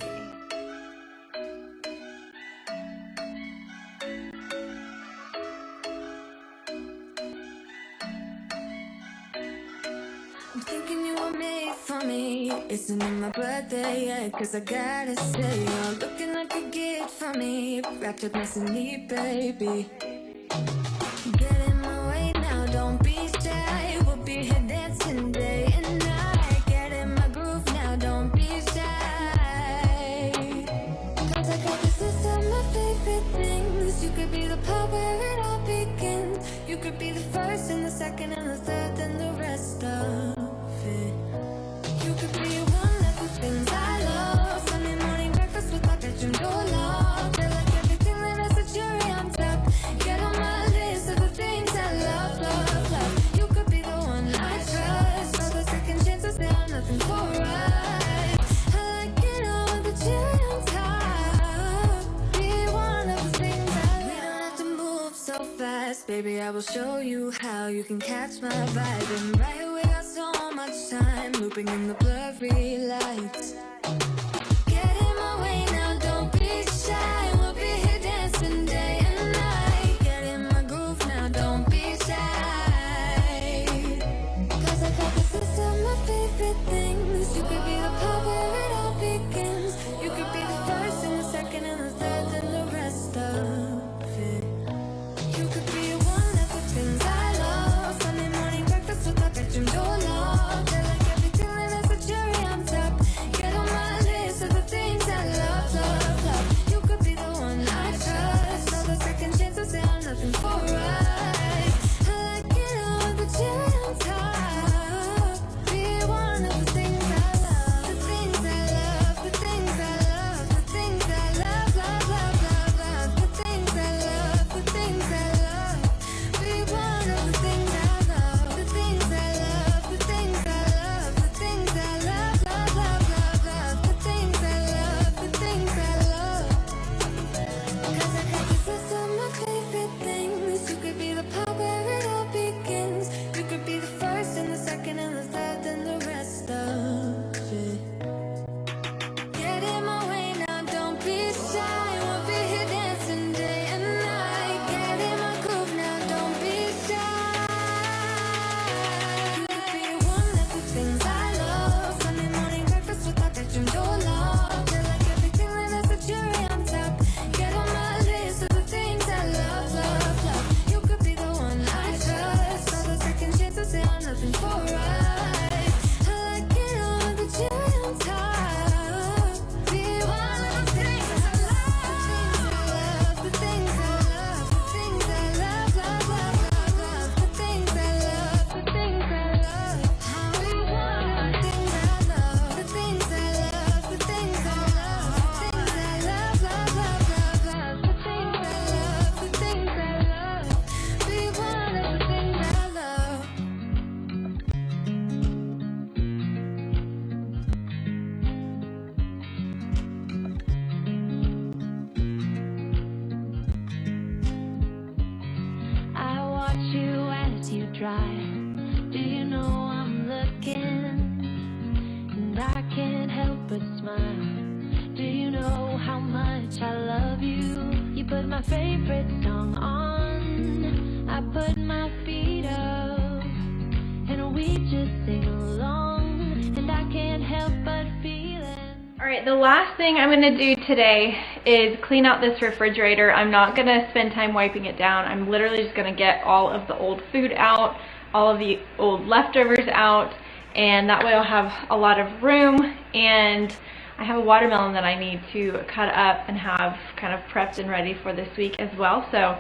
I'm thinking you were made for me. Isn't it my birthday yet? Cause I gotta say, you're looking like a gift for me. Wrapped up nice and neat, baby. Get in my way now, don't be shy. We'll be here dancing day and night. Get in my groove now, don't be shy. Cause I got this list of my favorite things. You could be the part where it all begins. You could be the first and the second and the third and the rest of it. You could be one of the things I love. Sunday morning breakfast with my bedroom door locked. Feel like everything that has a cherry on top. Get on my list of the things I love, love, love. You could be the one I trust. All the second chances, they are nothing for us. I like it all with the cherry on top. Be one of the things I love. We don't have to move so fast, baby. I will show you how you can catch my vibe. And right away, we got so much time looping in the blurry lights. Get in my way now, don't be shy. We'll be here dancing day and night. Get in my groove now, don't be shy. try. Do you know I'm looking? And I can't help but smile. Do you know how much I love you? You put my favorite song on. I put my feet up. And we just sing along. And I can't help but feel it. Alright, the last thing I'm going to do today is clean out this refrigerator. I'm not going to spend time wiping it down. I'm literally just going to get all of the old food out, all of the old leftovers out, and that way I'll have a lot of room. And I have a watermelon that I need to cut up and have kind of prepped and ready for this week as well. So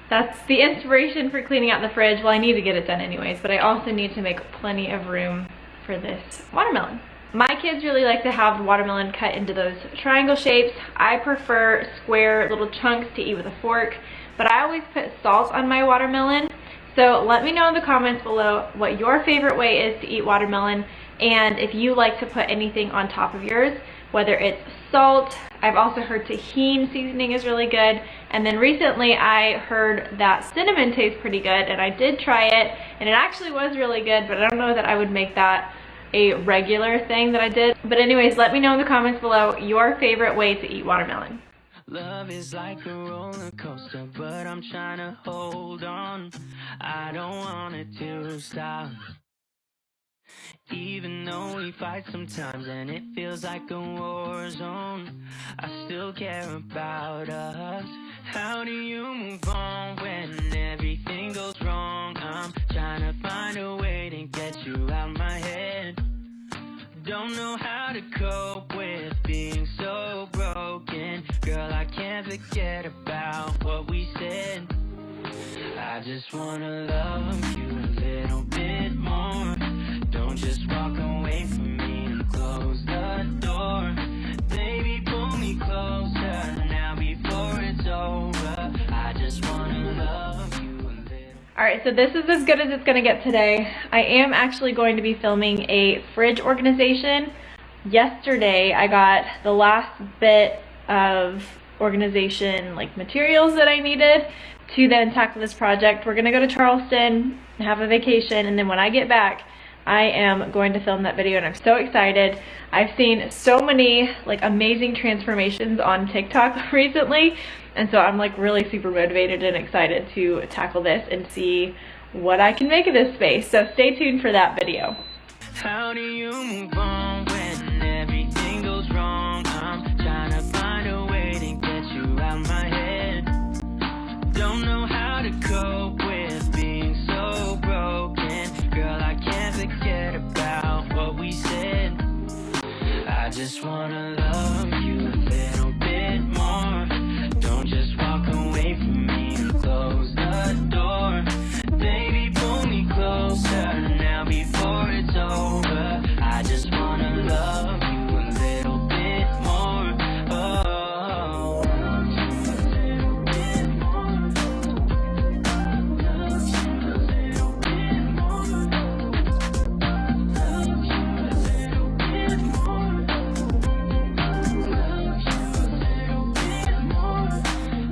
that's the inspiration for cleaning out the fridge. Well, I need to get it done anyways, but I also need to make plenty of room for this watermelon. My kids really like to have the watermelon cut into those triangle shapes. I prefer square little chunks to eat with a fork, but I always put salt on my watermelon. So let me know in the comments below what your favorite way is to eat watermelon, and if you like to put anything on top of yours, whether it's salt. I've also heard tahini seasoning is really good, and then recently I heard that cinnamon tastes pretty good, and I did try it, and it actually was really good, but I don't know that I would make that a regular thing that I did. But anyways, let me know in the comments below your favorite way to eat watermelon. Love is like a roller coaster, but I'm trying to hold on. I don't want it to stop. Even though we fight sometimes and it feels like a war zone, I still care about us. How do you move on when everything goes wrong? I'm trying to find a way to get you out my head. Don't know how to cope with being so broken. Girl, I can't forget about what we said. I just wanna love you a little bit more. Don't just walk away from me and close the door. Baby, pull me closer now before it's over. I just wanna love you a little. Alright, so this is as good as it's going to get today. I am actually going to be filming a fridge organization. Yesterday I got the last bit of organization like materials that I needed to then tackle this project. We're going to go to Charleston, have a vacation, and then when I get back I am going to film that video, and I'm so excited. I've seen so many like amazing transformations on TikTok recently, and so I'm like really super motivated and excited to tackle this and see what I can make of this space. So stay tuned for that video. How do you move on when everything goes wrong? I'm trying to find a way to get you out my head. Don't know how to cope with being so broken. Girl, I can't forget about what we said. I just wanna love you a little bit more. Don't just walk away from me and close the door. Baby, pull me closer now before it's over. I just wanna love you a little bit more. Oh.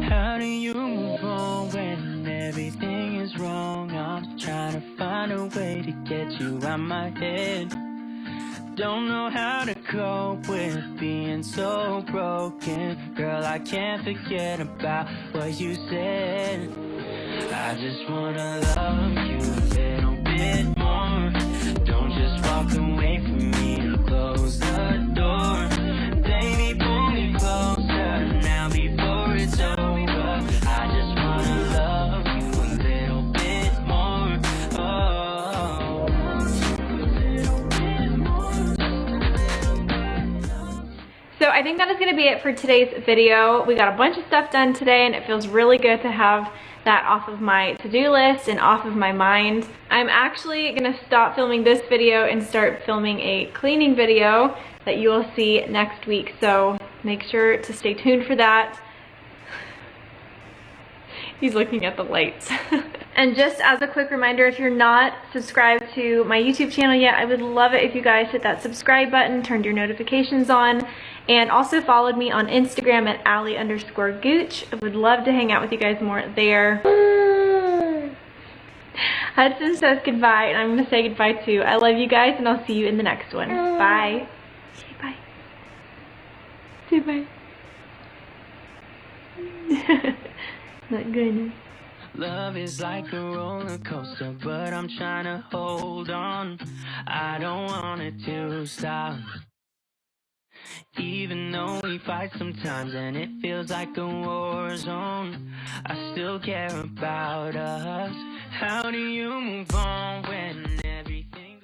How do you move on when everything is wrong? I'm trying to find a way to get you out my head. Don't know how to cope with being so broken. Girl, I can't forget about what you said. I just wanna love you a little bit more. Don't just walk away from me and close the door. Baby, pull me closer now before it's over. I just wanna love you a little bit more. Oh. So I think that is going to be it for today's video. We got a bunch of stuff done today, and it feels really good to have that off of my to-do list and off of my mind. I'm actually going to stop filming this video and start filming a cleaning video that you will see next week. So make sure to stay tuned for that. He's looking at the lights. And just as a quick reminder, if you're not subscribed to my YouTube channel yet, I would love it if you guys hit that subscribe button, turned your notifications on, and also followed me on Instagram at Allie_gooch. I would love to hang out with you guys more there. Hudson says goodbye, and I'm going to say goodbye too. I love you guys, and I'll see you in the next one. Bye. Say bye. Say bye. Not good. Love is like a roller coaster, but I'm trying to hold on. I don't want it to stop. Even though we fight sometimes and it feels like a war zone, I still care about us. How do you move on?